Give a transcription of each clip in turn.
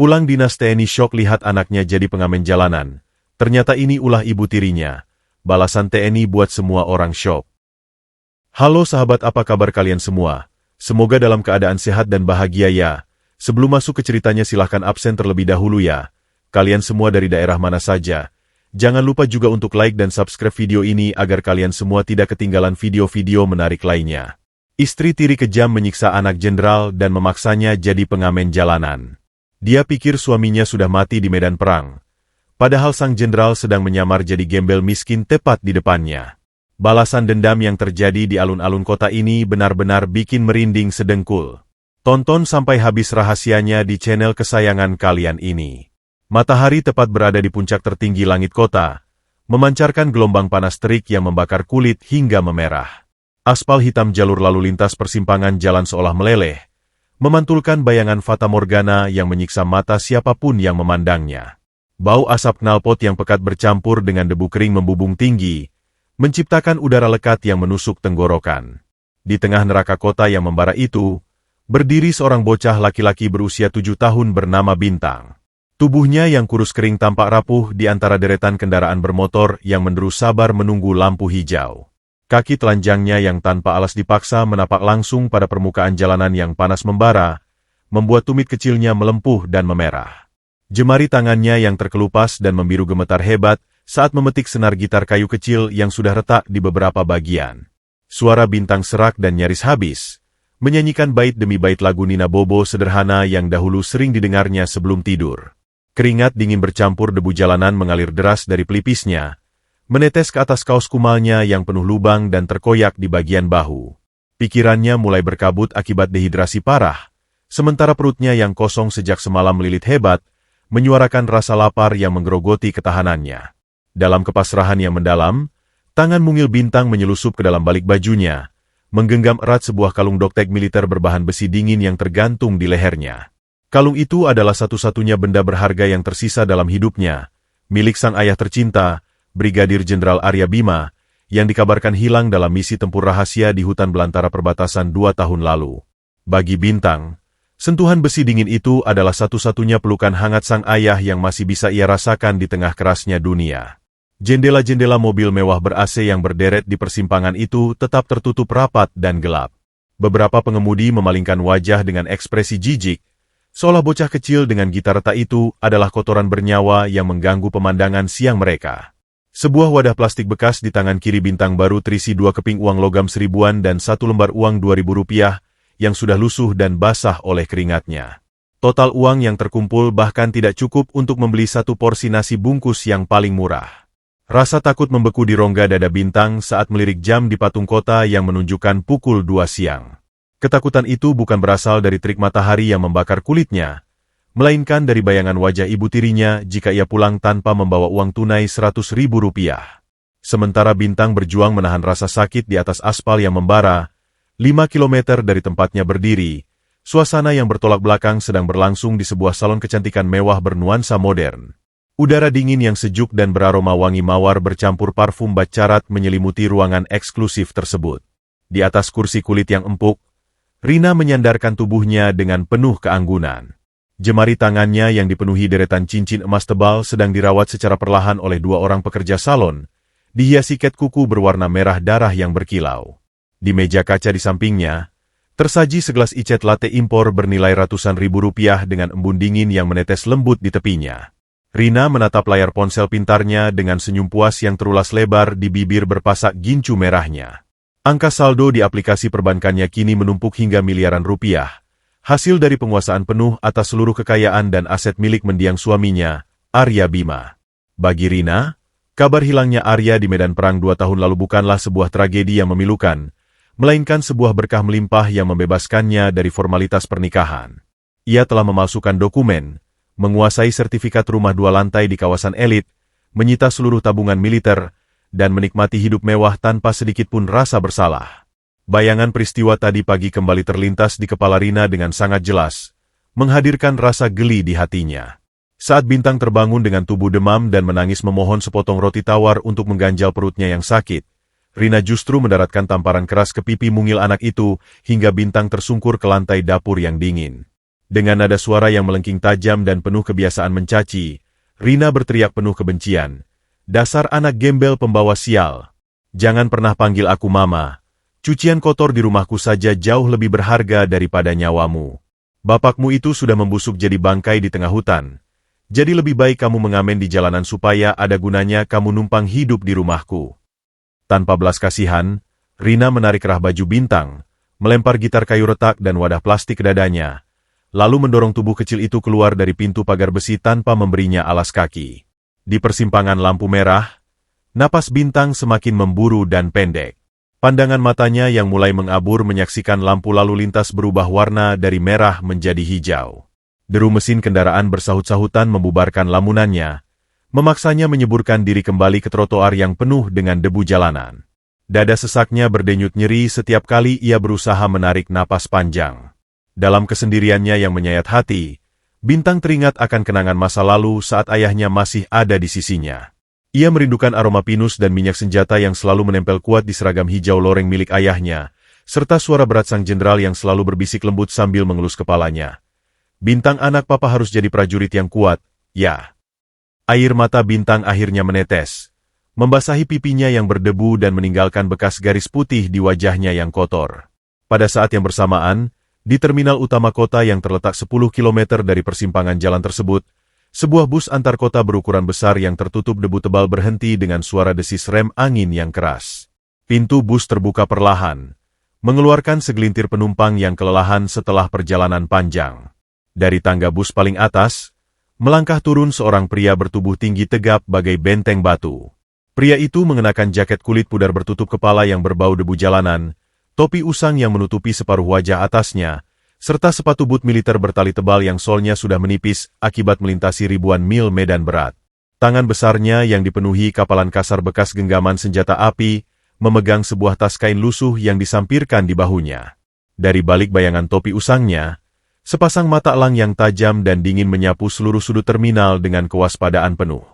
Pulang dinas TNI syok lihat anaknya jadi pengamen jalanan. Ternyata ini ulah ibu tirinya. Balasan TNI buat semua orang syok. Halo sahabat, apa kabar kalian semua? Semoga dalam keadaan sehat dan bahagia ya. Sebelum masuk ke ceritanya silahkan absen terlebih dahulu ya. Kalian semua dari daerah mana saja? Jangan lupa juga untuk like dan subscribe video ini agar kalian semua tidak ketinggalan video-video menarik lainnya. Istri tiri kejam menyiksa anak jenderal dan memaksanya jadi pengamen jalanan. Dia pikir suaminya sudah mati di medan perang. Padahal sang jenderal sedang menyamar jadi gembel miskin tepat di depannya. Balasan dendam yang terjadi di alun-alun kota ini benar-benar bikin merinding sedengkul. Tonton sampai habis rahasianya di channel kesayangan kalian ini. Matahari tepat berada di puncak tertinggi langit kota, memancarkan gelombang panas terik yang membakar kulit hingga memerah. Aspal hitam jalur lalu lintas persimpangan jalan seolah meleleh, memantulkan bayangan fata morgana yang menyiksa mata siapapun yang memandangnya. Bau asap knalpot yang pekat bercampur dengan debu kering membubung tinggi, menciptakan udara lekat yang menusuk tenggorokan. Di tengah neraka kota yang membara itu, berdiri seorang bocah laki-laki berusia 7 tahun bernama Bintang. Tubuhnya yang kurus kering tampak rapuh di antara deretan kendaraan bermotor yang menderu sabar menunggu lampu hijau. Kaki telanjangnya yang tanpa alas dipaksa menapak langsung pada permukaan jalanan yang panas membara, membuat tumit kecilnya melempuh dan memerah. Jemari tangannya yang terkelupas dan membiru gemetar hebat saat memetik senar gitar kayu kecil yang sudah retak di beberapa bagian. Suara Bintang serak dan nyaris habis, menyanyikan bait demi bait lagu Nina Bobo sederhana yang dahulu sering didengarnya sebelum tidur. Keringat dingin bercampur debu jalanan mengalir deras dari pelipisnya, menetes ke atas kaos kumalnya yang penuh lubang dan terkoyak di bagian bahu. Pikirannya mulai berkabut akibat dehidrasi parah, sementara perutnya yang kosong sejak semalam melilit hebat, menyuarakan rasa lapar yang menggerogoti ketahanannya. Dalam kepasrahan yang mendalam, tangan mungil Bintang menyelusup ke dalam balik bajunya, menggenggam erat sebuah kalung doktek militer berbahan besi dingin yang tergantung di lehernya. Kalung itu adalah satu-satunya benda berharga yang tersisa dalam hidupnya, milik sang ayah tercinta, Brigadir Jenderal Arya Bima, yang dikabarkan hilang dalam misi tempur rahasia di hutan belantara perbatasan 2 tahun lalu. Bagi Bintang, sentuhan besi dingin itu adalah satu-satunya pelukan hangat sang ayah yang masih bisa ia rasakan di tengah kerasnya dunia. Jendela-jendela mobil mewah ber-AC yang berderet di persimpangan itu tetap tertutup rapat dan gelap. Beberapa pengemudi memalingkan wajah dengan ekspresi jijik, seolah bocah kecil dengan gitar retak itu adalah kotoran bernyawa yang mengganggu pemandangan siang mereka. Sebuah wadah plastik bekas di tangan kiri Bintang baru terisi 2 keping uang logam seribuan dan 1 lembar uang Rp2.000 yang sudah lusuh dan basah oleh keringatnya. Total uang yang terkumpul bahkan tidak cukup untuk membeli 1 porsi nasi bungkus yang paling murah. Rasa takut membeku di rongga dada Bintang saat melirik jam di patung kota yang menunjukkan pukul 2 siang. Ketakutan itu bukan berasal dari terik matahari yang membakar kulitnya, melainkan dari bayangan wajah ibu tirinya jika ia pulang tanpa membawa uang tunai Rp100.000. Sementara Bintang berjuang menahan rasa sakit di atas aspal yang membara, 5 kilometer dari tempatnya berdiri, suasana yang bertolak belakang sedang berlangsung di sebuah salon kecantikan mewah bernuansa modern. Udara dingin yang sejuk dan beraroma wangi mawar bercampur parfum bacarat menyelimuti ruangan eksklusif tersebut. Di atas kursi kulit yang empuk, Rina menyandarkan tubuhnya dengan penuh keanggunan. Jemari tangannya yang dipenuhi deretan cincin emas tebal sedang dirawat secara perlahan oleh 2 orang pekerja salon, dihiasi ket kuku berwarna merah darah yang berkilau. Di meja kaca di sampingnya, tersaji segelas icet latte impor bernilai ratusan ribu rupiah dengan embun dingin yang menetes lembut di tepinya. Rina menatap layar ponsel pintarnya dengan senyum puas yang terulas lebar di bibir berpasak gincu merahnya. Angka saldo di aplikasi perbankannya kini menumpuk hingga miliaran rupiah, hasil dari penguasaan penuh atas seluruh kekayaan dan aset milik mendiang suaminya, Arya Bima. Bagi Rina, kabar hilangnya Arya di medan perang 2 tahun lalu bukanlah sebuah tragedi yang memilukan, melainkan sebuah berkah melimpah yang membebaskannya dari formalitas pernikahan. Ia telah memalsukan dokumen, menguasai sertifikat rumah 2 lantai di kawasan elit, menyita seluruh tabungan militer, dan menikmati hidup mewah tanpa sedikit pun rasa bersalah. Bayangan peristiwa tadi pagi kembali terlintas di kepala Rina dengan sangat jelas, menghadirkan rasa geli di hatinya. Saat Bintang terbangun dengan tubuh demam dan menangis memohon sepotong roti tawar untuk mengganjal perutnya yang sakit, Rina justru mendaratkan tamparan keras ke pipi mungil anak itu hingga Bintang tersungkur ke lantai dapur yang dingin. Dengan nada suara yang melengking tajam dan penuh kebiasaan mencaci, Rina berteriak penuh kebencian. Dasar anak gembel pembawa sial. Jangan pernah panggil aku mama. Cucian kotor di rumahku saja jauh lebih berharga daripada nyawamu. Bapakmu itu sudah membusuk jadi bangkai di tengah hutan. Jadi lebih baik kamu mengamen di jalanan supaya ada gunanya kamu numpang hidup di rumahku. Tanpa belas kasihan, Rina menarik rah baju Bintang, melempar gitar kayu retak dan wadah plastik ke dadanya, lalu mendorong tubuh kecil itu keluar dari pintu pagar besi tanpa memberinya alas kaki. Di persimpangan lampu merah, napas Bintang semakin memburu dan pendek. Pandangan matanya yang mulai mengabur menyaksikan lampu lalu lintas berubah warna dari merah menjadi hijau. Deru mesin kendaraan bersahut-sahutan membubarkan lamunannya, memaksanya menyeburkan diri kembali ke trotoar yang penuh dengan debu jalanan. Dada sesaknya berdenyut nyeri setiap kali ia berusaha menarik napas panjang. Dalam kesendiriannya yang menyayat hati, Bintang teringat akan kenangan masa lalu saat ayahnya masih ada di sisinya. Ia merindukan aroma pinus dan minyak senjata yang selalu menempel kuat di seragam hijau loreng milik ayahnya, serta suara berat sang jenderal yang selalu berbisik lembut sambil mengelus kepalanya. Bintang anak papa harus jadi prajurit yang kuat, ya. Air mata Bintang akhirnya menetes, membasahi pipinya yang berdebu dan meninggalkan bekas garis putih di wajahnya yang kotor. Pada saat yang bersamaan, di terminal utama kota yang terletak 10 km dari persimpangan jalan tersebut, sebuah bus antar kota berukuran besar yang tertutup debu tebal berhenti dengan suara desis rem angin yang keras. Pintu bus terbuka perlahan, mengeluarkan segelintir penumpang yang kelelahan setelah perjalanan panjang. Dari tangga bus paling atas, melangkah turun seorang pria bertubuh tinggi tegap bagai benteng batu. Pria itu mengenakan jaket kulit pudar bertutup kepala yang berbau debu jalanan, topi usang yang menutupi separuh wajah atasnya, serta sepatu but militer bertali tebal yang solnya sudah menipis akibat melintasi ribuan mil medan berat. Tangan besarnya yang dipenuhi kapalan kasar bekas genggaman senjata api, memegang sebuah tas kain lusuh yang disampirkan di bahunya. Dari balik bayangan topi usangnya, sepasang mata elang yang tajam dan dingin menyapu seluruh sudut terminal dengan kewaspadaan penuh.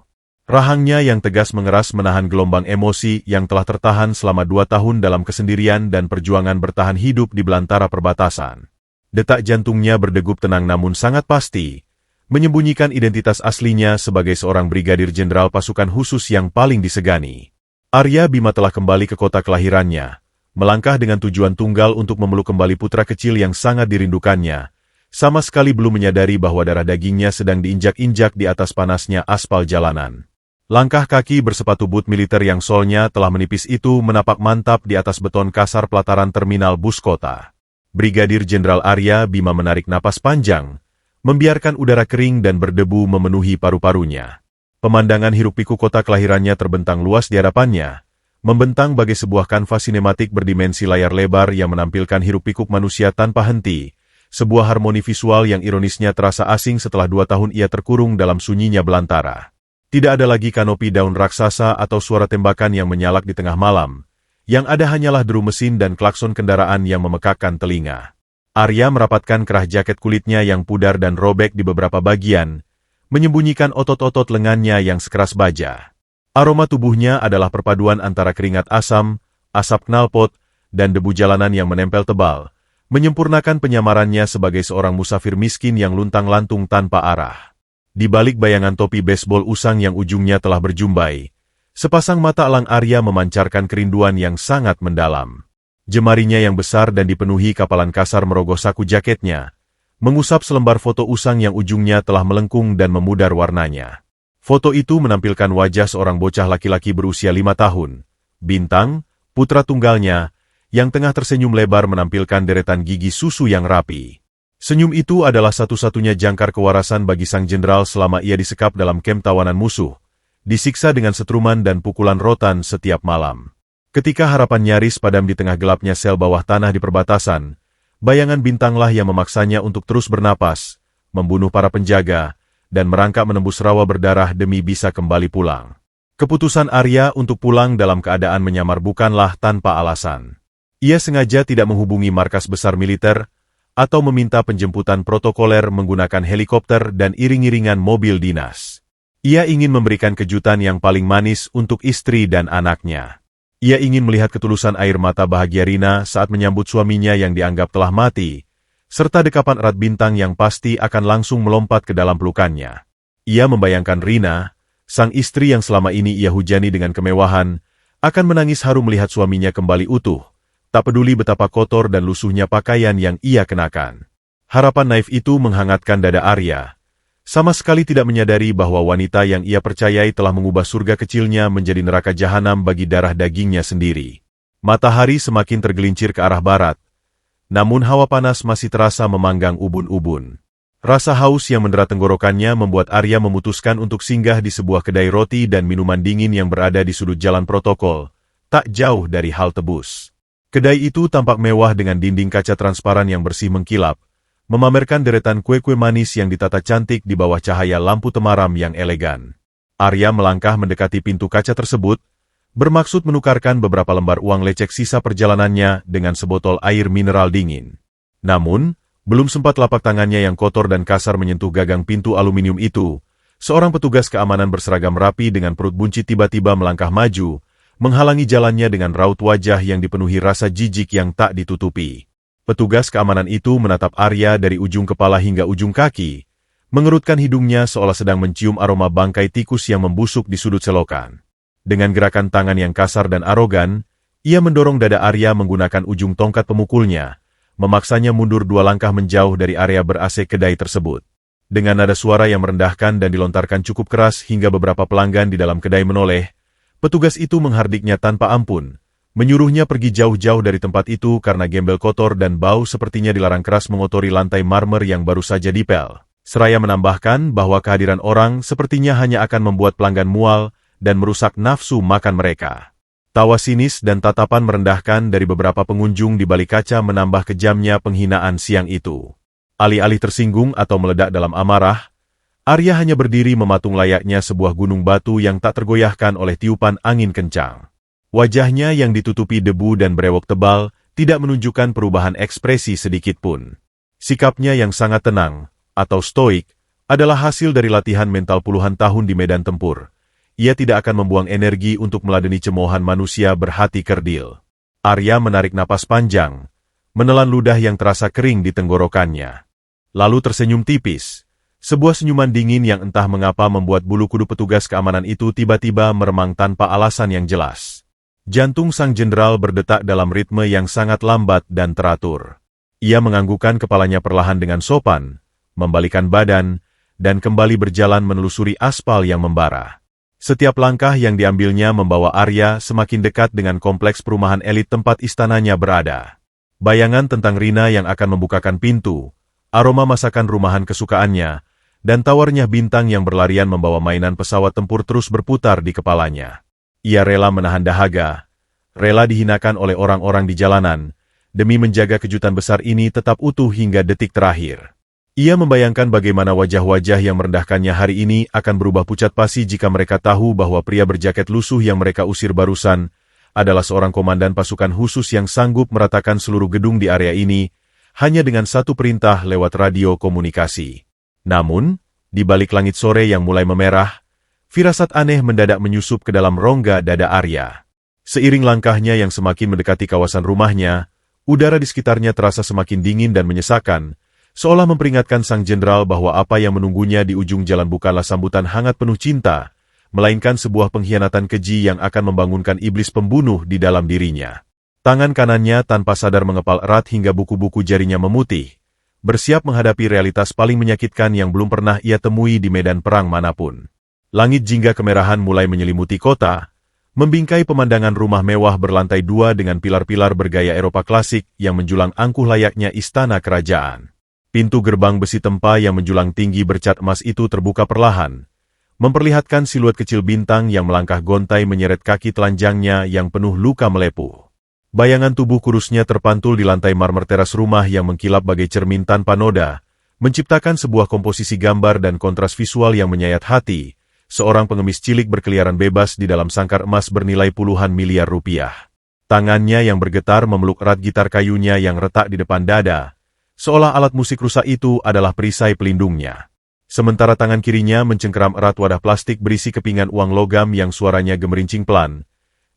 Rahangnya yang tegas mengeras menahan gelombang emosi yang telah tertahan selama 2 tahun dalam kesendirian dan perjuangan bertahan hidup di belantara perbatasan. Detak jantungnya berdegup tenang namun sangat pasti, menyembunyikan identitas aslinya sebagai seorang brigadir jenderal pasukan khusus yang paling disegani. Arya Bima telah kembali ke kota kelahirannya, melangkah dengan tujuan tunggal untuk memeluk kembali putra kecil yang sangat dirindukannya, sama sekali belum menyadari bahwa darah dagingnya sedang diinjak-injak di atas panasnya aspal jalanan. Langkah kaki bersepatu but militer yang solnya telah menipis itu menapak mantap di atas beton kasar pelataran terminal bus kota. Brigadir Jenderal Arya Bima menarik napas panjang, membiarkan udara kering dan berdebu memenuhi paru-parunya. Pemandangan hiruk-pikuk kota kelahirannya terbentang luas di hadapannya, membentang bagai sebuah kanvas sinematik berdimensi layar lebar yang menampilkan hiruk-pikuk manusia tanpa henti, sebuah harmoni visual yang ironisnya terasa asing setelah 2 tahun ia terkurung dalam sunyinya belantara. Tidak ada lagi kanopi daun raksasa atau suara tembakan yang menyalak di tengah malam. Yang ada hanyalah deru mesin dan klakson kendaraan yang memekakkan telinga. Arya merapatkan kerah jaket kulitnya yang pudar dan robek di beberapa bagian, menyembunyikan otot-otot lengannya yang sekeras baja. Aroma tubuhnya adalah perpaduan antara keringat asam, asap knalpot, dan debu jalanan yang menempel tebal, menyempurnakan penyamarannya sebagai seorang musafir miskin yang luntang-lantung tanpa arah. Di balik bayangan topi baseball usang yang ujungnya telah berjumbai, sepasang mata elang Arya memancarkan kerinduan yang sangat mendalam. Jemarinya yang besar dan dipenuhi kapalan kasar merogoh saku jaketnya, mengusap selembar foto usang yang ujungnya telah melengkung dan memudar warnanya. Foto itu menampilkan wajah seorang bocah laki-laki berusia 5 tahun, Bintang, putra tunggalnya, yang tengah tersenyum lebar menampilkan deretan gigi susu yang rapi. Senyum itu adalah satu-satunya jangkar kewarasan bagi sang jenderal selama ia disekap dalam kem tawanan musuh, disiksa dengan setruman dan pukulan rotan setiap malam. Ketika harapan nyaris padam di tengah gelapnya sel bawah tanah di perbatasan, bayangan Bintanglah yang memaksanya untuk terus bernapas, membunuh para penjaga, dan merangkak menembus rawa berdarah demi bisa kembali pulang. Keputusan Arya untuk pulang dalam keadaan menyamar bukanlah tanpa alasan. Ia sengaja tidak menghubungi markas besar militer, atau meminta penjemputan protokoler menggunakan helikopter dan iring-iringan mobil dinas. Ia ingin memberikan kejutan yang paling manis untuk istri dan anaknya. Ia ingin melihat ketulusan air mata bahagia Rina saat menyambut suaminya yang dianggap telah mati, serta dekapan erat bintang yang pasti akan langsung melompat ke dalam pelukannya. Ia membayangkan Rina, sang istri yang selama ini ia hujani dengan kemewahan, akan menangis haru melihat suaminya kembali utuh, tak peduli betapa kotor dan lusuhnya pakaian yang ia kenakan. Harapan naif itu menghangatkan dada Arya. Sama sekali tidak menyadari bahwa wanita yang ia percayai telah mengubah surga kecilnya menjadi neraka jahanam bagi darah dagingnya sendiri. Matahari semakin tergelincir ke arah barat, namun hawa panas masih terasa memanggang ubun-ubun. Rasa haus yang mendera tenggorokannya membuat Arya memutuskan untuk singgah di sebuah kedai roti dan minuman dingin yang berada di sudut jalan protokol, tak jauh dari halte bus. Kedai itu tampak mewah dengan dinding kaca transparan yang bersih mengkilap, memamerkan deretan kue-kue manis yang ditata cantik di bawah cahaya lampu temaram yang elegan. Arya melangkah mendekati pintu kaca tersebut, bermaksud menukarkan beberapa lembar uang lecek sisa perjalanannya dengan sebotol air mineral dingin. Namun, belum sempat lapak tangannya yang kotor dan kasar menyentuh gagang pintu aluminium itu, seorang petugas keamanan berseragam rapi dengan perut buncit tiba-tiba melangkah maju, menghalangi jalannya dengan raut wajah yang dipenuhi rasa jijik yang tak ditutupi. Petugas keamanan itu menatap Arya dari ujung kepala hingga ujung kaki, mengerutkan hidungnya seolah sedang mencium aroma bangkai tikus yang membusuk di sudut selokan. Dengan gerakan tangan yang kasar dan arogan, ia mendorong dada Arya menggunakan ujung tongkat pemukulnya, memaksanya mundur 2 langkah menjauh dari area ber-AC kedai tersebut. Dengan nada suara yang merendahkan dan dilontarkan cukup keras hingga beberapa pelanggan di dalam kedai menoleh, petugas itu menghardiknya tanpa ampun, menyuruhnya pergi jauh-jauh dari tempat itu karena gembel kotor dan bau sepertinya dilarang keras mengotori lantai marmer yang baru saja dipel. Seraya menambahkan bahwa kehadiran orang sepertinya hanya akan membuat pelanggan mual dan merusak nafsu makan mereka. Tawa sinis dan tatapan merendahkan dari beberapa pengunjung di balik kaca menambah kejamnya penghinaan siang itu. Alih-alih tersinggung atau meledak dalam amarah, Arya hanya berdiri mematung layaknya sebuah gunung batu yang tak tergoyahkan oleh tiupan angin kencang. Wajahnya yang ditutupi debu dan brewok tebal tidak menunjukkan perubahan ekspresi sedikit pun. Sikapnya yang sangat tenang, atau stoik, adalah hasil dari latihan mental puluhan tahun di medan tempur. Ia tidak akan membuang energi untuk meladeni cemoohan manusia berhati kerdil. Arya menarik napas panjang, menelan ludah yang terasa kering di tenggorokannya. Lalu tersenyum tipis. Sebuah senyuman dingin yang entah mengapa membuat bulu kuduk petugas keamanan itu tiba-tiba meremang tanpa alasan yang jelas. Jantung sang jenderal berdetak dalam ritme yang sangat lambat dan teratur. Ia menganggukkan kepalanya perlahan dengan sopan, membalikkan badan, dan kembali berjalan menelusuri aspal yang membara. Setiap langkah yang diambilnya membawa Arya semakin dekat dengan kompleks perumahan elit tempat istananya berada. Bayangan tentang Rina yang akan membukakan pintu, aroma masakan rumahan kesukaannya, dan tawarnya bintang yang berlarian membawa mainan pesawat tempur terus berputar di kepalanya. Ia rela menahan dahaga, rela dihinakan oleh orang-orang di jalanan, demi menjaga kejutan besar ini tetap utuh hingga detik terakhir. Ia membayangkan bagaimana wajah-wajah yang merendahkannya hari ini akan berubah pucat pasi jika mereka tahu bahwa pria berjaket lusuh yang mereka usir barusan adalah seorang komandan pasukan khusus yang sanggup meratakan seluruh gedung di area ini hanya dengan satu perintah lewat radio komunikasi. Namun, di balik langit sore yang mulai memerah, firasat aneh mendadak menyusup ke dalam rongga dada Arya. Seiring langkahnya yang semakin mendekati kawasan rumahnya, udara di sekitarnya terasa semakin dingin dan menyesakan, seolah memperingatkan sang jenderal bahwa apa yang menunggunya di ujung jalan bukanlah sambutan hangat penuh cinta, melainkan sebuah pengkhianatan keji yang akan membangunkan iblis pembunuh di dalam dirinya. Tangan kanannya tanpa sadar mengepal erat hingga buku-buku jarinya memutih, bersiap menghadapi realitas paling menyakitkan yang belum pernah ia temui di medan perang manapun. Langit jingga kemerahan mulai menyelimuti kota, membingkai pemandangan rumah mewah berlantai 2 dengan pilar-pilar bergaya Eropa klasik yang menjulang angkuh layaknya istana kerajaan. Pintu gerbang besi tempa yang menjulang tinggi bercat emas itu terbuka perlahan, memperlihatkan siluet kecil bintang yang melangkah gontai menyeret kaki telanjangnya yang penuh luka melepuh. Bayangan tubuh kurusnya terpantul di lantai marmer teras rumah yang mengkilap bagai cermin tanpa noda, menciptakan sebuah komposisi gambar dan kontras visual yang menyayat hati. Seorang pengemis cilik berkeliaran bebas di dalam sangkar emas bernilai puluhan miliar rupiah. Tangannya yang bergetar memeluk erat gitar kayunya yang retak di depan dada, seolah alat musik rusak itu adalah perisai pelindungnya. Sementara tangan kirinya mencengkeram erat wadah plastik berisi kepingan uang logam yang suaranya gemerincing pelan.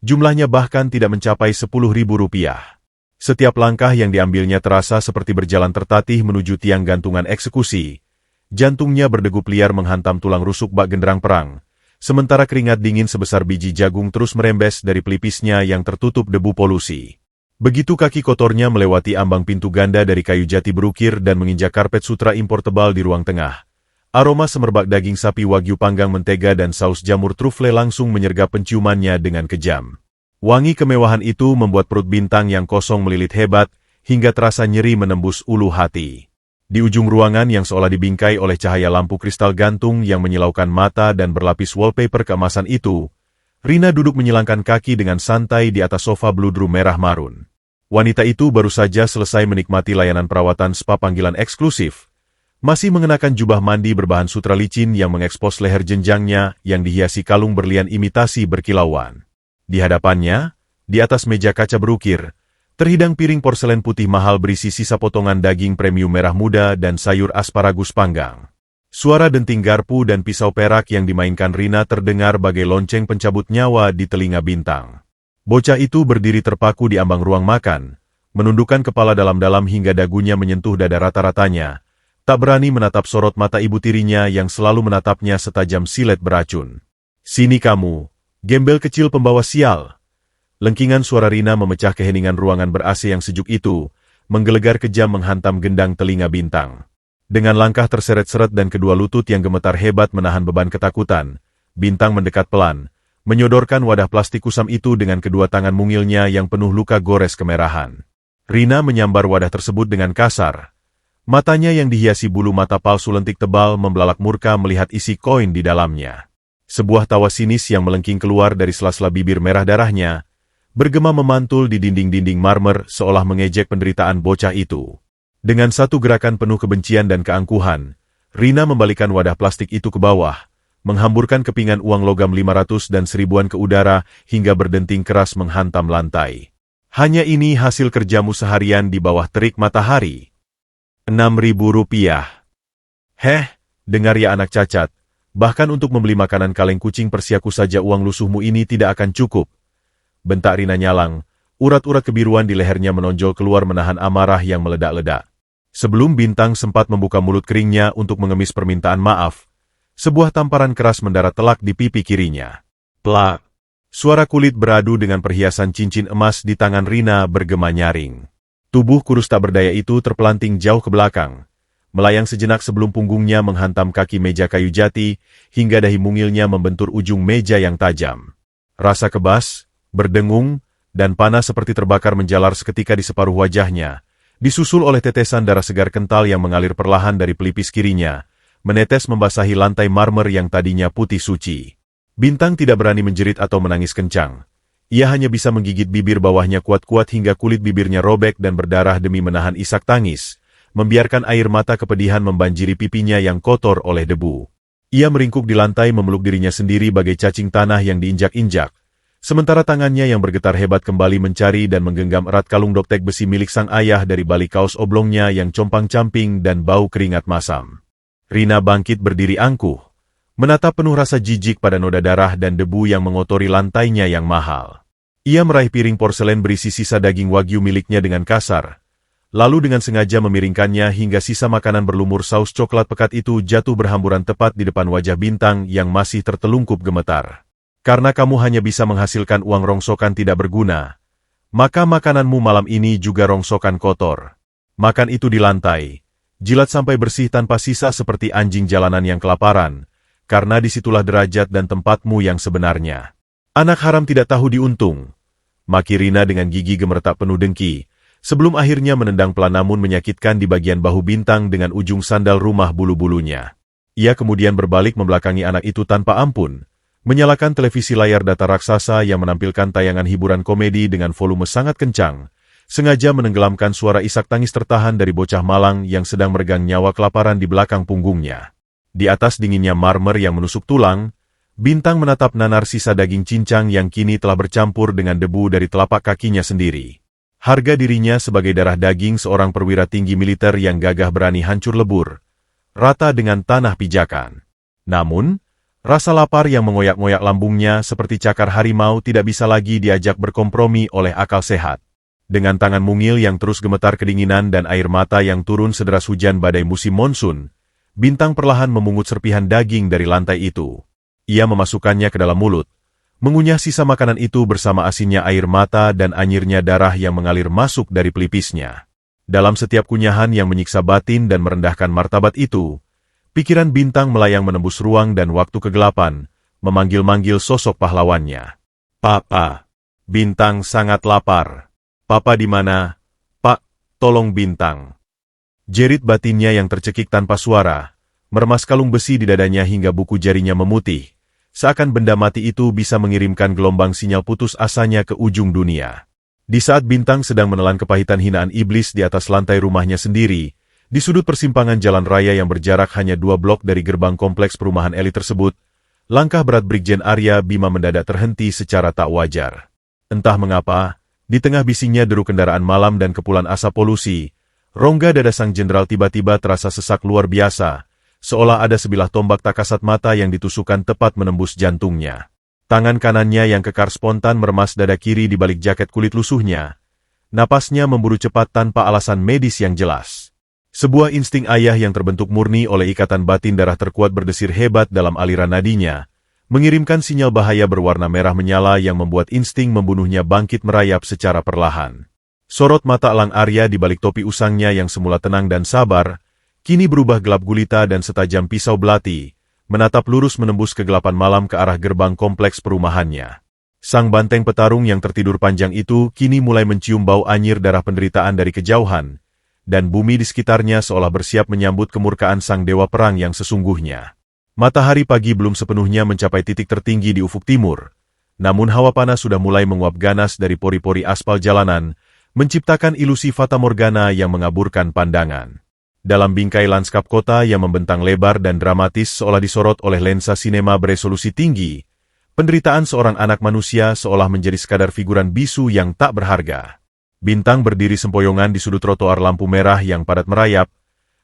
Jumlahnya bahkan tidak mencapai 10.000 rupiah. Setiap langkah yang diambilnya terasa seperti berjalan tertatih menuju tiang gantungan eksekusi. Jantungnya berdegup liar menghantam tulang rusuk bak genderang perang, sementara keringat dingin sebesar biji jagung terus merembes dari pelipisnya yang tertutup debu polusi. Begitu kaki kotornya melewati ambang pintu ganda dari kayu jati berukir dan menginjak karpet sutra impor tebal di ruang tengah, aroma semerbak daging sapi wagyu panggang mentega dan saus jamur trufle langsung menyergap penciumannya dengan kejam. Wangi kemewahan itu membuat perut Bintang yang kosong melilit hebat, hingga terasa nyeri menembus ulu hati. Di ujung ruangan yang seolah dibingkai oleh cahaya lampu kristal gantung yang menyilaukan mata dan berlapis wallpaper keemasan itu, Rina duduk menyilangkan kaki dengan santai di atas sofa bludru merah marun. Wanita itu baru saja selesai menikmati layanan perawatan spa panggilan eksklusif, masih mengenakan jubah mandi berbahan sutra licin yang mengekspos leher jenjangnya yang dihiasi kalung berlian imitasi berkilauan. Di hadapannya, di atas meja kaca berukir, terhidang piring porselen putih mahal berisi sisa potongan daging premium merah muda dan sayur asparagus panggang. Suara denting garpu dan pisau perak yang dimainkan Rina terdengar bagai lonceng pencabut nyawa di telinga Bintang. Bocah itu berdiri terpaku di ambang ruang makan, menundukkan kepala dalam-dalam hingga dagunya menyentuh dada rata-ratanya, tak berani menatap sorot mata ibu tirinya yang selalu menatapnya setajam silet beracun. "Sini kamu, gembel kecil pembawa sial!" Lengkingan suara Rina memecah keheningan ruangan ber-AC yang sejuk itu, menggelegar kejam menghantam gendang telinga Bintang. Dengan langkah terseret-seret dan kedua lutut yang gemetar hebat menahan beban ketakutan, Bintang mendekat pelan, menyodorkan wadah plastik kusam itu dengan kedua tangan mungilnya yang penuh luka gores kemerahan. Rina menyambar wadah tersebut dengan kasar. Matanya yang dihiasi bulu mata palsu lentik tebal membelalak murka melihat isi koin di dalamnya. Sebuah tawa sinis yang melengking keluar dari sela-sela bibir merah darahnya, bergema memantul di dinding-dinding marmer seolah mengejek penderitaan bocah itu. Dengan satu gerakan penuh kebencian dan keangkuhan, Rina membalikan wadah plastik itu ke bawah, menghamburkan kepingan uang logam 500 dan 1000-an ke udara hingga berdenting keras menghantam lantai. "Hanya ini hasil kerjamu seharian di bawah terik matahari. 6.000 rupiah. Heh, dengar ya anak cacat. Bahkan untuk membeli makanan kaleng kucing Persiaku saja uang lusuhmu ini tidak akan cukup," bentak Rina nyalang, urat-urat kebiruan di lehernya menonjol keluar menahan amarah yang meledak-ledak. Sebelum Bintang sempat membuka mulut keringnya untuk mengemis permintaan maaf, sebuah tamparan keras mendarat telak di pipi kirinya. Plak! Suara kulit beradu dengan perhiasan cincin emas di tangan Rina bergema nyaring. Tubuh kurus tak berdaya itu terpelanting jauh ke belakang, melayang sejenak sebelum punggungnya menghantam kaki meja kayu jati, hingga dahi mungilnya membentur ujung meja yang tajam. Rasa kebas, berdengung, dan panas seperti terbakar menjalar seketika di separuh wajahnya, disusul oleh tetesan darah segar kental yang mengalir perlahan dari pelipis kirinya, menetes membasahi lantai marmer yang tadinya putih suci. Bintang tidak berani menjerit atau menangis kencang. Ia hanya bisa menggigit bibir bawahnya kuat-kuat hingga kulit bibirnya robek dan berdarah demi menahan isak tangis, membiarkan air mata kepedihan membanjiri pipinya yang kotor oleh debu. Ia meringkuk di lantai memeluk dirinya sendiri bagai cacing tanah yang diinjak-injak, sementara tangannya yang bergetar hebat kembali mencari dan menggenggam erat kalung doktek besi milik sang ayah dari balik kaos oblongnya yang compang-camping dan bau keringat masam. Rina bangkit berdiri angkuh, menatap penuh rasa jijik pada noda darah dan debu yang mengotori lantainya yang mahal. Ia meraih piring porselen berisi sisa daging wagyu miliknya dengan kasar, lalu dengan sengaja memiringkannya hingga sisa makanan berlumur saus coklat pekat itu jatuh berhamburan tepat di depan wajah Bintang yang masih tertelungkup gemetar. "Karena kamu hanya bisa menghasilkan uang rongsokan tidak berguna, maka makananmu malam ini juga rongsokan kotor. Makan itu di lantai, jilat sampai bersih tanpa sisa seperti anjing jalanan yang kelaparan, karena disitulah derajat dan tempatmu yang sebenarnya." "Anak haram tidak tahu diuntung," maki Rina dengan gigi gemeretak penuh dengki, sebelum akhirnya menendang pelan namun menyakitkan di bagian bahu Bintang dengan ujung sandal rumah bulu-bulunya. Ia kemudian berbalik membelakangi anak itu tanpa ampun, menyalakan televisi layar datar raksasa yang menampilkan tayangan hiburan komedi dengan volume sangat kencang, sengaja menenggelamkan suara isak tangis tertahan dari bocah malang yang sedang meregang nyawa kelaparan di belakang punggungnya. Di atas dinginnya marmer yang menusuk tulang, Bintang menatap nanar sisa daging cincang yang kini telah bercampur dengan debu dari telapak kakinya sendiri. Harga dirinya sebagai darah daging seorang perwira tinggi militer yang gagah berani hancur lebur, rata dengan tanah pijakan. Namun, rasa lapar yang mengoyak-ngoyak lambungnya seperti cakar harimau tidak bisa lagi diajak berkompromi oleh akal sehat. Dengan tangan mungil yang terus gemetar kedinginan dan air mata yang turun sederas hujan badai musim monsun, Bintang perlahan memungut serpihan daging dari lantai itu. Ia memasukkannya ke dalam mulut, mengunyah sisa makanan itu bersama asinnya air mata dan anyirnya darah yang mengalir masuk dari pelipisnya. Dalam setiap kunyahan yang menyiksa batin dan merendahkan martabat itu, pikiran Bintang melayang menembus ruang dan waktu kegelapan, memanggil-manggil sosok pahlawannya. Papa. Bintang sangat lapar. Papa di mana? Pak, tolong Bintang. Jerit batinnya yang tercekik tanpa suara, meremas kalung besi di dadanya hingga buku jarinya memutih, seakan benda mati itu bisa mengirimkan gelombang sinyal putus asanya ke ujung dunia. Di saat Bintang sedang menelan kepahitan hinaan iblis di atas lantai rumahnya sendiri, di sudut persimpangan jalan raya yang berjarak hanya 2 blok dari gerbang kompleks perumahan elit tersebut, langkah berat Brigjen Arya Bima mendadak terhenti secara tak wajar. Entah mengapa, di tengah bisingnya deru kendaraan malam dan kepulan asap polusi, rongga dada sang jenderal tiba-tiba terasa sesak luar biasa, seolah ada sebilah tombak tak kasat mata yang ditusukkan tepat menembus jantungnya. Tangan kanannya yang kekar spontan meremas dada kiri di balik jaket kulit lusuhnya. Napasnya memburu cepat tanpa alasan medis yang jelas. Sebuah insting ayah yang terbentuk murni oleh ikatan batin darah terkuat berdesir hebat dalam aliran nadinya, mengirimkan sinyal bahaya berwarna merah menyala yang membuat insting membunuhnya bangkit merayap secara perlahan. Sorot mata elang Arya di balik topi usangnya yang semula tenang dan sabar, kini berubah gelap gulita dan setajam pisau belati, menatap lurus menembus kegelapan malam ke arah gerbang kompleks perumahannya. Sang banteng petarung yang tertidur panjang itu kini mulai mencium bau anyir darah penderitaan dari kejauhan, dan bumi di sekitarnya seolah bersiap menyambut kemurkaan sang dewa perang yang sesungguhnya. Matahari pagi belum sepenuhnya mencapai titik tertinggi di ufuk timur, namun hawa panas sudah mulai menguap ganas dari pori-pori aspal jalanan, menciptakan ilusi fata morgana yang mengaburkan pandangan. Dalam bingkai lanskap kota yang membentang lebar dan dramatis seolah disorot oleh lensa sinema beresolusi tinggi, penderitaan seorang anak manusia seolah menjadi sekadar figuran bisu yang tak berharga. Bintang berdiri sempoyongan di sudut trotoar lampu merah yang padat merayap,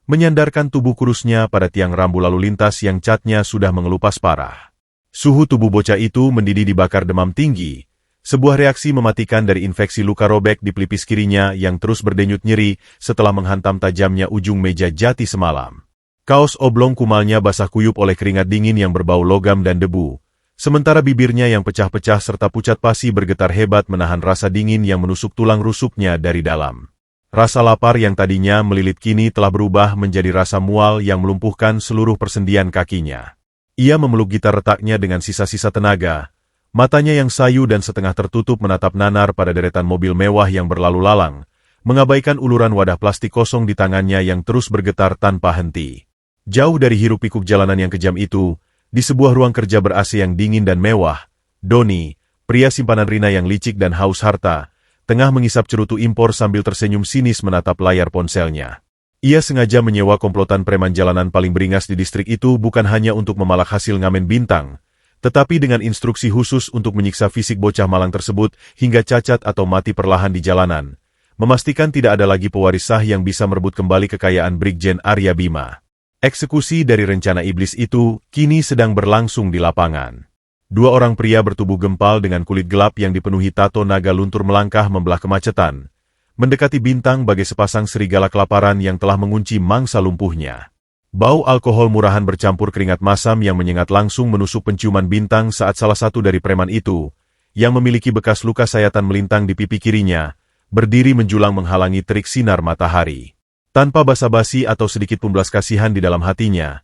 menyandarkan tubuh kurusnya pada tiang rambu lalu lintas yang catnya sudah mengelupas parah. Suhu tubuh bocah itu mendidih dibakar demam tinggi, sebuah reaksi mematikan dari infeksi luka robek di pelipis kirinya yang terus berdenyut nyeri setelah menghantam tajamnya ujung meja jati semalam. Kaos oblong kumalnya basah kuyup oleh keringat dingin yang berbau logam dan debu, sementara bibirnya yang pecah-pecah serta pucat pasi bergetar hebat menahan rasa dingin yang menusuk tulang rusuknya dari dalam. Rasa lapar yang tadinya melilit kini telah berubah menjadi rasa mual yang melumpuhkan seluruh persendian kakinya. Ia memeluk gitar retaknya dengan sisa-sisa tenaga, matanya yang sayu dan setengah tertutup menatap nanar pada deretan mobil mewah yang berlalu lalang, mengabaikan uluran wadah plastik kosong di tangannya yang terus bergetar tanpa henti. Jauh dari hiruk-pikuk jalanan yang kejam itu, di sebuah ruang kerja ber-AC yang dingin dan mewah, Doni, pria simpanan Rina yang licik dan haus harta, tengah mengisap cerutu impor sambil tersenyum sinis menatap layar ponselnya. Ia sengaja menyewa komplotan preman jalanan paling beringas di distrik itu bukan hanya untuk memalak hasil ngamen Bintang, tetapi dengan instruksi khusus untuk menyiksa fisik bocah malang tersebut hingga cacat atau mati perlahan di jalanan, memastikan tidak ada lagi pewaris sah yang bisa merebut kembali kekayaan Brigjen Arya Bima. Eksekusi dari rencana iblis itu kini sedang berlangsung di lapangan. 2 orang pria bertubuh gempal dengan kulit gelap yang dipenuhi tato naga luntur melangkah membelah kemacetan, mendekati Bintang bagai sepasang serigala kelaparan yang telah mengunci mangsa lumpuhnya. Bau alkohol murahan bercampur keringat masam yang menyengat langsung menusuk penciuman Bintang saat salah satu dari preman itu, yang memiliki bekas luka sayatan melintang di pipi kirinya, berdiri menjulang menghalangi terik sinar matahari. Tanpa basa-basi atau sedikit pembelas kasihan di dalam hatinya,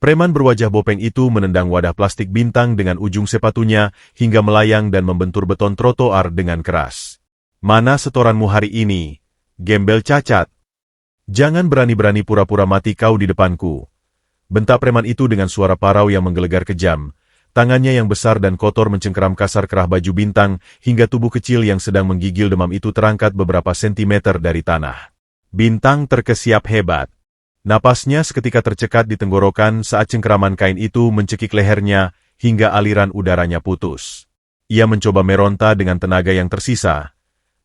preman berwajah bopeng itu menendang wadah plastik Bintang dengan ujung sepatunya hingga melayang dan membentur beton trotoar dengan keras. "Mana setoranmu hari ini, gembel cacat? Jangan berani-berani pura-pura mati kau di depanku," bentak preman itu dengan suara parau yang menggelegar kejam. Tangannya yang besar dan kotor mencengkeram kasar kerah baju Bintang hingga tubuh kecil yang sedang menggigil demam itu terangkat beberapa sentimeter dari tanah. Bintang terkesiap hebat. Napasnya seketika tercekat di tenggorokan saat cengkeraman kain itu mencekik lehernya hingga aliran udaranya putus. Ia mencoba meronta dengan tenaga yang tersisa,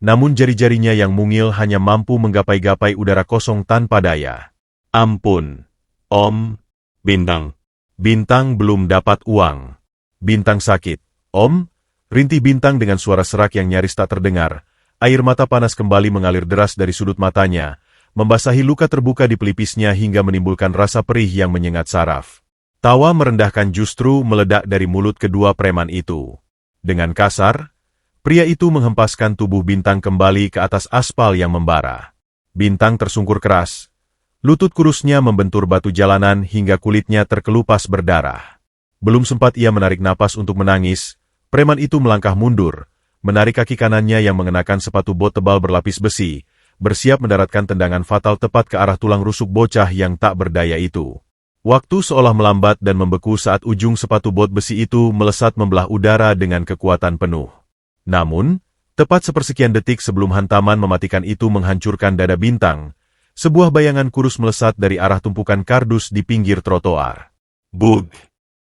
namun jari-jarinya yang mungil hanya mampu menggapai-gapai udara kosong tanpa daya. "Ampun, Om." "Bintang." "Bintang belum dapat uang." "Bintang sakit." "Om?" Rintih Bintang dengan suara serak yang nyaris tak terdengar, air mata panas kembali mengalir deras dari sudut matanya, membasahi luka terbuka di pelipisnya hingga menimbulkan rasa perih yang menyengat saraf. Tawa merendahkan justru meledak dari mulut kedua preman itu. Dengan kasar, pria itu menghempaskan tubuh Bintang kembali ke atas aspal yang membara. Bintang tersungkur keras. Lutut kurusnya membentur batu jalanan hingga kulitnya terkelupas berdarah. Belum sempat ia menarik napas untuk menangis, preman itu melangkah mundur, menarik kaki kanannya yang mengenakan sepatu bot tebal berlapis besi, bersiap mendaratkan tendangan fatal tepat ke arah tulang rusuk bocah yang tak berdaya itu. Waktu seolah melambat dan membeku saat ujung sepatu bot besi itu melesat membelah udara dengan kekuatan penuh. Namun, tepat sepersekian detik sebelum hantaman mematikan itu menghancurkan dada Bintang, sebuah bayangan kurus melesat dari arah tumpukan kardus di pinggir trotoar. Bug!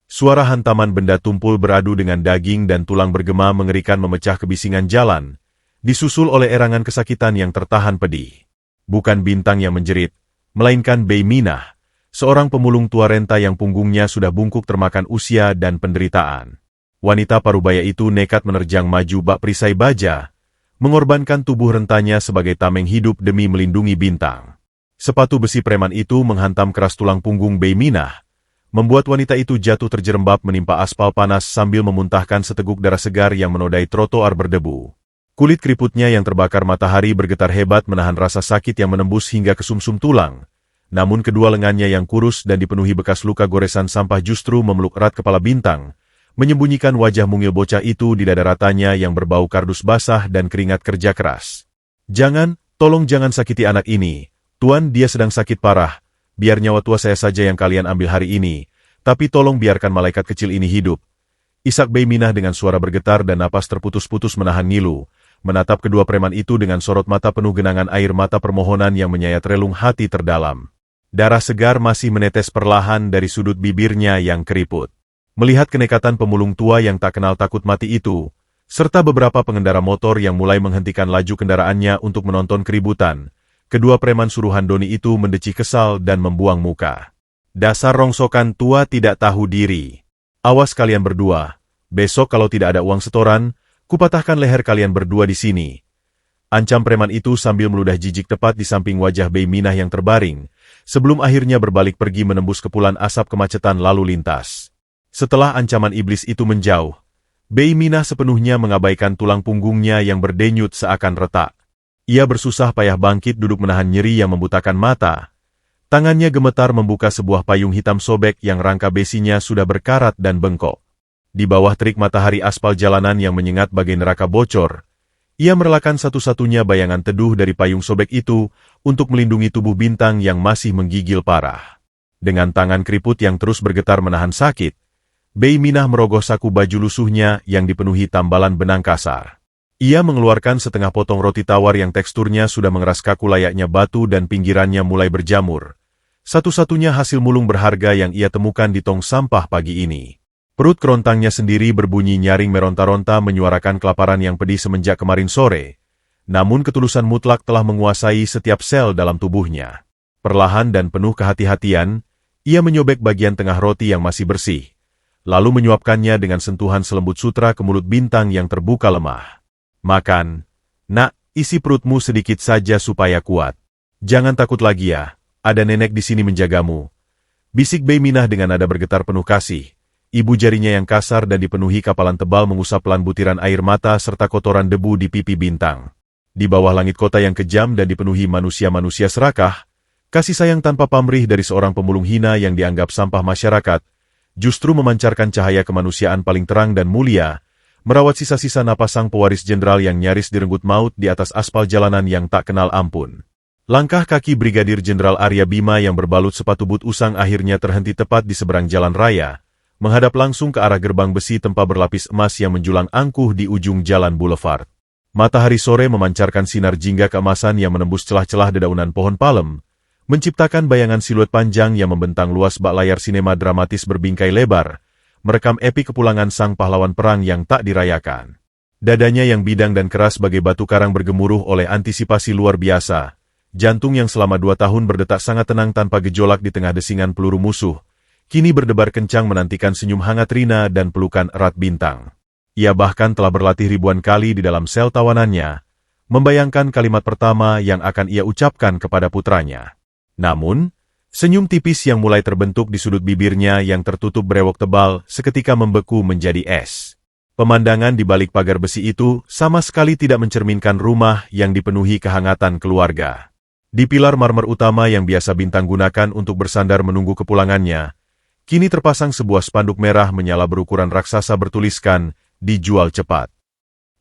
Suara hantaman benda tumpul beradu dengan daging dan tulang bergema mengerikan memecah kebisingan jalan, disusul oleh erangan kesakitan yang tertahan pedih. Bukan Bintang yang menjerit, melainkan Bei Minah, seorang pemulung tua renta yang punggungnya sudah bungkuk termakan usia dan penderitaan. Wanita parubaya itu nekat menerjang maju bak perisai baja, mengorbankan tubuh rentanya sebagai tameng hidup demi melindungi Bintang. Sepatu besi preman itu menghantam keras tulang punggung Bei Minah, membuat wanita itu jatuh terjerembab menimpa aspal panas sambil memuntahkan seteguk darah segar yang menodai trotoar berdebu. Kulit keriputnya yang terbakar matahari bergetar hebat menahan rasa sakit yang menembus hingga ke sumsum tulang, namun kedua lengannya yang kurus dan dipenuhi bekas luka goresan sampah justru memeluk erat kepala Bintang, menyembunyikan wajah mungil bocah itu di dada ratanya yang berbau kardus basah dan keringat kerja keras. "Jangan, tolong jangan sakiti anak ini, Tuan, dia sedang sakit parah. Biar nyawa tua saya saja yang kalian ambil hari ini, tapi tolong biarkan malaikat kecil ini hidup." Isak Bei Minah dengan suara bergetar dan napas terputus-putus menahan ngilu, menatap kedua preman itu dengan sorot mata penuh genangan air mata permohonan yang menyayat relung hati terdalam. Darah segar masih menetes perlahan dari sudut bibirnya yang keriput. Melihat kenekatan pemulung tua yang tak kenal takut mati itu, serta beberapa pengendara motor yang mulai menghentikan laju kendaraannya untuk menonton keributan, kedua preman suruhan Doni itu mendecih kesal dan membuang muka. "Dasar rongsokan tua tidak tahu diri. Awas kalian berdua, besok kalau tidak ada uang setoran, kupatahkan leher kalian berdua di sini." Ancam preman itu sambil meludah jijik tepat di samping wajah Bei Minah yang terbaring, sebelum akhirnya berbalik pergi menembus kepulan asap kemacetan lalu lintas. Setelah ancaman iblis itu menjauh, Bei Minah sepenuhnya mengabaikan tulang punggungnya yang berdenyut seakan retak. Ia bersusah payah bangkit duduk menahan nyeri yang membutakan mata. Tangannya gemetar membuka sebuah payung hitam sobek yang rangka besinya sudah berkarat dan bengkok. Di bawah terik matahari aspal jalanan yang menyengat bagai neraka bocor, ia merelakan satu-satunya bayangan teduh dari payung sobek itu untuk melindungi tubuh Bintang yang masih menggigil parah. Dengan tangan keriput yang terus bergetar menahan sakit, Bei Minah merogoh saku baju lusuhnya yang dipenuhi tambalan benang kasar. Ia mengeluarkan setengah potong roti tawar yang teksturnya sudah mengeras kaku layaknya batu dan pinggirannya mulai berjamur. Satu-satunya hasil mulung berharga yang ia temukan di tong sampah pagi ini. Perut kerontangnya sendiri berbunyi nyaring meronta-ronta menyuarakan kelaparan yang pedih semenjak kemarin sore. Namun ketulusan mutlak telah menguasai setiap sel dalam tubuhnya. Perlahan dan penuh kehati-hatian, ia menyobek bagian tengah roti yang masih bersih, lalu menyuapkannya dengan sentuhan selembut sutra ke mulut Bintang yang terbuka lemah. "Makan, nak, isi perutmu sedikit saja supaya kuat. Jangan takut lagi ya, ada nenek di sini menjagamu." Bisik Bei Minah dengan nada bergetar penuh kasih. Ibu jarinya yang kasar dan dipenuhi kapalan tebal mengusap pelan butiran air mata serta kotoran debu di pipi Bintang. Di bawah langit kota yang kejam dan dipenuhi manusia-manusia serakah, kasih sayang tanpa pamrih dari seorang pemulung hina yang dianggap sampah masyarakat, justru memancarkan cahaya kemanusiaan paling terang dan mulia, merawat sisa-sisa napas sang pewaris jenderal yang nyaris direnggut maut di atas aspal jalanan yang tak kenal ampun. Langkah kaki Brigadir Jenderal Arya Bima yang berbalut sepatu but usang akhirnya terhenti tepat di seberang jalan raya, menghadap langsung ke arah gerbang besi tempa berlapis emas yang menjulang angkuh di ujung jalan boulevard. Matahari sore memancarkan sinar jingga keemasan yang menembus celah-celah dedaunan pohon palem, menciptakan bayangan siluet panjang yang membentang luas bak layar sinema dramatis berbingkai lebar, merekam epik kepulangan sang pahlawan perang yang tak dirayakan. Dadanya yang bidang dan keras bagai batu karang bergemuruh oleh antisipasi luar biasa, jantung yang selama 2 tahun berdetak sangat tenang tanpa gejolak di tengah desingan peluru musuh, kini berdebar kencang menantikan senyum hangat Rina dan pelukan erat Bintang. Ia bahkan telah berlatih ribuan kali di dalam sel tawanannya, membayangkan kalimat pertama yang akan ia ucapkan kepada putranya. Namun, senyum tipis yang mulai terbentuk di sudut bibirnya yang tertutup brewok tebal seketika membeku menjadi es. Pemandangan di balik pagar besi itu sama sekali tidak mencerminkan rumah yang dipenuhi kehangatan keluarga. Di pilar marmer utama yang biasa Bintang gunakan untuk bersandar menunggu kepulangannya, kini terpasang sebuah spanduk merah menyala berukuran raksasa bertuliskan, "Dijual cepat."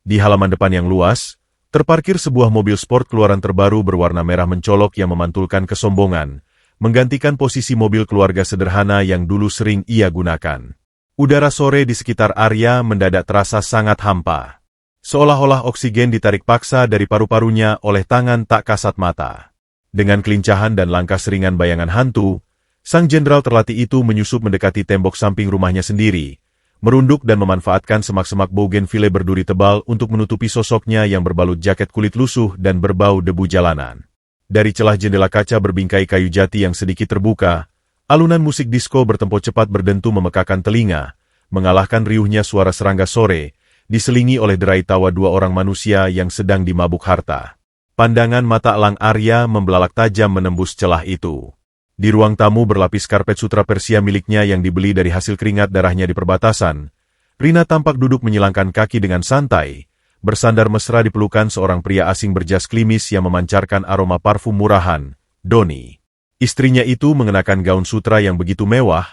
Di halaman depan yang luas, terparkir sebuah mobil sport keluaran terbaru berwarna merah mencolok yang memantulkan kesombongan, menggantikan posisi mobil keluarga sederhana yang dulu sering ia gunakan. Udara sore di sekitar Arya mendadak terasa sangat hampa. Seolah-olah oksigen ditarik paksa dari paru-parunya oleh tangan tak kasat mata. Dengan kelincahan dan langkah seringan bayangan hantu, sang jenderal terlatih itu menyusup mendekati tembok samping rumahnya sendiri, merunduk dan memanfaatkan semak-semak bougainville berduri tebal untuk menutupi sosoknya yang berbalut jaket kulit lusuh dan berbau debu jalanan. Dari celah jendela kaca berbingkai kayu jati yang sedikit terbuka, alunan musik disko bertempo cepat berdentu memekakan telinga, mengalahkan riuhnya suara serangga sore, diselingi oleh derai tawa dua orang manusia yang sedang dimabuk harta. Pandangan mata elang Arya membelalak tajam menembus celah itu. Di ruang tamu berlapis karpet sutra Persia miliknya yang dibeli dari hasil keringat darahnya di perbatasan, Rina tampak duduk menyilangkan kaki dengan santai, bersandar mesra di pelukan seorang pria asing berjas klimis yang memancarkan aroma parfum murahan, Doni. Istrinya itu mengenakan gaun sutra yang begitu mewah,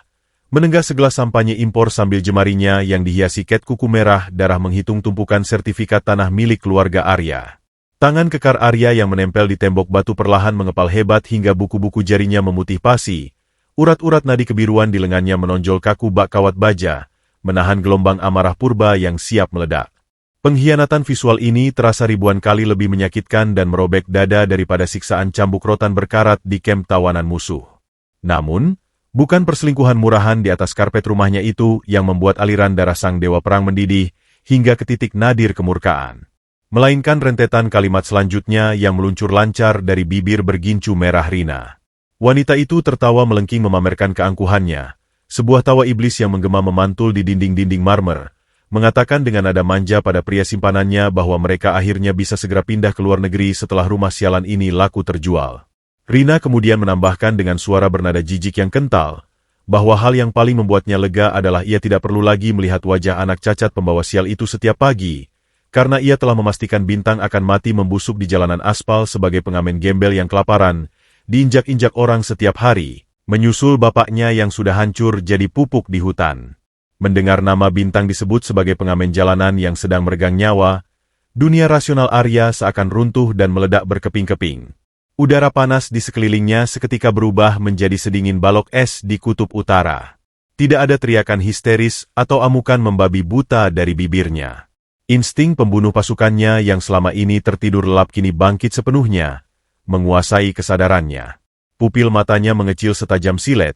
menenggak segelas sampanye impor sambil jemarinya yang dihiasi ket kuku merah darah menghitung tumpukan sertifikat tanah milik keluarga Arya. Tangan kekar Arya yang menempel di tembok batu perlahan mengepal hebat hingga buku-buku jarinya memutih pasi. Urat-urat nadi kebiruan di lengannya menonjol kaku bak kawat baja, menahan gelombang amarah purba yang siap meledak. Pengkhianatan visual ini terasa ribuan kali lebih menyakitkan dan merobek dada daripada siksaan cambuk rotan berkarat di kamp tawanan musuh. Namun, bukan perselingkuhan murahan di atas karpet rumahnya itu yang membuat aliran darah sang dewa perang mendidih hingga ke titik nadir kemurkaan. Melainkan rentetan kalimat selanjutnya yang meluncur lancar dari bibir bergincu merah Rina. Wanita itu tertawa melengking memamerkan keangkuhannya, sebuah tawa iblis yang menggema memantul di dinding-dinding marmer, mengatakan dengan nada manja pada pria simpanannya bahwa mereka akhirnya bisa segera pindah ke luar negeri setelah rumah sialan ini laku terjual. Rina kemudian menambahkan dengan suara bernada jijik yang kental, bahwa hal yang paling membuatnya lega adalah ia tidak perlu lagi melihat wajah anak cacat pembawa sial itu setiap pagi, karena ia telah memastikan Bintang akan mati membusuk di jalanan aspal sebagai pengamen gembel yang kelaparan, diinjak-injak orang setiap hari, menyusul bapaknya yang sudah hancur jadi pupuk di hutan. Mendengar nama Bintang disebut sebagai pengamen jalanan yang sedang meregang nyawa, dunia rasional Arya seakan runtuh dan meledak berkeping-keping. Udara panas di sekelilingnya seketika berubah menjadi sedingin balok es di kutub utara. Tidak ada teriakan histeris atau amukan membabi buta dari bibirnya. Insting pembunuh pasukannya yang selama ini tertidur lelap kini bangkit sepenuhnya, menguasai kesadarannya. Pupil matanya mengecil setajam silet,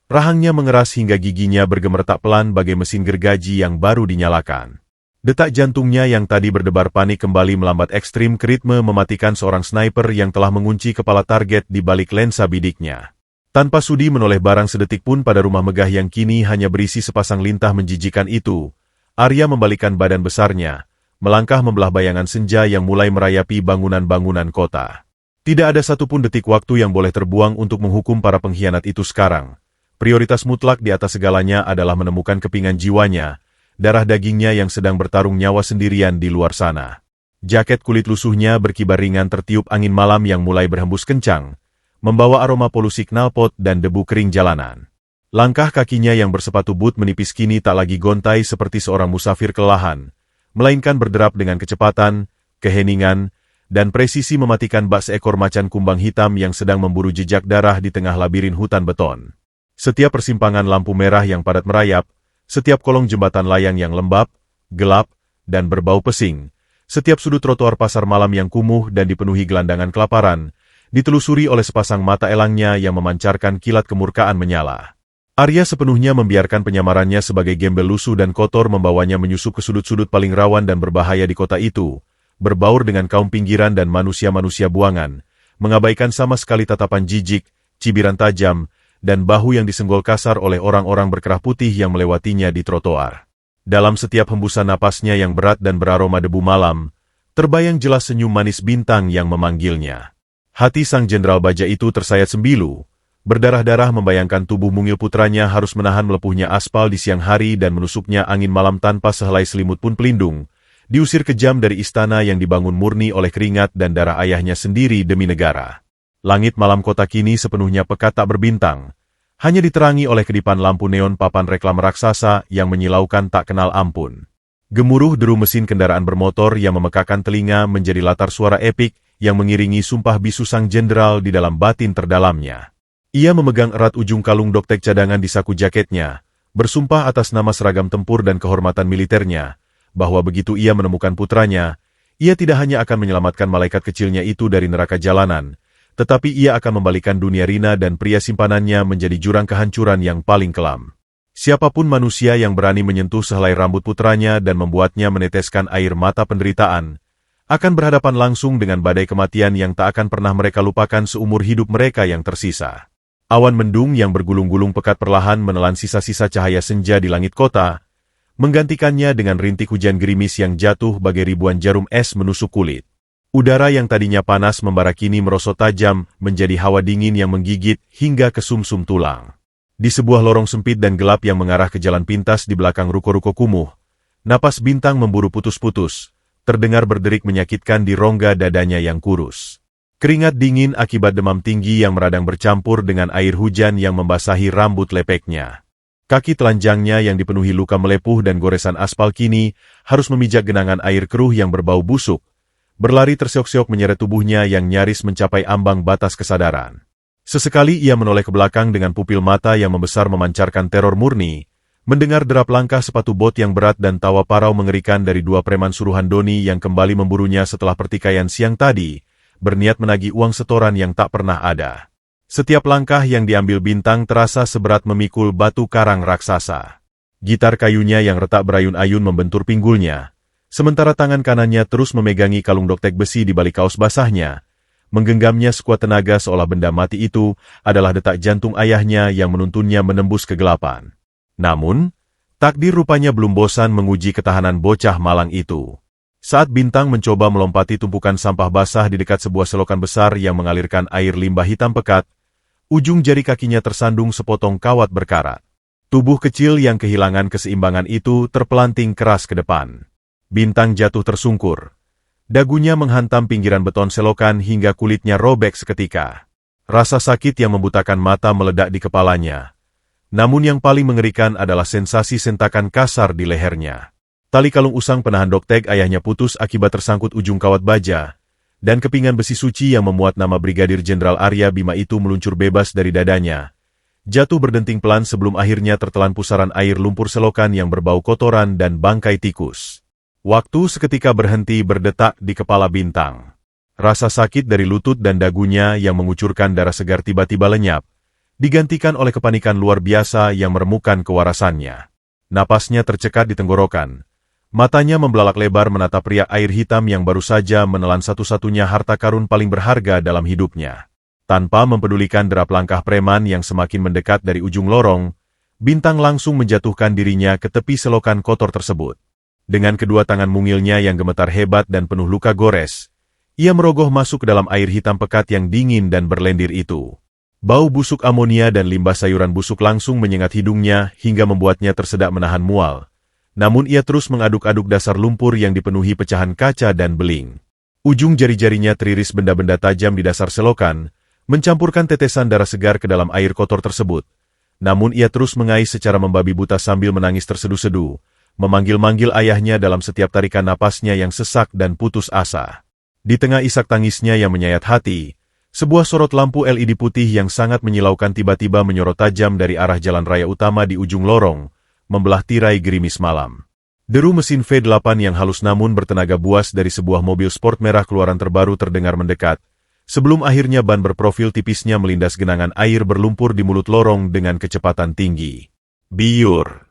rahangnya mengeras hingga giginya bergemertak pelan bagai mesin gergaji yang baru dinyalakan. Detak jantungnya yang tadi berdebar panik kembali melambat ekstrim ke ritme mematikan seorang sniper yang telah mengunci kepala target di balik lensa bidiknya. Tanpa sudi menoleh barang sedetik pun pada rumah megah yang kini hanya berisi sepasang lintah menjijikan itu, Arya membalikkan badan besarnya, melangkah membelah bayangan senja yang mulai merayapi bangunan-bangunan kota. Tidak ada satupun detik waktu yang boleh terbuang untuk menghukum para pengkhianat itu sekarang. Prioritas mutlak di atas segalanya adalah menemukan kepingan jiwanya, darah dagingnya yang sedang bertarung nyawa sendirian di luar sana. Jaket kulit lusuhnya berkibar ringan tertiup angin malam yang mulai berhembus kencang, membawa aroma polusi knalpot dan debu kering jalanan. Langkah kakinya yang bersepatu boot menipis kini tak lagi gontai seperti seorang musafir kelelahan, melainkan berderap dengan kecepatan, keheningan, dan presisi mematikan bak seekor macan kumbang hitam yang sedang memburu jejak darah di tengah labirin hutan beton. Setiap persimpangan lampu merah yang padat merayap, setiap kolong jembatan layang yang lembab, gelap, dan berbau pesing, setiap sudut trotoar pasar malam yang kumuh dan dipenuhi gelandangan kelaparan, ditelusuri oleh sepasang mata elangnya yang memancarkan kilat kemurkaan menyala. Arya sepenuhnya membiarkan penyamarannya sebagai gembel lusuh dan kotor membawanya menyusup ke sudut-sudut paling rawan dan berbahaya di kota itu, berbaur dengan kaum pinggiran dan manusia-manusia buangan, mengabaikan sama sekali tatapan jijik, cibiran tajam, dan bahu yang disenggol kasar oleh orang-orang berkerah putih yang melewatinya di trotoar. Dalam setiap hembusan napasnya yang berat dan beraroma debu malam, Terbayang jelas senyum manis Bintang yang memanggilnya. Hati sang jenderal baja itu tersayat sembilu, berdarah-darah membayangkan tubuh mungil putranya harus menahan melepuhnya aspal di siang hari dan menusuknya angin malam tanpa sehelai selimut pun pelindung, diusir kejam dari istana yang dibangun murni oleh keringat dan darah ayahnya sendiri demi negara. Langit malam kota kini sepenuhnya pekat tak berbintang, hanya diterangi oleh kedipan lampu neon papan reklam raksasa yang menyilaukan tak kenal ampun. Gemuruh deru mesin kendaraan bermotor yang memekakan telinga menjadi latar suara epik yang mengiringi sumpah bisu sang jenderal di dalam batin terdalamnya. Ia memegang erat ujung kalung doktek cadangan di saku jaketnya, bersumpah atas nama seragam tempur dan kehormatan militernya, bahwa begitu ia menemukan putranya, ia tidak hanya akan menyelamatkan malaikat kecilnya itu dari neraka jalanan, tetapi ia akan membalikan dunia Rina dan pria simpanannya menjadi jurang kehancuran yang paling kelam. Siapapun manusia yang berani menyentuh sehelai rambut putranya dan membuatnya meneteskan air mata penderitaan, akan berhadapan langsung dengan badai kematian yang tak akan pernah mereka lupakan seumur hidup mereka yang tersisa. Awan mendung yang bergulung-gulung pekat perlahan menelan sisa-sisa cahaya senja di langit kota, menggantikannya dengan rintik hujan gerimis yang jatuh bagai ribuan jarum es menusuk kulit. Udara yang tadinya panas membara kini merosot tajam menjadi hawa dingin yang menggigit hingga ke sumsum tulang. Di sebuah lorong sempit dan gelap yang mengarah ke jalan pintas di belakang ruko-ruko kumuh, napas Bintang memburu putus-putus, terdengar berderik menyakitkan di rongga dadanya yang kurus. Keringat dingin akibat demam tinggi yang meradang bercampur dengan air hujan yang membasahi rambut lepeknya. Kaki telanjangnya yang dipenuhi luka melepuh dan goresan aspal kini harus memijak genangan air keruh yang berbau busuk, berlari terseok-seok menyeret tubuhnya yang nyaris mencapai ambang batas kesadaran. Sesekali ia menoleh ke belakang dengan pupil mata yang membesar memancarkan teror murni, mendengar derap langkah sepatu bot yang berat dan tawa parau mengerikan dari dua preman suruhan Doni yang kembali memburunya setelah pertikaian siang tadi, berniat menagih uang setoran yang tak pernah ada. Setiap langkah yang diambil Bintang terasa seberat memikul batu karang raksasa. Gitar kayunya yang retak berayun-ayun membentur pinggulnya, sementara tangan kanannya terus memegangi kalung doktek besi di balik kaos basahnya, menggenggamnya sekuat tenaga seolah benda mati itu adalah detak jantung ayahnya yang menuntunnya menembus kegelapan. Namun, takdir rupanya belum bosan menguji ketahanan bocah malang itu. Saat Bintang mencoba melompati tumpukan sampah basah di dekat sebuah selokan besar yang mengalirkan air limbah hitam pekat, ujung jari kakinya tersandung sepotong kawat berkarat. Tubuh kecil yang kehilangan keseimbangan itu terpelanting keras ke depan. Bintang jatuh tersungkur. Dagunya menghantam pinggiran beton selokan hingga kulitnya robek seketika. Rasa sakit yang membutakan mata meledak di kepalanya. Namun yang paling mengerikan adalah sensasi sentakan kasar di lehernya. Tali kalung usang penahan doktek ayahnya putus akibat tersangkut ujung kawat baja, dan kepingan besi suci yang memuat nama Brigadir Jenderal Arya Bima itu meluncur bebas dari dadanya, jatuh berdenting pelan sebelum akhirnya tertelan pusaran air lumpur selokan yang berbau kotoran dan bangkai tikus. Waktu seketika berhenti berdetak di kepala Bintang. Rasa sakit dari lutut dan dagunya yang mengucurkan darah segar tiba-tiba lenyap, digantikan oleh kepanikan luar biasa yang meremukkan kewarasannya. Napasnya tercekat di tenggorokan. Matanya membelalak lebar menatap pria air hitam yang baru saja menelan satu-satunya harta karun paling berharga dalam hidupnya. Tanpa mempedulikan derap langkah preman yang semakin mendekat dari ujung lorong, Bintang langsung menjatuhkan dirinya ke tepi selokan kotor tersebut. Dengan kedua tangan mungilnya yang gemetar hebat dan penuh luka gores, ia merogoh masuk ke dalam air hitam pekat yang dingin dan berlendir itu. Bau busuk amonia dan limbah sayuran busuk langsung menyengat hidungnya hingga membuatnya tersedak menahan mual. Namun ia terus mengaduk-aduk dasar lumpur yang dipenuhi pecahan kaca dan beling. Ujung jari-jarinya teriris benda-benda tajam di dasar selokan, mencampurkan tetesan darah segar ke dalam air kotor tersebut. Namun ia terus mengais secara membabi buta sambil menangis terseduh-seduh, memanggil-manggil ayahnya dalam setiap tarikan napasnya yang sesak dan putus asa. Di tengah isak tangisnya yang menyayat hati, sebuah sorot lampu LED putih yang sangat menyilaukan tiba-tiba menyorot tajam dari arah jalan raya utama di ujung lorong, membelah tirai gerimis malam. Deru mesin V8 yang halus namun bertenaga buas dari sebuah mobil sport merah keluaran terbaru terdengar mendekat, sebelum akhirnya ban berprofil tipisnya melindas genangan air berlumpur di mulut lorong dengan kecepatan tinggi. Biur!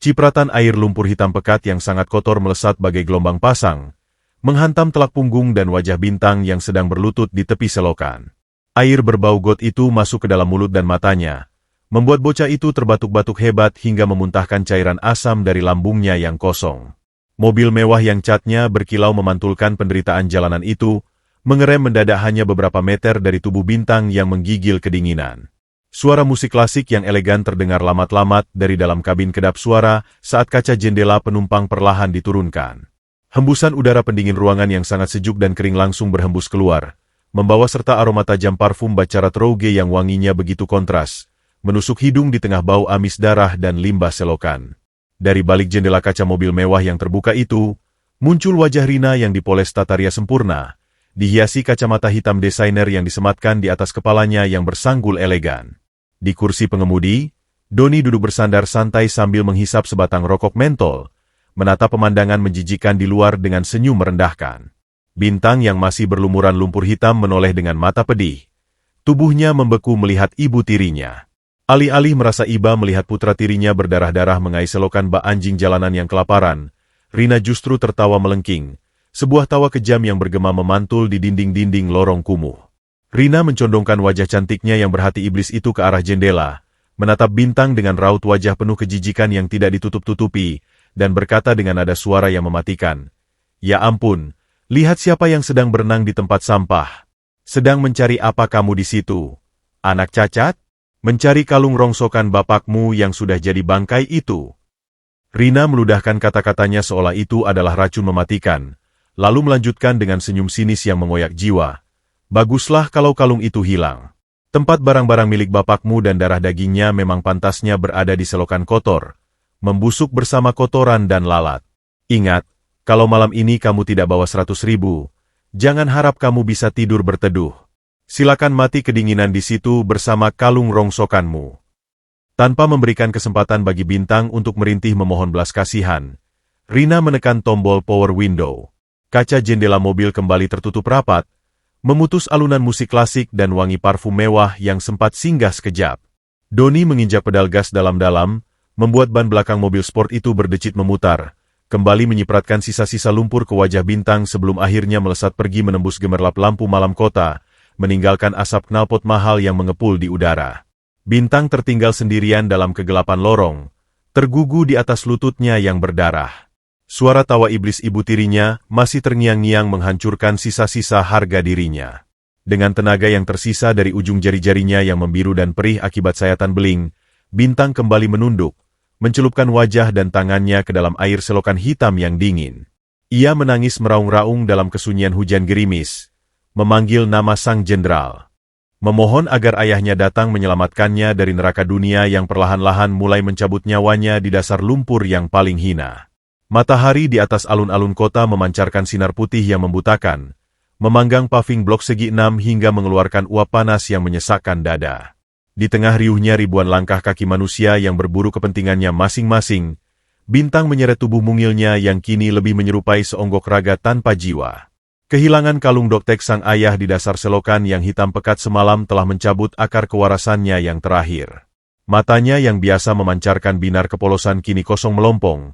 Cipratan air lumpur hitam pekat yang sangat kotor melesat bagai gelombang pasang, menghantam telak punggung dan wajah Bintang yang sedang berlutut di tepi selokan. Air berbau got itu masuk ke dalam mulut dan matanya, membuat bocah itu terbatuk-batuk hebat hingga memuntahkan cairan asam dari lambungnya yang kosong. Mobil mewah yang catnya berkilau memantulkan penderitaan jalanan itu, mengerem mendadak hanya beberapa meter dari tubuh Bintang yang menggigil kedinginan. Suara musik klasik yang elegan terdengar lamat-lamat dari dalam kabin kedap suara saat kaca jendela penumpang perlahan diturunkan. Hembusan udara pendingin ruangan yang sangat sejuk dan kering langsung berhembus keluar, membawa serta aroma tajam parfum Baccarat Rouge yang wanginya begitu kontras, menusuk hidung di tengah bau amis darah dan limbah selokan. Dari balik jendela kaca mobil mewah yang terbuka itu, muncul wajah Rina yang dipoles tata rias sempurna, dihiasi kacamata hitam desainer yang disematkan di atas kepalanya yang bersanggul elegan. Di kursi pengemudi, Doni duduk bersandar santai sambil menghisap sebatang rokok mentol, menatap pemandangan menjijikan di luar dengan senyum merendahkan. Bintang yang masih berlumuran lumpur hitam menoleh dengan mata pedih. Tubuhnya membeku melihat ibu tirinya. Alih-alih merasa iba melihat putra tirinya berdarah-darah mengais selokan bak anjing jalanan yang kelaparan, Rina justru tertawa melengking, sebuah tawa kejam yang bergema memantul di dinding-dinding lorong kumuh. Rina mencondongkan wajah cantiknya yang berhati iblis itu ke arah jendela, menatap Bintang dengan raut wajah penuh kejijikan yang tidak ditutup-tutupi, dan berkata dengan nada suara yang mematikan, "Ya ampun, lihat siapa yang sedang berenang di tempat sampah. Sedang mencari apa kamu di situ? Anak cacat? Mencari kalung rongsokan bapakmu yang sudah jadi bangkai itu." Rina meludahkan kata-katanya seolah itu adalah racun mematikan, lalu melanjutkan dengan senyum sinis yang mengoyak jiwa. "Baguslah kalau kalung itu hilang. Tempat barang-barang milik bapakmu dan darah dagingnya memang pantasnya berada di selokan kotor, membusuk bersama kotoran dan lalat. Ingat, kalau malam ini kamu tidak bawa 100.000, jangan harap kamu bisa tidur berteduh. Silakan mati kedinginan di situ bersama kalung rongsokanmu." Tanpa memberikan kesempatan bagi Bintang untuk merintih memohon belas kasihan, Rina menekan tombol power window. Kaca jendela mobil kembali tertutup rapat, memutus alunan musik klasik dan wangi parfum mewah yang sempat singgah sekejap. Doni menginjak pedal gas dalam-dalam, membuat ban belakang mobil sport itu berdecit memutar, kembali menyipratkan sisa-sisa lumpur ke wajah Bintang sebelum akhirnya melesat pergi menembus gemerlap lampu malam kota, meninggalkan asap knalpot mahal yang mengepul di udara. Bintang tertinggal sendirian dalam kegelapan lorong, tergugu di atas lututnya yang berdarah. Suara tawa iblis ibu tirinya masih terngiang-ngiang menghancurkan sisa-sisa harga dirinya. Dengan tenaga yang tersisa dari ujung jari-jarinya yang membiru dan perih akibat sayatan beling, Bintang kembali menunduk, mencelupkan wajah dan tangannya ke dalam air selokan hitam yang dingin. Ia menangis meraung-raung dalam kesunyian hujan gerimis, memanggil nama sang jenderal. Memohon agar ayahnya datang menyelamatkannya dari neraka dunia yang perlahan-lahan mulai mencabut nyawanya di dasar lumpur yang paling hina. Matahari di atas alun-alun kota memancarkan sinar putih yang membutakan, memanggang paving blok segi 6 hingga mengeluarkan uap panas yang menyesakkan dada. Di tengah riuhnya ribuan langkah kaki manusia yang berburu kepentingannya masing-masing, Bintang menyeret tubuh mungilnya yang kini lebih menyerupai seonggok raga tanpa jiwa. Kehilangan kalung doktek sang ayah di dasar selokan yang hitam pekat semalam telah mencabut akar kewarasannya yang terakhir. Matanya yang biasa memancarkan binar kepolosan kini kosong melompong,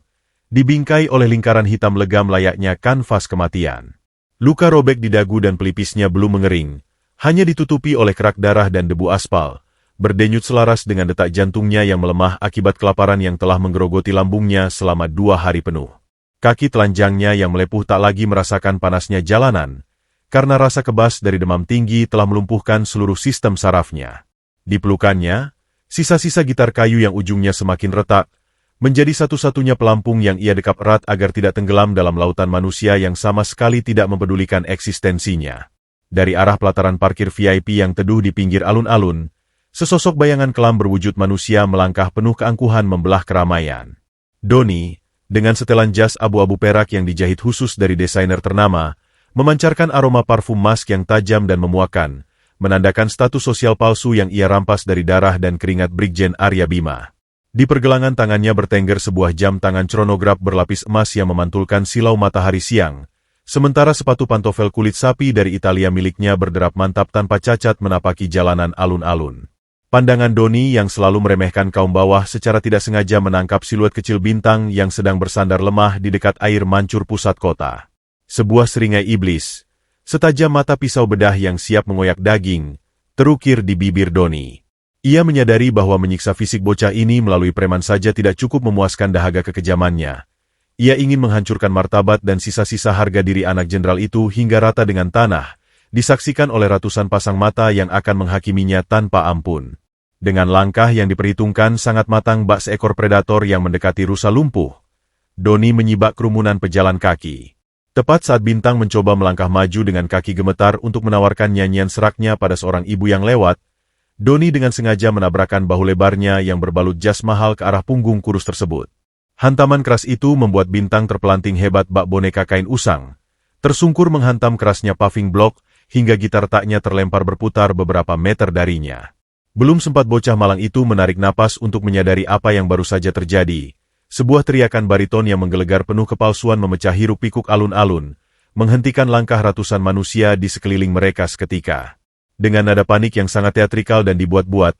dibingkai oleh lingkaran hitam legam layaknya kanvas kematian. Luka robek di dagu dan pelipisnya belum mengering, hanya ditutupi oleh kerak darah dan debu aspal, berdenyut selaras dengan detak jantungnya yang melemah akibat kelaparan yang telah menggerogoti lambungnya selama 2 hari penuh. Kaki telanjangnya yang melepuh tak lagi merasakan panasnya jalanan, karena rasa kebas dari demam tinggi telah melumpuhkan seluruh sistem sarafnya. Di pelukannya, sisa-sisa gitar kayu yang ujungnya semakin retak, menjadi satu-satunya pelampung yang ia dekap erat agar tidak tenggelam dalam lautan manusia yang sama sekali tidak mempedulikan eksistensinya. Dari arah pelataran parkir VIP yang teduh di pinggir alun-alun, sesosok bayangan kelam berwujud manusia melangkah penuh keangkuhan membelah keramaian. Doni, dengan setelan jas abu-abu perak yang dijahit khusus dari desainer ternama, memancarkan aroma parfum mask yang tajam dan memuakan, menandakan status sosial palsu yang ia rampas dari darah dan keringat Brigjen Arya Bima. Di pergelangan tangannya bertengger sebuah jam tangan chronograph berlapis emas yang memantulkan silau matahari siang, sementara sepatu pantofel kulit sapi dari Italia miliknya berderap mantap tanpa cacat menapaki jalanan alun-alun. Pandangan Doni yang selalu meremehkan kaum bawah secara tidak sengaja menangkap siluet kecil Bintang yang sedang bersandar lemah di dekat air mancur pusat kota. Sebuah seringai iblis, setajam mata pisau bedah yang siap mengoyak daging, terukir di bibir Doni. Ia menyadari bahwa menyiksa fisik bocah ini melalui preman saja tidak cukup memuaskan dahaga kekejamannya. Ia ingin menghancurkan martabat dan sisa-sisa harga diri anak jenderal itu hingga rata dengan tanah, disaksikan oleh ratusan pasang mata yang akan menghakiminya tanpa ampun. Dengan langkah yang diperhitungkan sangat matang bak seekor predator yang mendekati rusa lumpuh, Doni menyibak kerumunan pejalan kaki. Tepat saat Bintang mencoba melangkah maju dengan kaki gemetar untuk menawarkan nyanyian seraknya pada seorang ibu yang lewat, Doni dengan sengaja menabrakkan bahu lebarnya yang berbalut jas mahal ke arah punggung kurus tersebut. Hantaman keras itu membuat Bintang terpelanting hebat bak boneka kain usang, tersungkur menghantam kerasnya paving block hingga gitar taknya terlempar berputar beberapa meter darinya. Belum sempat bocah malang itu menarik napas untuk menyadari apa yang baru saja terjadi. Sebuah teriakan bariton yang menggelegar penuh kepalsuan memecah hiruk-pikuk alun-alun, menghentikan langkah ratusan manusia di sekeliling mereka seketika. Dengan nada panik yang sangat teatrikal dan dibuat-buat,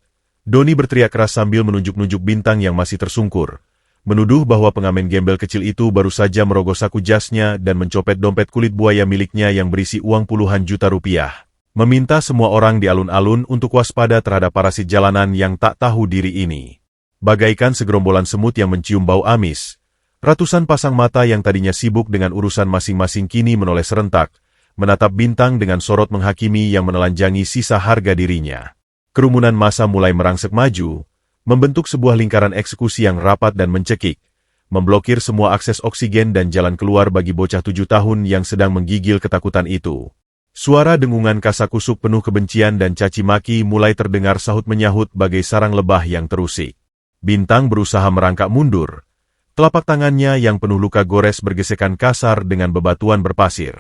Doni berteriak keras sambil menunjuk-nunjuk Bintang yang masih tersungkur, menuduh bahwa pengamen gembel kecil itu baru saja merogoh saku jasnya dan mencopet dompet kulit buaya miliknya yang berisi uang puluhan juta rupiah. Meminta semua orang di alun-alun untuk waspada terhadap parasit jalanan yang tak tahu diri ini. Bagaikan segerombolan semut yang mencium bau amis, ratusan pasang mata yang tadinya sibuk dengan urusan masing-masing kini menoleh serentak, menatap Bintang dengan sorot menghakimi yang menelanjangi sisa harga dirinya. Kerumunan massa mulai merangsek maju, membentuk sebuah lingkaran eksekusi yang rapat dan mencekik, memblokir semua akses oksigen dan jalan keluar bagi bocah 7 tahun yang sedang menggigil ketakutan itu. Suara dengungan kasakusuk penuh kebencian dan caci maki mulai terdengar sahut-menyahut bagai sarang lebah yang terusik. Bintang berusaha merangkak mundur. Telapak tangannya yang penuh luka gores bergesekan kasar dengan bebatuan berpasir.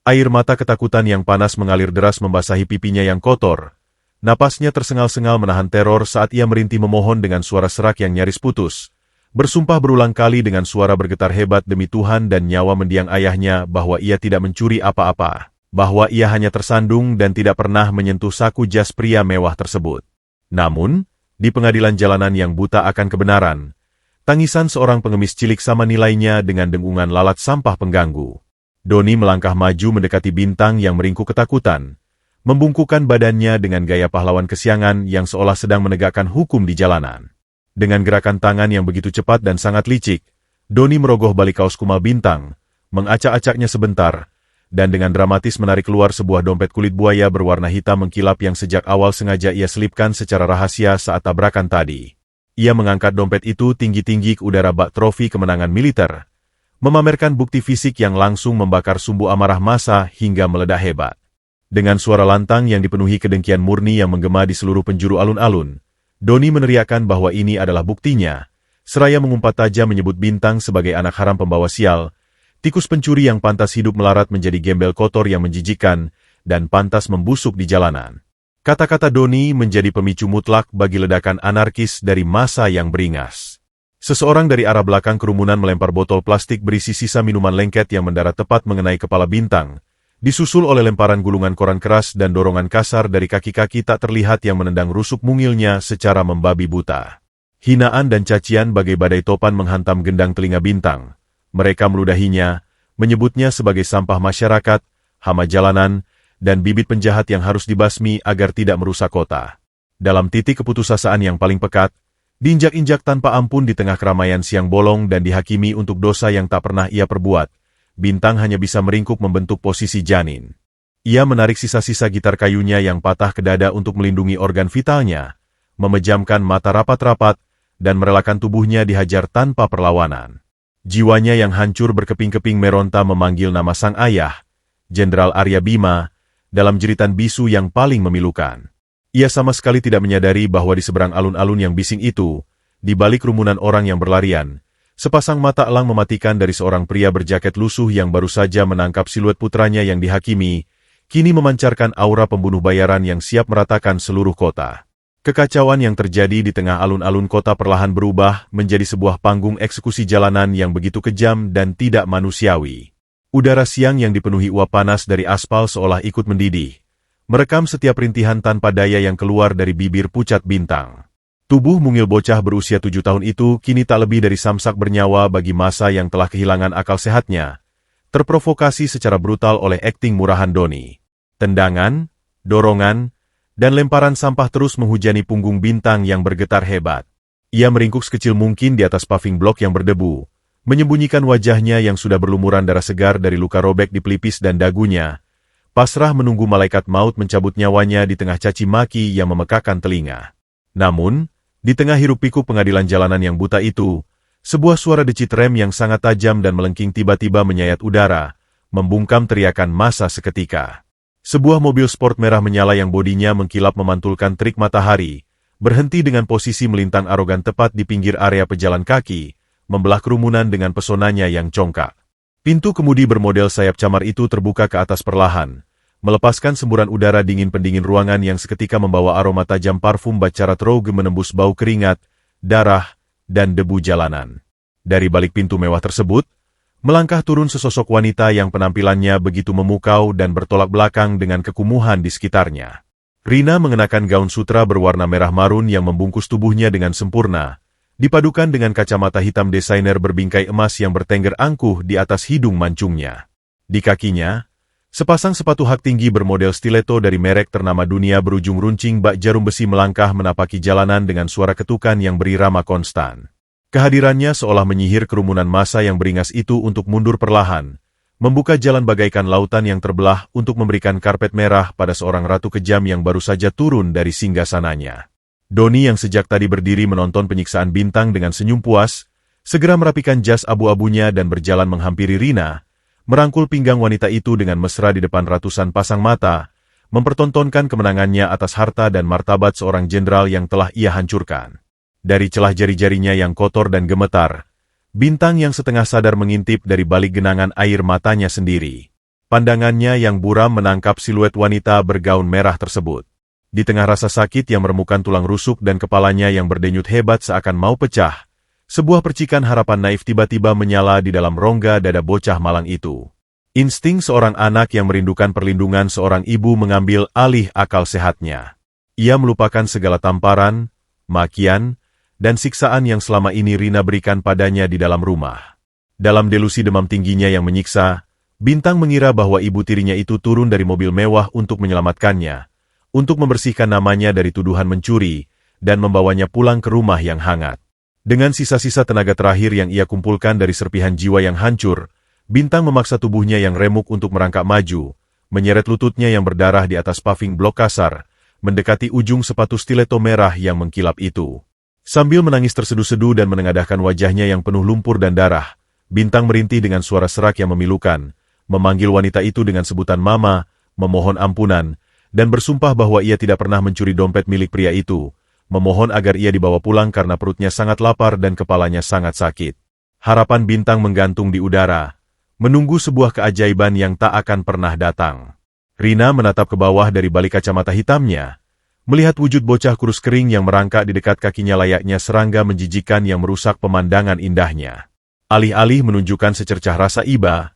Air mata ketakutan yang panas mengalir deras membasahi pipinya yang kotor. Napasnya tersengal-sengal menahan teror saat ia merintih memohon dengan suara serak yang nyaris putus. Bersumpah berulang kali dengan suara bergetar hebat demi Tuhan dan nyawa mendiang ayahnya bahwa ia tidak mencuri apa-apa. Bahwa ia hanya tersandung dan tidak pernah menyentuh saku jas pria mewah tersebut. Namun, di pengadilan jalanan yang buta akan kebenaran, tangisan seorang pengemis cilik sama nilainya dengan dengungan lalat sampah pengganggu. Doni melangkah maju mendekati Bintang yang meringkuk ketakutan, membungkukkan badannya dengan gaya pahlawan kesiangan yang seolah sedang menegakkan hukum di jalanan. Dengan gerakan tangan yang begitu cepat dan sangat licik, Doni merogoh balik kaos kumal Bintang, mengacak-acaknya sebentar, dan dengan dramatis menarik keluar sebuah dompet kulit buaya berwarna hitam mengkilap yang sejak awal sengaja ia selipkan secara rahasia saat tabrakan tadi. Ia mengangkat dompet itu tinggi-tinggi ke udara bak trofi kemenangan militer, memamerkan bukti fisik yang langsung membakar sumbu amarah massa hingga meledak hebat. Dengan suara lantang yang dipenuhi kedengkian murni yang menggema di seluruh penjuru alun-alun, Doni meneriakkan bahwa ini adalah buktinya, seraya mengumpat tajam menyebut Bintang sebagai anak haram pembawa sial, tikus pencuri yang pantas hidup melarat menjadi gembel kotor yang menjijikan, dan pantas membusuk di jalanan. Kata-kata Doni menjadi pemicu mutlak bagi ledakan anarkis dari massa yang beringas. Seseorang dari arah belakang kerumunan melempar botol plastik berisi sisa minuman lengket yang mendarat tepat mengenai kepala Bintang, disusul oleh lemparan gulungan koran keras dan dorongan kasar dari kaki-kaki tak terlihat yang menendang rusuk mungilnya secara membabi buta. Hinaan dan cacian bagai badai topan menghantam gendang telinga Bintang. Mereka meludahinya, menyebutnya sebagai sampah masyarakat, hama jalanan, dan bibit penjahat yang harus dibasmi agar tidak merusak kota. Dalam titik keputusasaan yang paling pekat, diinjak-injak tanpa ampun di tengah keramaian siang bolong dan dihakimi untuk dosa yang tak pernah ia perbuat, Bintang hanya bisa meringkuk membentuk posisi janin. Ia menarik sisa-sisa gitar kayunya yang patah ke dada untuk melindungi organ vitalnya, memejamkan mata rapat-rapat, dan merelakan tubuhnya dihajar tanpa perlawanan. Jiwanya yang hancur berkeping-keping meronta memanggil nama sang ayah, Jenderal Arya Bima, dalam jeritan bisu yang paling memilukan. Ia sama sekali tidak menyadari bahwa di seberang alun-alun yang bising itu, di balik rumunan orang yang berlarian, sepasang mata elang mematikan dari seorang pria berjaket lusuh yang baru saja menangkap siluet putranya yang dihakimi, kini memancarkan aura pembunuh bayaran yang siap meratakan seluruh kota. Kekacauan yang terjadi di tengah alun-alun kota perlahan berubah menjadi sebuah panggung eksekusi jalanan yang begitu kejam dan tidak manusiawi. Udara siang yang dipenuhi uap panas dari aspal seolah ikut mendidih, merekam setiap rintihan tanpa daya yang keluar dari bibir pucat Bintang. Tubuh mungil bocah berusia 7 tahun itu kini tak lebih dari samsak bernyawa bagi massa yang telah kehilangan akal sehatnya, terprovokasi secara brutal oleh akting murahan Doni. Tendangan, dorongan, dan lemparan sampah terus menghujani punggung Bintang yang bergetar hebat. Ia meringkuk sekecil mungkin di atas paving blok yang berdebu, Menyembunyikan wajahnya yang sudah berlumuran darah segar dari luka robek di pelipis dan dagunya, pasrah menunggu malaikat maut mencabut nyawanya di tengah caci maki yang memekakan telinga. Namun, di tengah hiruk-pikuk pengadilan jalanan yang buta itu, sebuah suara decit rem yang sangat tajam dan melengking tiba-tiba menyayat udara, membungkam teriakan massa seketika. Sebuah mobil sport merah menyala yang bodinya mengkilap memantulkan terik matahari, berhenti dengan posisi melintang arogan tepat di pinggir area pejalan kaki, membelah kerumunan dengan pesonanya yang congkak. Pintu kemudi bermodel sayap camar itu terbuka ke atas perlahan, melepaskan semburan udara dingin pendingin ruangan yang seketika membawa aroma tajam parfum Baccarat Rouge menembus bau keringat, darah, dan debu jalanan. Dari balik pintu mewah tersebut, melangkah turun sesosok wanita yang penampilannya begitu memukau dan bertolak belakang dengan kekumuhan di sekitarnya. Rina mengenakan gaun sutra berwarna merah marun yang membungkus tubuhnya dengan sempurna, dipadukan dengan kacamata hitam desainer berbingkai emas yang bertengger angkuh di atas hidung mancungnya. Di kakinya, sepasang sepatu hak tinggi bermodel stiletto dari merek ternama dunia berujung runcing bak jarum besi melangkah menapaki jalanan dengan suara ketukan yang berirama konstan. Kehadirannya seolah menyihir kerumunan massa yang beringas itu untuk mundur perlahan, membuka jalan bagaikan lautan yang terbelah untuk memberikan karpet merah pada seorang ratu kejam yang baru saja turun dari singgasananya. Doni yang sejak tadi berdiri menonton penyiksaan Bintang dengan senyum puas, segera merapikan jas abu-abunya dan berjalan menghampiri Rina, merangkul pinggang wanita itu dengan mesra di depan ratusan pasang mata, mempertontonkan kemenangannya atas harta dan martabat seorang jenderal yang telah ia hancurkan. Dari celah jari-jarinya yang kotor dan gemetar, Bintang yang setengah sadar mengintip dari balik genangan air matanya sendiri. Pandangannya yang buram menangkap siluet wanita bergaun merah tersebut. Di tengah rasa sakit yang meremukan tulang rusuk dan kepalanya yang berdenyut hebat seakan mau pecah, sebuah percikan harapan naif tiba-tiba menyala di dalam rongga dada bocah malang itu. Insting seorang anak yang merindukan perlindungan seorang ibu mengambil alih akal sehatnya. Ia melupakan segala tamparan, makian, dan siksaan yang selama ini Rina berikan padanya di dalam rumah. Dalam delusi demam tingginya yang menyiksa, Bintang mengira bahwa ibu tirinya itu turun dari mobil mewah untuk menyelamatkannya, untuk membersihkan namanya dari tuduhan mencuri, dan membawanya pulang ke rumah yang hangat. Dengan sisa-sisa tenaga terakhir yang ia kumpulkan dari serpihan jiwa yang hancur, Bintang memaksa tubuhnya yang remuk untuk merangkak maju, menyeret lututnya yang berdarah di atas paving blok kasar, mendekati ujung sepatu stiletto merah yang mengkilap itu. Sambil menangis terseduh-seduh dan menengadahkan wajahnya yang penuh lumpur dan darah, Bintang merintih dengan suara serak yang memilukan, memanggil wanita itu dengan sebutan mama, memohon ampunan, dan bersumpah bahwa ia tidak pernah mencuri dompet milik pria itu, memohon agar ia dibawa pulang karena perutnya sangat lapar dan kepalanya sangat sakit. Harapan Bintang menggantung di udara, menunggu sebuah keajaiban yang tak akan pernah datang. Rina menatap ke bawah dari balik kacamata hitamnya, melihat wujud bocah kurus kering yang merangkak di dekat kakinya layaknya serangga menjijikan yang merusak pemandangan indahnya. Alih-alih menunjukkan secercah rasa iba,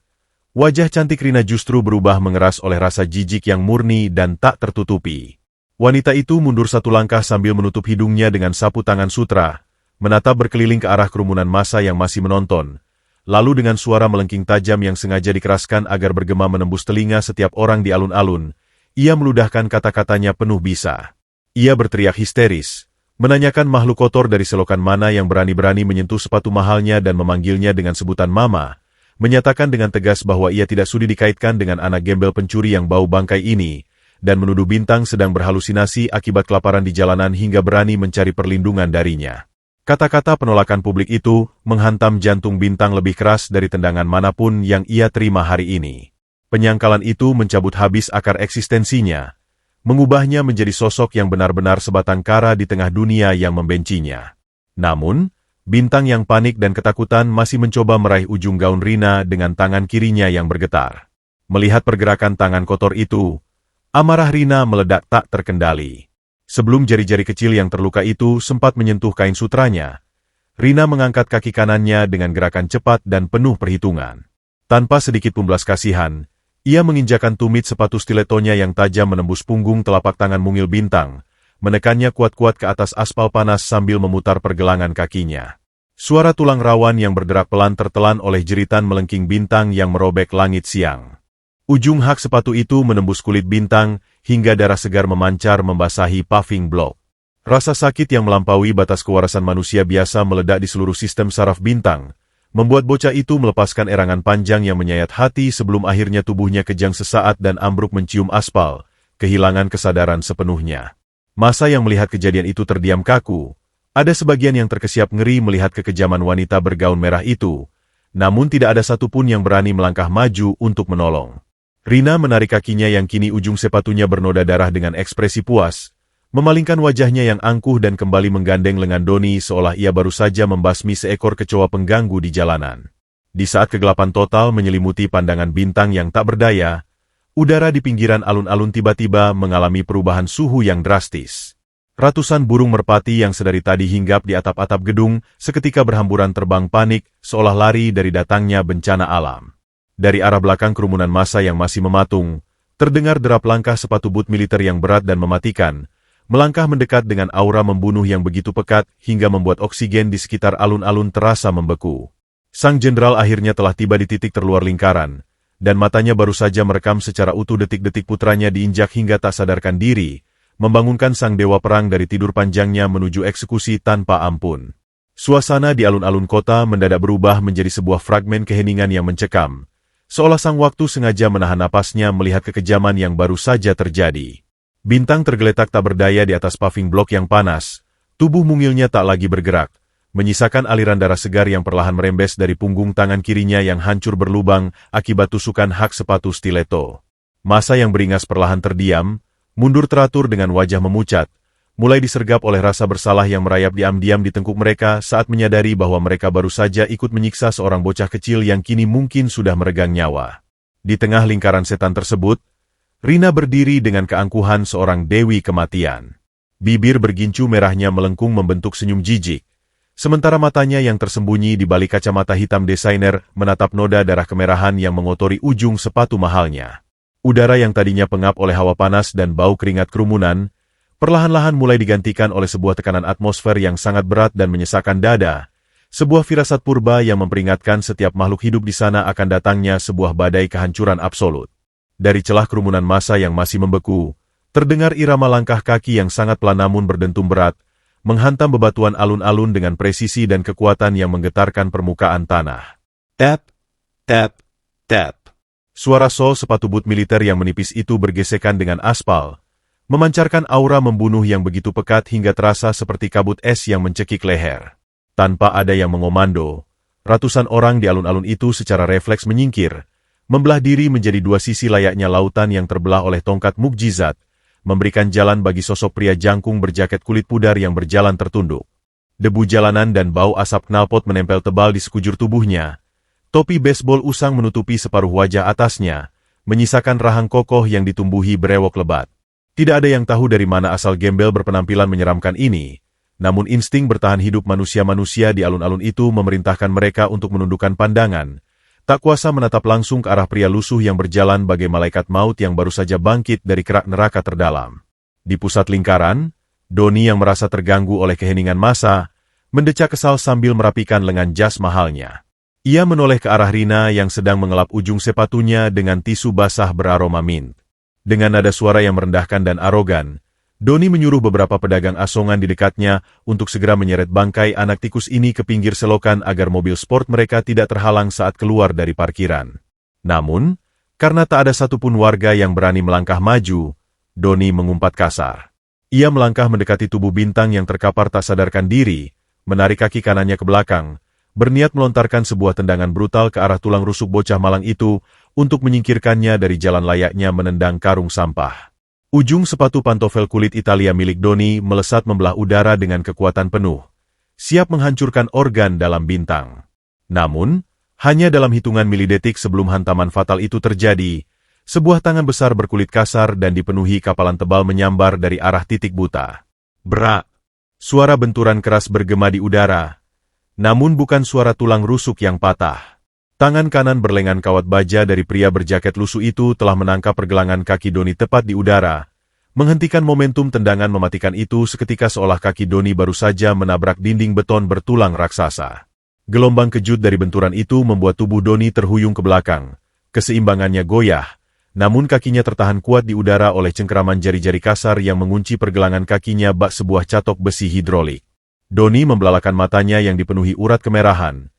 wajah cantik Rina justru berubah mengeras oleh rasa jijik yang murni dan tak tertutupi. Wanita itu mundur satu langkah sambil menutup hidungnya dengan sapu tangan sutra, menatap berkeliling ke arah kerumunan massa yang masih menonton, lalu dengan suara melengking tajam yang sengaja dikeraskan agar bergema menembus telinga setiap orang di alun-alun, ia meludahkan kata-katanya penuh bisa. Ia berteriak histeris, menanyakan makhluk kotor dari selokan mana yang berani-berani menyentuh sepatu mahalnya dan memanggilnya dengan sebutan mama, menyatakan dengan tegas bahwa ia tidak sudi dikaitkan dengan anak gembel pencuri yang bau bangkai ini, dan menuduh Bintang sedang berhalusinasi akibat kelaparan di jalanan hingga berani mencari perlindungan darinya. Kata-kata penolakan publik itu menghantam jantung Bintang lebih keras dari tendangan manapun yang ia terima hari ini. Penyangkalan itu mencabut habis akar eksistensinya, mengubahnya menjadi sosok yang benar-benar sebatang kara di tengah dunia yang membencinya. Namun, Bintang yang panik dan ketakutan masih mencoba meraih ujung gaun Rina dengan tangan kirinya yang bergetar. Melihat pergerakan tangan kotor itu, amarah Rina meledak tak terkendali. Sebelum jari-jari kecil yang terluka itu sempat menyentuh kain sutranya, Rina mengangkat kaki kanannya dengan gerakan cepat dan penuh perhitungan. Tanpa sedikit pun belas kasihan, ia menginjakan tumit sepatu stilettonya yang tajam menembus punggung telapak tangan mungil Bintang, menekannya kuat-kuat ke atas aspal panas sambil memutar pergelangan kakinya. Suara tulang rawan yang berderak pelan tertelan oleh jeritan melengking Bintang yang merobek langit siang. Ujung hak sepatu itu menembus kulit Bintang hingga darah segar memancar membasahi paving blok. Rasa sakit yang melampaui batas kewarasan manusia biasa meledak di seluruh sistem saraf Bintang, membuat bocah itu melepaskan erangan panjang yang menyayat hati sebelum akhirnya tubuhnya kejang sesaat dan ambruk mencium aspal, kehilangan kesadaran sepenuhnya. Masa yang melihat kejadian itu terdiam kaku. Ada sebagian yang terkesiap ngeri melihat kekejaman wanita bergaun merah itu, namun tidak ada satupun yang berani melangkah maju untuk menolong. Rina menarik kakinya yang kini ujung sepatunya bernoda darah dengan ekspresi puas, memalingkan wajahnya yang angkuh dan kembali menggandeng lengan Doni seolah ia baru saja membasmi seekor kecoa pengganggu di jalanan. Di saat kegelapan total menyelimuti pandangan bintang yang tak berdaya, udara di pinggiran alun-alun tiba-tiba mengalami perubahan suhu yang drastis. Ratusan burung merpati yang sedari tadi hinggap di atap-atap gedung seketika berhamburan terbang panik seolah lari dari datangnya bencana alam. Dari arah belakang kerumunan massa yang masih mematung, terdengar derap langkah sepatu boot militer yang berat dan mematikan, melangkah mendekat dengan aura membunuh yang begitu pekat hingga membuat oksigen di sekitar alun-alun terasa membeku. Sang jenderal akhirnya telah tiba di titik terluar lingkaran, dan matanya baru saja merekam secara utuh detik-detik putranya diinjak hingga tak sadarkan diri, membangunkan sang dewa perang dari tidur panjangnya menuju eksekusi tanpa ampun. Suasana di alun-alun kota mendadak berubah menjadi sebuah fragmen keheningan yang mencekam, seolah sang waktu sengaja menahan napasnya melihat kekejaman yang baru saja terjadi. Bintang tergeletak tak berdaya di atas paving blok yang panas, tubuh mungilnya tak lagi bergerak, menyisakan aliran darah segar yang perlahan merembes dari punggung tangan kirinya yang hancur berlubang akibat tusukan hak sepatu stiletto. Massa yang beringas perlahan terdiam, mundur teratur dengan wajah memucat, mulai disergap oleh rasa bersalah yang merayap diam-diam di tengkuk mereka saat menyadari bahwa mereka baru saja ikut menyiksa seorang bocah kecil yang kini mungkin sudah meregang nyawa. Di tengah lingkaran setan tersebut, Rina berdiri dengan keangkuhan seorang dewi kematian. Bibir bergincu merahnya melengkung membentuk senyum jijik, sementara matanya yang tersembunyi di balik kacamata hitam desainer menatap noda darah kemerahan yang mengotori ujung sepatu mahalnya. Udara yang tadinya pengap oleh hawa panas dan bau keringat kerumunan, perlahan-lahan mulai digantikan oleh sebuah tekanan atmosfer yang sangat berat dan menyesakkan dada, sebuah firasat purba yang memperingatkan setiap makhluk hidup di sana akan datangnya sebuah badai kehancuran absolut. Dari celah kerumunan massa yang masih membeku, terdengar irama langkah kaki yang sangat pelan namun berdentum berat, menghantam bebatuan alun-alun dengan presisi dan kekuatan yang menggetarkan permukaan tanah. Tap, tap, tap. Suara sol sepatu boot militer yang menipis itu bergesekan dengan aspal, memancarkan aura membunuh yang begitu pekat hingga terasa seperti kabut es yang mencekik leher. Tanpa ada yang mengomando, ratusan orang di alun-alun itu secara refleks menyingkir, membelah diri menjadi dua sisi layaknya lautan yang terbelah oleh tongkat mukjizat, memberikan jalan bagi sosok pria jangkung berjaket kulit pudar yang berjalan tertunduk. Debu jalanan dan bau asap knalpot menempel tebal di sekujur tubuhnya. Topi baseball usang menutupi separuh wajah atasnya, menyisakan rahang kokoh yang ditumbuhi berewok lebat. Tidak ada yang tahu dari mana asal gembel berpenampilan menyeramkan ini, namun insting bertahan hidup manusia-manusia di alun-alun itu memerintahkan mereka untuk menundukkan pandangan, tak kuasa menatap langsung ke arah pria lusuh yang berjalan bagai malaikat maut yang baru saja bangkit dari kerak neraka terdalam. Di pusat lingkaran, Doni yang merasa terganggu oleh keheningan massa, mendecak kesal sambil merapikan lengan jas mahalnya. Ia menoleh ke arah Rina yang sedang mengelap ujung sepatunya dengan tisu basah beraroma mint. Dengan nada suara yang merendahkan dan arogan, Doni menyuruh beberapa pedagang asongan di dekatnya untuk segera menyeret bangkai anak tikus ini ke pinggir selokan agar mobil sport mereka tidak terhalang saat keluar dari parkiran. Namun, karena tak ada satupun warga yang berani melangkah maju, Doni mengumpat kasar. Ia melangkah mendekati tubuh bintang yang terkapar tak sadarkan diri, menarik kaki kanannya ke belakang, berniat melontarkan sebuah tendangan brutal ke arah tulang rusuk bocah malang itu untuk menyingkirkannya dari jalan layaknya menendang karung sampah. Ujung sepatu pantofel kulit Italia milik Doni melesat membelah udara dengan kekuatan penuh, siap menghancurkan organ dalam bintang. Namun, hanya dalam hitungan milidetik sebelum hantaman fatal itu terjadi, sebuah tangan besar berkulit kasar dan dipenuhi kapalan tebal menyambar dari arah titik buta. Brak! Suara benturan keras bergema di udara, namun bukan suara tulang rusuk yang patah. Tangan kanan berlengan kawat baja dari pria berjaket lusuh itu telah menangkap pergelangan kaki Doni tepat di udara, menghentikan momentum tendangan mematikan itu seketika seolah kaki Doni baru saja menabrak dinding beton bertulang raksasa. Gelombang kejut dari benturan itu membuat tubuh Doni terhuyung ke belakang, keseimbangannya goyah, namun kakinya tertahan kuat di udara oleh cengkeraman jari-jari kasar yang mengunci pergelangan kakinya bak sebuah catok besi hidrolik. Doni membelalakan matanya yang dipenuhi urat kemerahan,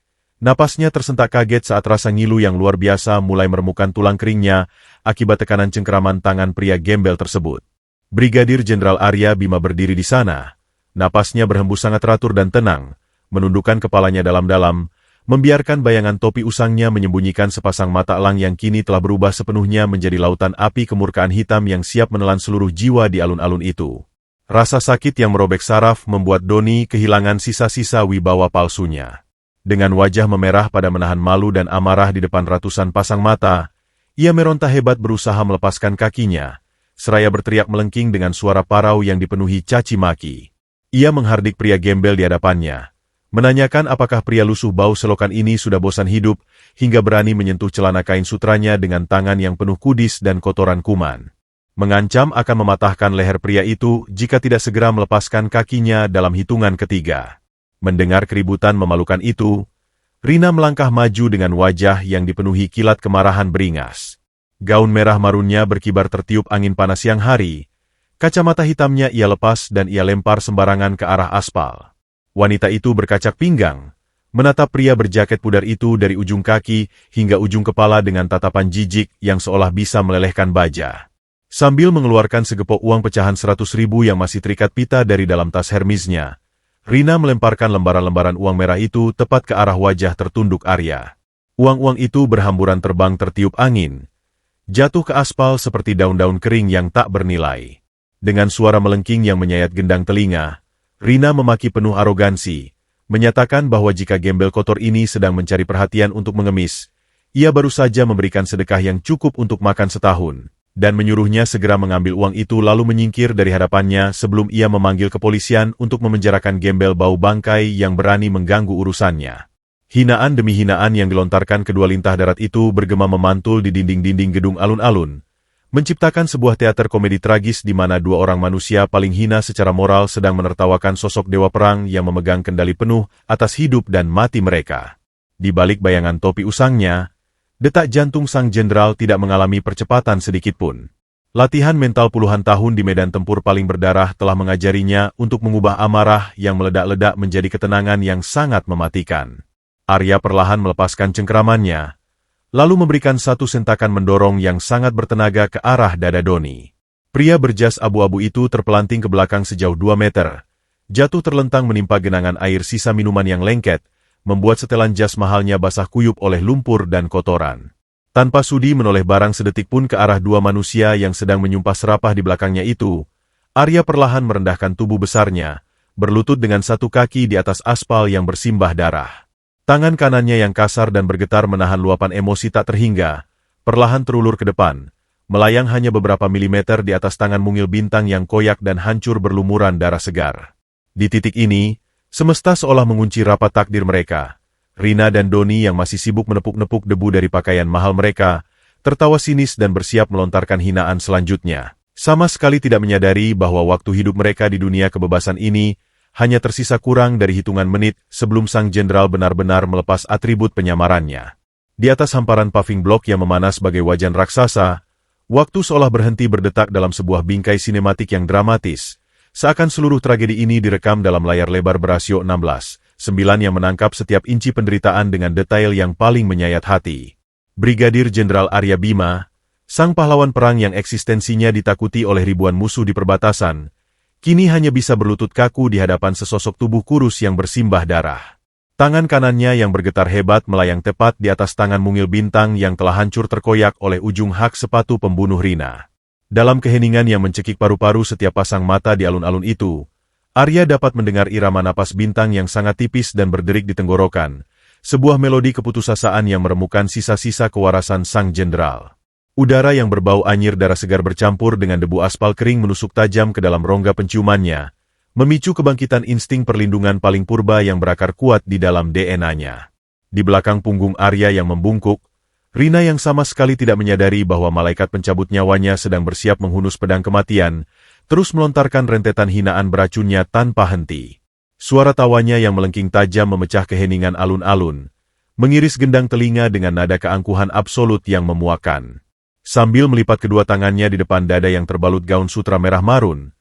Napasnya tersentak kaget saat rasa ngilu yang luar biasa mulai meremukkan tulang keringnya akibat tekanan cengkeraman tangan pria gembel tersebut. Brigadir Jenderal Arya Bima berdiri di sana. Napasnya berhembus sangat teratur dan tenang, menundukkan kepalanya dalam-dalam, membiarkan bayangan topi usangnya menyembunyikan sepasang mata elang yang kini telah berubah sepenuhnya menjadi lautan api kemurkaan hitam yang siap menelan seluruh jiwa di alun-alun itu. Rasa sakit yang merobek saraf membuat Doni kehilangan sisa-sisa wibawa palsunya. Dengan wajah memerah pada menahan malu dan amarah di depan ratusan pasang mata, ia meronta hebat berusaha melepaskan kakinya, seraya berteriak melengking dengan suara parau yang dipenuhi caci maki. Ia menghardik pria gembel di hadapannya, menanyakan apakah pria lusuh bau selokan ini sudah bosan hidup, hingga berani menyentuh celana kain sutranya dengan tangan yang penuh kudis dan kotoran kuman. Mengancam akan mematahkan leher pria itu jika tidak segera melepaskan kakinya dalam hitungan ketiga. Mendengar keributan memalukan itu, Rina melangkah maju dengan wajah yang dipenuhi kilat kemarahan beringas. Gaun merah marunnya berkibar tertiup angin panas siang hari, kacamata hitamnya ia lepas dan ia lempar sembarangan ke arah aspal. Wanita itu berkacak pinggang, menatap pria berjaket pudar itu dari ujung kaki hingga ujung kepala dengan tatapan jijik yang seolah bisa melelehkan baja. Sambil mengeluarkan segepok uang pecahan 100.000 yang masih terikat pita dari dalam tas Hermisnya, Rina melemparkan lembaran-lembaran uang merah itu tepat ke arah wajah tertunduk Arya. Uang-uang itu berhamburan terbang tertiup angin, jatuh ke aspal seperti daun-daun kering yang tak bernilai. Dengan suara melengking yang menyayat gendang telinga, Rina memaki penuh arogansi, menyatakan bahwa jika gembel kotor ini sedang mencari perhatian untuk mengemis, ia baru saja memberikan sedekah yang cukup untuk makan setahun, dan menyuruhnya segera mengambil uang itu lalu menyingkir dari hadapannya sebelum ia memanggil kepolisian untuk memenjarakan gembel bau bangkai yang berani mengganggu urusannya. Hinaan demi hinaan yang dilontarkan kedua lintah darat itu bergema memantul di dinding-dinding gedung alun-alun, menciptakan sebuah teater komedi tragis di mana dua orang manusia paling hina secara moral sedang menertawakan sosok dewa perang yang memegang kendali penuh atas hidup dan mati mereka. Di balik bayangan topi usangnya, detak jantung sang jenderal tidak mengalami percepatan sedikitpun. Latihan mental puluhan tahun di medan tempur paling berdarah telah mengajarinya untuk mengubah amarah yang meledak-ledak menjadi ketenangan yang sangat mematikan. Arya perlahan melepaskan cengkeramannya, lalu memberikan satu sentakan mendorong yang sangat bertenaga ke arah dada Doni. Pria berjas abu-abu itu terpelanting ke belakang sejauh 2 meter, jatuh terlentang menimpa genangan air sisa minuman yang lengket, membuat setelan jas mahalnya basah kuyup oleh lumpur dan kotoran. Tanpa sudi menoleh barang sedetik pun ke arah dua manusia yang sedang menyumpah serapah di belakangnya itu, Arya perlahan merendahkan tubuh besarnya, berlutut dengan satu kaki di atas aspal yang bersimbah darah. Tangan kanannya yang kasar dan bergetar menahan luapan emosi tak terhingga, perlahan terulur ke depan, melayang hanya beberapa milimeter di atas tangan mungil bintang yang koyak dan hancur berlumuran darah segar. Di titik ini, semesta seolah mengunci rapat takdir mereka. Rina dan Doni yang masih sibuk menepuk-nepuk debu dari pakaian mahal mereka, tertawa sinis dan bersiap melontarkan hinaan selanjutnya. Sama sekali tidak menyadari bahwa waktu hidup mereka di dunia kebebasan ini hanya tersisa kurang dari hitungan menit sebelum sang jenderal benar-benar melepas atribut penyamarannya. Di atas hamparan paving blok yang memanas sebagai wajan raksasa, waktu seolah berhenti berdetak dalam sebuah bingkai sinematik yang dramatis, seakan seluruh tragedi ini direkam dalam layar lebar berasio 16:9 yang menangkap setiap inci penderitaan dengan detail yang paling menyayat hati. Brigadir Jenderal Arya Bima, sang pahlawan perang yang eksistensinya ditakuti oleh ribuan musuh di perbatasan, kini hanya bisa berlutut kaku di hadapan sesosok tubuh kurus yang bersimbah darah. Tangan kanannya yang bergetar hebat melayang tepat di atas tangan mungil bintang yang telah hancur terkoyak oleh ujung hak sepatu pembunuh Rina. Dalam keheningan yang mencekik paru-paru setiap pasang mata di alun-alun itu, Arya dapat mendengar irama napas bintang yang sangat tipis dan berderik di tenggorokan, sebuah melodi keputusasaan yang meremukan sisa-sisa kewarasan sang jenderal. Udara yang berbau anyir darah segar bercampur dengan debu aspal kering menusuk tajam ke dalam rongga penciumannya, memicu kebangkitan insting perlindungan paling purba yang berakar kuat di dalam DNA-nya. Di belakang punggung Arya yang membungkuk, Rina yang sama sekali tidak menyadari bahwa malaikat pencabut nyawanya sedang bersiap menghunus pedang kematian, terus melontarkan rentetan hinaan beracunnya tanpa henti. Suara tawanya yang melengking tajam memecah keheningan alun-alun, mengiris gendang telinga dengan nada keangkuhan absolut yang memuakkan. Sambil melipat kedua tangannya di depan dada yang terbalut gaun sutra merah marun,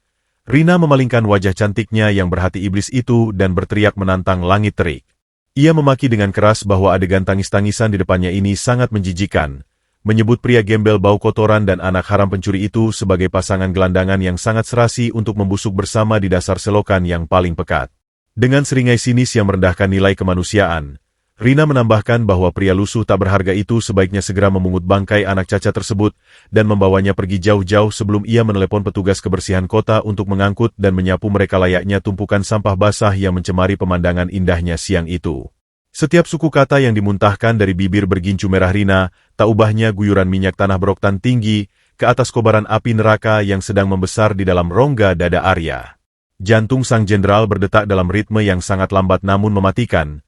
Rina memalingkan wajah cantiknya yang berhati iblis itu dan berteriak menantang langit terik. Ia memaki dengan keras bahwa adegan tangis-tangisan di depannya ini sangat menjijikan, menyebut pria gembel bau kotoran dan anak haram pencuri itu sebagai pasangan gelandangan yang sangat serasi untuk membusuk bersama di dasar selokan yang paling pekat. Dengan seringai sinis yang merendahkan nilai kemanusiaan, Rina menambahkan bahwa pria lusuh tak berharga itu sebaiknya segera memungut bangkai anak cacat tersebut dan membawanya pergi jauh-jauh sebelum ia menelepon petugas kebersihan kota untuk mengangkut dan menyapu mereka layaknya tumpukan sampah basah yang mencemari pemandangan indahnya siang itu. Setiap suku kata yang dimuntahkan dari bibir bergincu merah Rina, tak ubahnya guyuran minyak tanah beroktan tinggi ke atas kobaran api neraka yang sedang membesar di dalam rongga dada Arya. Jantung sang jenderal berdetak dalam ritme yang sangat lambat namun mematikan,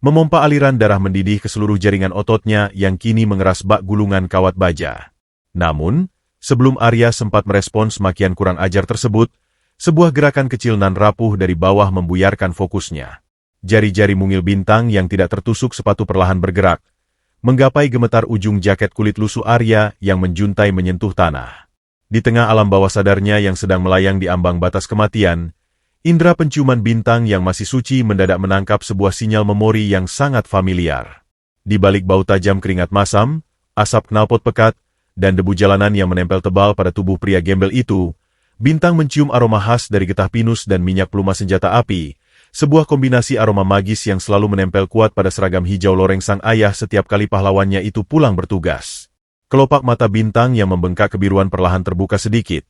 memompa aliran darah mendidih ke seluruh jaringan ototnya yang kini mengeras bak gulungan kawat baja. Namun, sebelum Arya sempat merespons makian kurang ajar tersebut, sebuah gerakan kecil nan rapuh dari bawah membuyarkan fokusnya. Jari-jari mungil bintang yang tidak tertusuk sepatu perlahan bergerak, menggapai gemetar ujung jaket kulit lusuh Arya yang menjuntai menyentuh tanah. Di tengah alam bawah sadarnya yang sedang melayang di ambang batas kematian, indera penciuman bintang yang masih suci mendadak menangkap sebuah sinyal memori yang sangat familiar. Di balik bau tajam keringat masam, asap knalpot pekat, dan debu jalanan yang menempel tebal pada tubuh pria gembel itu, bintang mencium aroma khas dari getah pinus dan minyak peluma senjata api, sebuah kombinasi aroma magis yang selalu menempel kuat pada seragam hijau loreng sang ayah setiap kali pahlawannya itu pulang bertugas. Kelopak mata bintang yang membengkak kebiruan perlahan terbuka sedikit,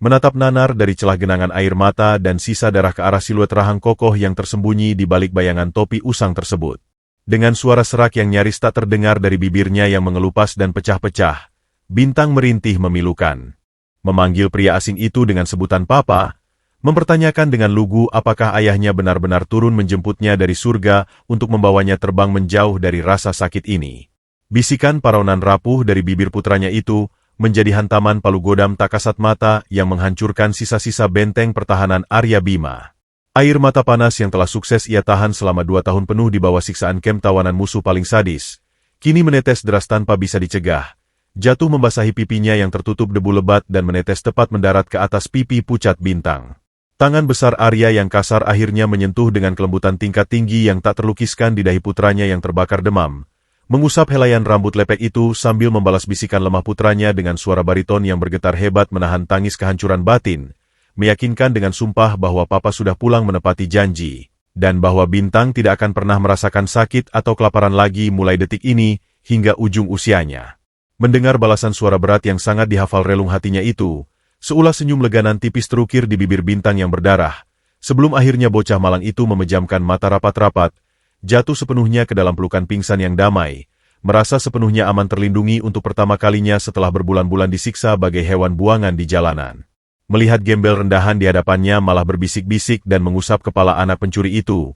menatap nanar dari celah genangan air mata dan sisa darah ke arah siluet rahang kokoh yang tersembunyi di balik bayangan topi usang tersebut. Dengan suara serak yang nyaris tak terdengar dari bibirnya yang mengelupas dan pecah-pecah, bintang merintih memilukan. Memanggil pria asing itu dengan sebutan papa, mempertanyakan dengan lugu apakah ayahnya benar-benar turun menjemputnya dari surga untuk membawanya terbang menjauh dari rasa sakit ini. Bisikan paronan rapuh dari bibir putranya itu menjadi hantaman palu godam tak kasat mata yang menghancurkan sisa-sisa benteng pertahanan Arya Bima. Air mata panas yang telah sukses ia tahan selama 2 tahun penuh di bawah siksaan kem tawanan musuh paling sadis, kini menetes deras tanpa bisa dicegah, jatuh membasahi pipinya yang tertutup debu lebat dan menetes tepat mendarat ke atas pipi pucat bintang. Tangan besar Arya yang kasar akhirnya menyentuh dengan kelembutan tingkat tinggi yang tak terlukiskan di dahi putranya yang terbakar demam, mengusap helaian rambut lepek itu sambil membalas bisikan lemah putranya dengan suara bariton yang bergetar hebat menahan tangis kehancuran batin, meyakinkan dengan sumpah bahwa papa sudah pulang menepati janji, dan bahwa bintang tidak akan pernah merasakan sakit atau kelaparan lagi mulai detik ini hingga ujung usianya. Mendengar balasan suara berat yang sangat dihafal relung hatinya itu, seulah senyum leganan tipis terukir di bibir bintang yang berdarah, sebelum akhirnya bocah malang itu memejamkan mata rapat-rapat, jatuh sepenuhnya ke dalam pelukan pingsan yang damai, merasa sepenuhnya aman terlindungi untuk pertama kalinya setelah berbulan-bulan disiksa bagai hewan buangan di jalanan. Melihat gembel rendahan di hadapannya malah berbisik-bisik dan mengusap kepala anak pencuri itu,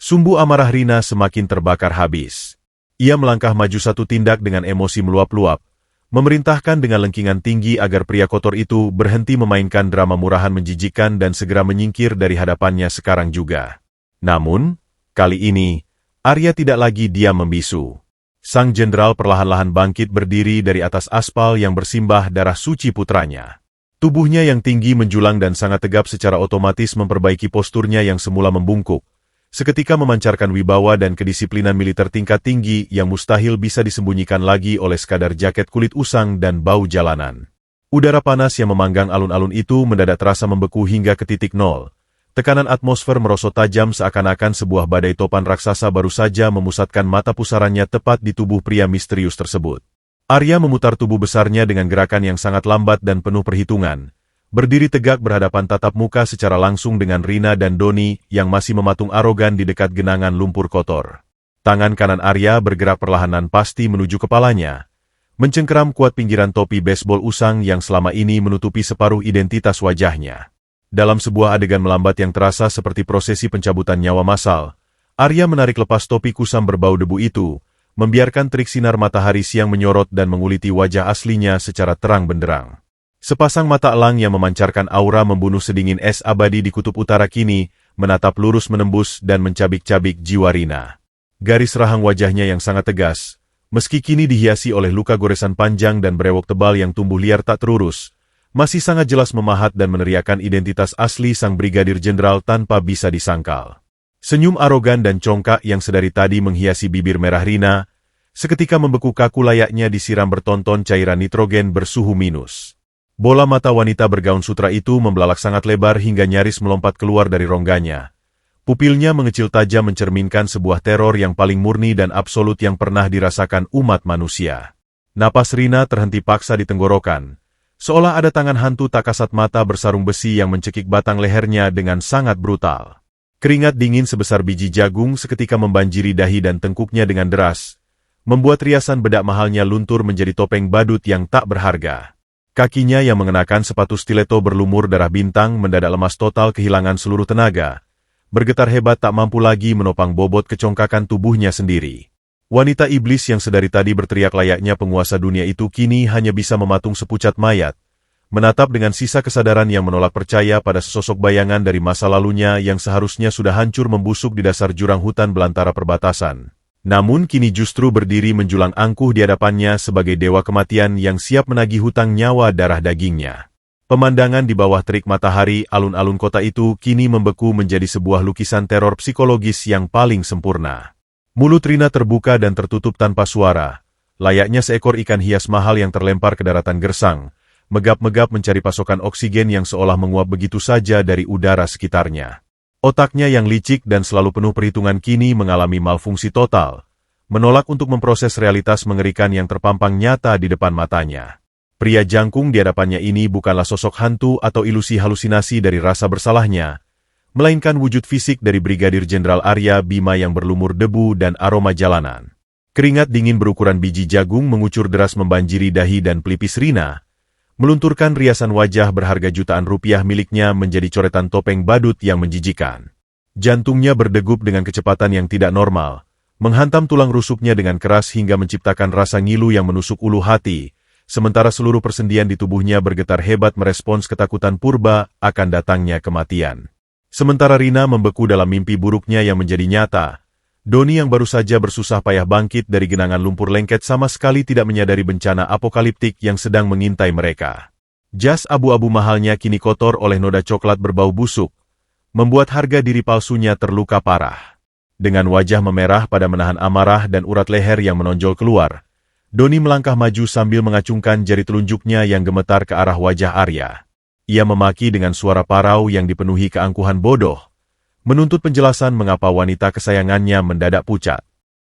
sumbu amarah Rina semakin terbakar habis. Ia melangkah maju satu tindak dengan emosi meluap-luap, memerintahkan dengan lengkingan tinggi agar pria kotor itu berhenti memainkan drama murahan menjijikkan dan segera menyingkir dari hadapannya sekarang juga. Namun, kali ini, Arya tidak lagi diam membisu. Sang jenderal perlahan-lahan bangkit berdiri dari atas aspal yang bersimbah darah suci putranya. Tubuhnya yang tinggi menjulang dan sangat tegap secara otomatis memperbaiki posturnya yang semula membungkuk, seketika memancarkan wibawa dan kedisiplinan militer tingkat tinggi yang mustahil bisa disembunyikan lagi oleh sekadar jaket kulit usang dan bau jalanan. Udara panas yang memanggang alun-alun itu mendadak terasa membeku hingga ke titik nol. Tekanan atmosfer merosot tajam seakan-akan sebuah badai topan raksasa baru saja memusatkan mata pusarannya tepat di tubuh pria misterius tersebut. Arya memutar tubuh besarnya dengan gerakan yang sangat lambat dan penuh perhitungan, berdiri tegak berhadapan tatap muka secara langsung dengan Rina dan Doni yang masih mematung arogan di dekat genangan lumpur kotor. Tangan kanan Arya bergerak perlahan pasti menuju kepalanya, mencengkeram kuat pinggiran topi baseball usang yang selama ini menutupi separuh identitas wajahnya. Dalam sebuah adegan melambat yang terasa seperti prosesi pencabutan nyawa massal, Arya menarik lepas topi kusam berbau debu itu, membiarkan terik sinar matahari siang menyorot dan menguliti wajah aslinya secara terang benderang. Sepasang mata elang yang memancarkan aura membunuh sedingin es abadi di kutub utara kini, menatap lurus menembus dan mencabik-cabik jiwa Rina. Garis rahang wajahnya yang sangat tegas, meski kini dihiasi oleh luka goresan panjang dan brewok tebal yang tumbuh liar tak terurus, masih sangat jelas memahat dan meneriakan identitas asli sang brigadir jenderal tanpa bisa disangkal. Senyum arogan dan congkak yang sedari tadi menghiasi bibir merah Rina, seketika membeku kaku layaknya disiram bertonton cairan nitrogen bersuhu minus. Bola mata wanita bergaun sutra itu membelalak sangat lebar hingga nyaris melompat keluar dari rongganya. Pupilnya mengecil tajam mencerminkan sebuah teror yang paling murni dan absolut yang pernah dirasakan umat manusia. Napas Rina terhenti paksa di tenggorokan, seolah ada tangan hantu tak kasat mata bersarung besi yang mencekik batang lehernya dengan sangat brutal. Keringat dingin sebesar biji jagung seketika membanjiri dahi dan tengkuknya dengan deras, membuat riasan bedak mahalnya luntur menjadi topeng badut yang tak berharga. Kakinya yang mengenakan sepatu stiletto berlumur darah bintang mendadak lemas total kehilangan seluruh tenaga, bergetar hebat tak mampu lagi menopang bobot kecongkakan tubuhnya sendiri. Wanita iblis yang sedari tadi berteriak layaknya penguasa dunia itu kini hanya bisa mematung sepucat mayat, menatap dengan sisa kesadaran yang menolak percaya pada sesosok bayangan dari masa lalunya yang seharusnya sudah hancur membusuk di dasar jurang hutan belantara perbatasan. Namun kini justru berdiri menjulang angkuh di hadapannya sebagai dewa kematian yang siap menagih hutang nyawa darah dagingnya. Pemandangan di bawah terik matahari alun-alun kota itu kini membeku menjadi sebuah lukisan teror psikologis yang paling sempurna. Mulut Rina terbuka dan tertutup tanpa suara, layaknya seekor ikan hias mahal yang terlempar ke daratan gersang, megap-megap mencari pasokan oksigen yang seolah menguap begitu saja dari udara sekitarnya. Otaknya yang licik dan selalu penuh perhitungan kini mengalami malfungsi total, menolak untuk memproses realitas mengerikan yang terpampang nyata di depan matanya. Pria jangkung di hadapannya ini bukanlah sosok hantu atau ilusi halusinasi dari rasa bersalahnya, melainkan wujud fisik dari Brigadir Jenderal Arya Bima yang berlumur debu dan aroma jalanan. Keringat dingin berukuran biji jagung mengucur deras membanjiri dahi dan pelipis Rina, melunturkan riasan wajah berharga jutaan rupiah miliknya menjadi coretan topeng badut yang menjijikan. Jantungnya berdegup dengan kecepatan yang tidak normal, menghantam tulang rusuknya dengan keras hingga menciptakan rasa ngilu yang menusuk ulu hati, sementara seluruh persendian di tubuhnya bergetar hebat merespons ketakutan purba akan datangnya kematian. Sementara Rina membeku dalam mimpi buruknya yang menjadi nyata, Doni yang baru saja bersusah payah bangkit dari genangan lumpur lengket sama sekali tidak menyadari bencana apokaliptik yang sedang mengintai mereka. Jas abu-abu mahalnya kini kotor oleh noda coklat berbau busuk, membuat harga diri palsunya terluka parah. Dengan wajah memerah pada menahan amarah dan urat leher yang menonjol keluar, Doni melangkah maju sambil mengacungkan jari telunjuknya yang gemetar ke arah wajah Arya. Ia memaki dengan suara parau yang dipenuhi keangkuhan bodoh, menuntut penjelasan mengapa wanita kesayangannya mendadak pucat,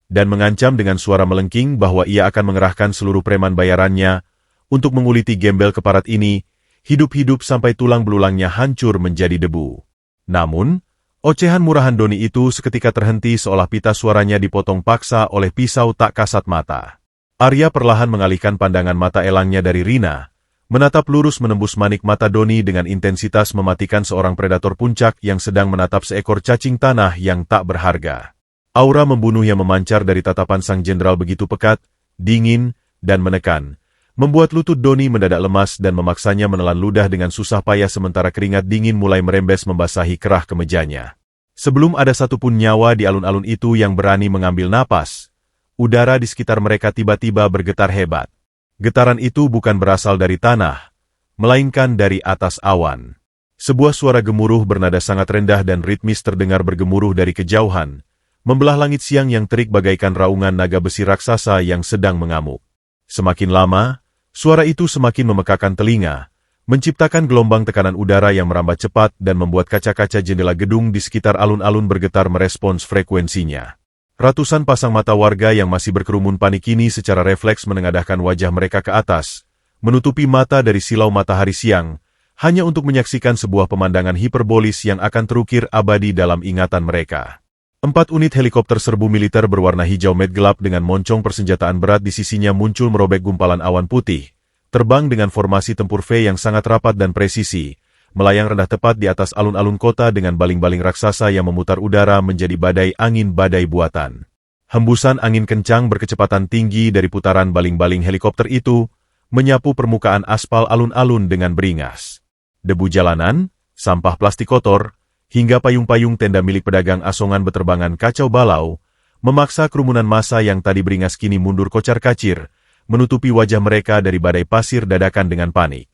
dan mengancam dengan suara melengking bahwa ia akan mengerahkan seluruh preman bayarannya untuk menguliti gembel keparat ini, hidup-hidup sampai tulang belulangnya hancur menjadi debu. Namun, ocehan murahan Doni itu seketika terhenti seolah pita suaranya dipotong paksa oleh pisau tak kasat mata. Arya perlahan mengalihkan pandangan mata elangnya dari Rina, menatap lurus menembus manik mata Doni dengan intensitas mematikan seorang predator puncak yang sedang menatap seekor cacing tanah yang tak berharga. Aura membunuh yang memancar dari tatapan sang jenderal begitu pekat, dingin, dan menekan, membuat lutut Doni mendadak lemas dan memaksanya menelan ludah dengan susah payah sementara keringat dingin mulai merembes membasahi kerah kemejanya. Sebelum ada satupun nyawa di alun-alun itu yang berani mengambil napas, udara di sekitar mereka tiba-tiba bergetar hebat. Getaran itu bukan berasal dari tanah, melainkan dari atas awan. Sebuah suara gemuruh bernada sangat rendah dan ritmis terdengar bergemuruh dari kejauhan, membelah langit siang yang terik bagaikan raungan naga besi raksasa yang sedang mengamuk. Semakin lama, suara itu semakin memekakan telinga, menciptakan gelombang tekanan udara yang merambat cepat dan membuat kaca-kaca jendela gedung di sekitar alun-alun bergetar merespons frekuensinya. Ratusan pasang mata warga yang masih berkerumun panik kini secara refleks menengadahkan wajah mereka ke atas, menutupi mata dari silau matahari siang, hanya untuk menyaksikan sebuah pemandangan hiperbolis yang akan terukir abadi dalam ingatan mereka. 4 unit helikopter serbu militer berwarna hijau met gelap dengan moncong persenjataan berat di sisinya muncul merobek gumpalan awan putih, terbang dengan formasi tempur V yang sangat rapat dan presisi, melayang rendah tepat di atas alun-alun kota dengan baling-baling raksasa yang memutar udara menjadi badai angin badai buatan. Hembusan angin kencang berkecepatan tinggi dari putaran baling-baling helikopter itu, menyapu permukaan aspal alun-alun dengan beringas. Debu jalanan, sampah plastik kotor, hingga payung-payung tenda milik pedagang asongan beterbangan kacau balau, memaksa kerumunan massa yang tadi beringas kini mundur kocar-kacir, menutupi wajah mereka dari badai pasir dadakan dengan panik.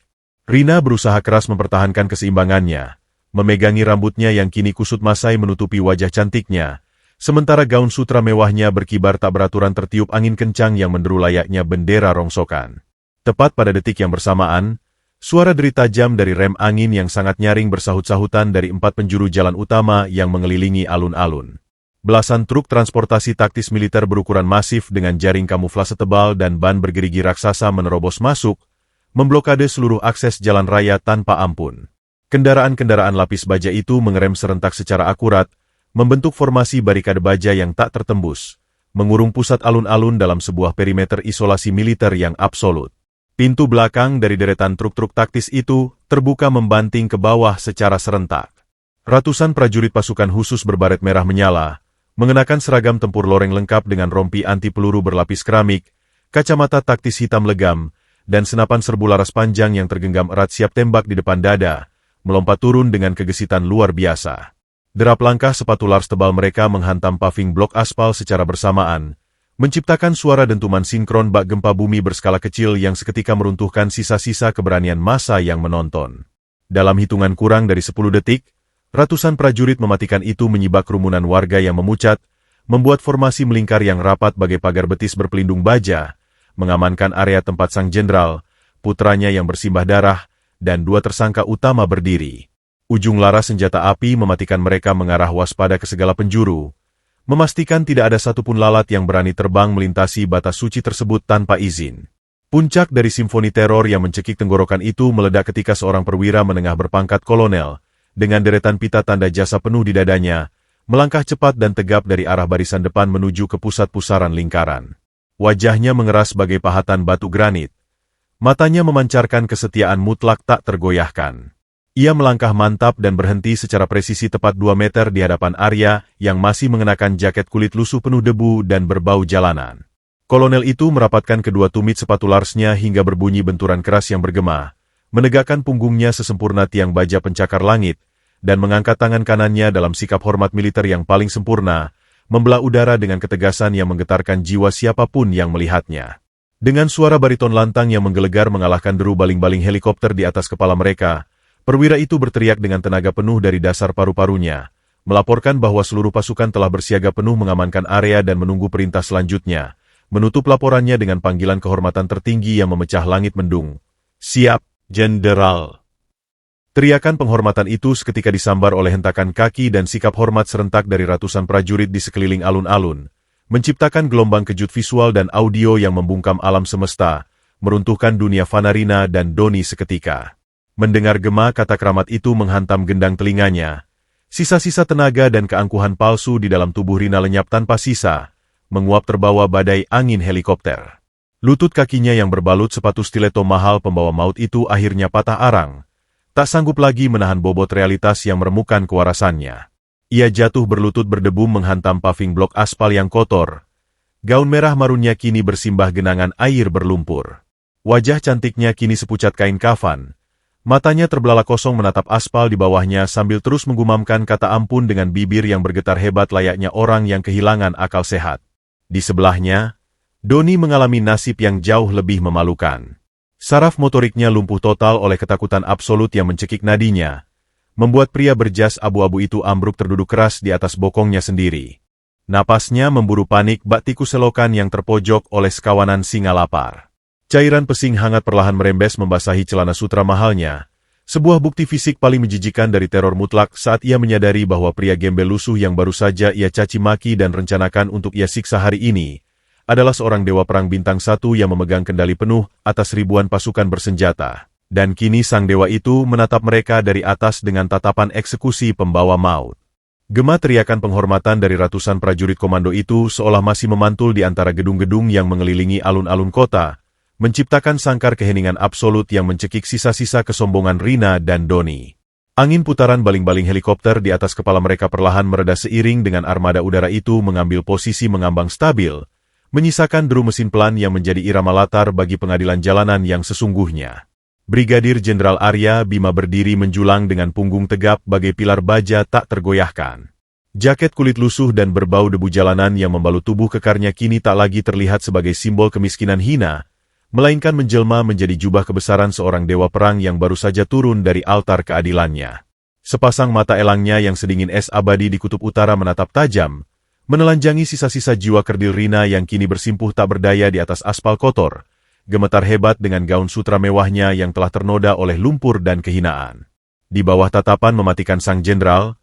Rina berusaha keras mempertahankan keseimbangannya, Memegangi rambutnya yang kini kusut masai menutupi wajah cantiknya, sementara gaun sutra mewahnya berkibar tak beraturan tertiup angin kencang yang menderu layaknya bendera rongsokan. Tepat pada detik yang bersamaan, suara deri tajam dari rem angin yang sangat nyaring bersahut-sahutan dari 4 penjuru jalan utama yang mengelilingi alun-alun. Belasan truk transportasi taktis militer berukuran masif dengan jaring kamuflase tebal dan ban bergerigi raksasa menerobos masuk, memblokade seluruh akses jalan raya tanpa ampun. Kendaraan-kendaraan lapis baja itu mengerem serentak secara akurat, membentuk formasi barikade baja yang tak tertembus, mengurung pusat alun-alun dalam sebuah perimeter isolasi militer yang absolut. Pintu belakang dari deretan truk-truk taktis itu terbuka membanting ke bawah secara serentak. Ratusan prajurit pasukan khusus berbaret merah menyala, mengenakan seragam tempur loreng lengkap dengan rompi anti peluru berlapis keramik, kacamata taktis hitam legam, dan senapan serbu laras panjang yang tergenggam erat siap tembak di depan dada, melompat turun dengan kegesitan luar biasa. Derap langkah sepatu lars tebal mereka menghantam paving blok aspal secara bersamaan, menciptakan suara dentuman sinkron bak gempa bumi berskala kecil yang seketika meruntuhkan sisa-sisa keberanian massa yang menonton. Dalam hitungan kurang dari 10 detik, ratusan prajurit mematikan itu menyibak kerumunan warga yang memucat, membuat formasi melingkar yang rapat bagai pagar betis berpelindung baja, mengamankan area tempat sang jenderal, putranya yang bersimbah darah, dan 2 tersangka utama berdiri. Ujung laras senjata api mematikan mereka mengarah waspada ke segala penjuru, memastikan tidak ada satupun lalat yang berani terbang melintasi batas suci tersebut tanpa izin. Puncak dari simfoni teror yang mencekik tenggorokan itu meledak ketika seorang perwira menengah berpangkat kolonel, dengan deretan pita tanda jasa penuh di dadanya, melangkah cepat dan tegap dari arah barisan depan menuju ke pusat pusaran lingkaran. Wajahnya mengeras bagai pahatan batu granit. Matanya memancarkan kesetiaan mutlak tak tergoyahkan. Ia melangkah mantap dan berhenti secara presisi tepat 2 meter di hadapan Arya yang masih mengenakan jaket kulit lusuh penuh debu dan berbau jalanan. Kolonel itu merapatkan kedua tumit sepatu larsnya hingga berbunyi benturan keras yang bergema, menegakkan punggungnya sesempurna tiang baja pencakar langit, dan mengangkat tangan kanannya dalam sikap hormat militer yang paling sempurna, membelah udara dengan ketegasan yang menggetarkan jiwa siapapun yang melihatnya. Dengan suara bariton lantang yang menggelegar mengalahkan deru baling-baling helikopter di atas kepala mereka, perwira itu berteriak dengan tenaga penuh dari dasar paru-parunya, melaporkan bahwa seluruh pasukan telah bersiaga penuh mengamankan area dan menunggu perintah selanjutnya, menutup laporannya dengan panggilan kehormatan tertinggi yang memecah langit mendung. "Siap, Jenderal!" Teriakan penghormatan itu seketika disambar oleh hentakan kaki dan sikap hormat serentak dari ratusan prajurit di sekeliling alun-alun, menciptakan gelombang kejut visual dan audio yang membungkam alam semesta, meruntuhkan dunia Vanarina dan Doni seketika. Mendengar gema kata keramat itu menghantam gendang telinganya, sisa-sisa tenaga dan keangkuhan palsu di dalam tubuh Rina lenyap tanpa sisa, menguap terbawa badai angin helikopter. Lutut kakinya yang berbalut sepatu stiletto mahal pembawa maut itu akhirnya patah arang, tak sanggup lagi menahan bobot realitas yang meremukkan kewarasannya. Ia jatuh berlutut berdebu menghantam paving blok aspal yang kotor. Gaun merah marunnya kini bersimbah genangan air berlumpur. Wajah cantiknya kini sepucat kain kafan. Matanya terbelalak kosong menatap aspal di bawahnya sambil terus menggumamkan kata ampun dengan bibir yang bergetar hebat layaknya orang yang kehilangan akal sehat. Di sebelahnya, Doni mengalami nasib yang jauh lebih memalukan. Saraf motoriknya lumpuh total oleh ketakutan absolut yang mencekik nadinya, membuat pria berjas abu-abu itu ambruk terduduk keras di atas bokongnya sendiri. Napasnya memburu panik bak tikus selokan yang terpojok oleh sekawanan singa lapar. Cairan pesing hangat perlahan merembes membasahi celana sutra mahalnya, sebuah bukti fisik paling menjijikan dari teror mutlak saat ia menyadari bahwa pria gembel lusuh yang baru saja ia caci maki dan rencanakan untuk ia siksa hari ini, adalah seorang dewa perang bintang 1 yang memegang kendali penuh atas ribuan pasukan bersenjata. Dan kini sang dewa itu menatap mereka dari atas dengan tatapan eksekusi pembawa maut. Gema teriakan penghormatan dari ratusan prajurit komando itu seolah masih memantul di antara gedung-gedung yang mengelilingi alun-alun kota, menciptakan sangkar keheningan absolut yang mencekik sisa-sisa kesombongan Rina dan Doni. Angin putaran baling-baling helikopter di atas kepala mereka perlahan mereda seiring dengan armada udara itu mengambil posisi mengambang stabil, menyisakan deru mesin pelan yang menjadi irama latar bagi pengadilan jalanan yang sesungguhnya. Brigadir Jenderal Arya Bima berdiri menjulang dengan punggung tegap bagai pilar baja tak tergoyahkan. Jaket kulit lusuh dan berbau debu jalanan yang membalut tubuh kekarnya kini tak lagi terlihat sebagai simbol kemiskinan hina, melainkan menjelma menjadi jubah kebesaran seorang dewa perang yang baru saja turun dari altar keadilannya. Sepasang mata elangnya yang sedingin es abadi di kutub utara menatap tajam, menelanjangi sisa-sisa jiwa kerdil Rina yang kini bersimpuh tak berdaya di atas aspal kotor, gemetar hebat dengan gaun sutra mewahnya yang telah ternoda oleh lumpur dan kehinaan. Di bawah tatapan mematikan sang jenderal,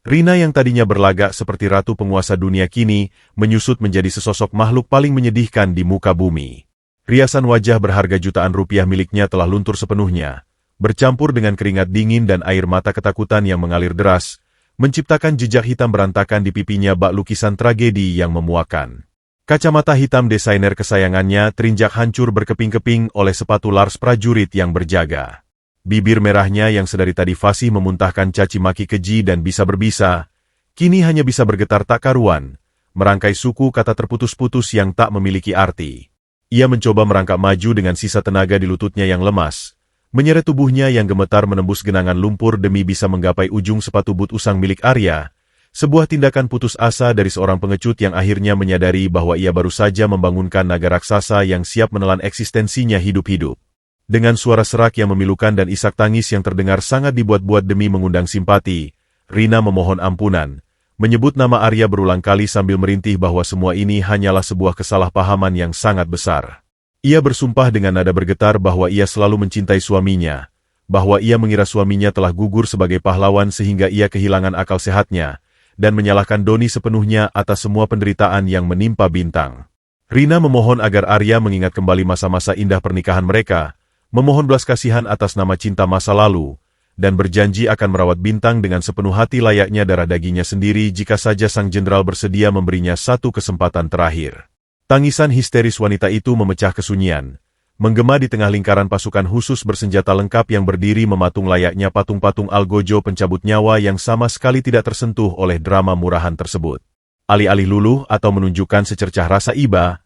Rina yang tadinya berlagak seperti ratu penguasa dunia kini menyusut menjadi sesosok makhluk paling menyedihkan di muka bumi. Riasan wajah berharga jutaan rupiah miliknya telah luntur sepenuhnya, bercampur dengan keringat dingin dan air mata ketakutan yang mengalir deras, menciptakan jejak hitam berantakan di pipinya bak lukisan tragedi yang memuakan. Kacamata hitam desainer kesayangannya terinjak hancur berkeping-keping oleh sepatu Lars prajurit yang berjaga. Bibir merahnya yang sedari tadi fasih memuntahkan caci maki keji dan bisa berbisa, kini hanya bisa bergetar tak karuan, merangkai suku kata terputus-putus yang tak memiliki arti. Ia mencoba merangkak maju dengan sisa tenaga di lututnya yang lemas, menyeret tubuhnya yang gemetar menembus genangan lumpur demi bisa menggapai ujung sepatu but usang milik Arya, sebuah tindakan putus asa dari seorang pengecut yang akhirnya menyadari bahwa ia baru saja membangunkan naga raksasa yang siap menelan eksistensinya hidup-hidup. Dengan suara serak yang memilukan dan isak tangis yang terdengar sangat dibuat-buat demi mengundang simpati, Rina memohon ampunan, menyebut nama Arya berulang kali sambil merintih bahwa semua ini hanyalah sebuah kesalahpahaman yang sangat besar. Ia bersumpah dengan nada bergetar bahwa ia selalu mencintai suaminya, bahwa ia mengira suaminya telah gugur sebagai pahlawan sehingga ia kehilangan akal sehatnya, dan menyalahkan Doni sepenuhnya atas semua penderitaan yang menimpa Bintang. Rina memohon agar Arya mengingat kembali masa-masa indah pernikahan mereka, memohon belas kasihan atas nama cinta masa lalu, dan berjanji akan merawat Bintang dengan sepenuh hati layaknya darah dagingnya sendiri jika saja sang jenderal bersedia memberinya satu kesempatan terakhir. Tangisan histeris wanita itu memecah kesunyian, menggema di tengah lingkaran pasukan khusus bersenjata lengkap yang berdiri mematung layaknya patung-patung algojo pencabut nyawa yang sama sekali tidak tersentuh oleh drama murahan tersebut. Alih-alih luluh atau menunjukkan secercah rasa iba,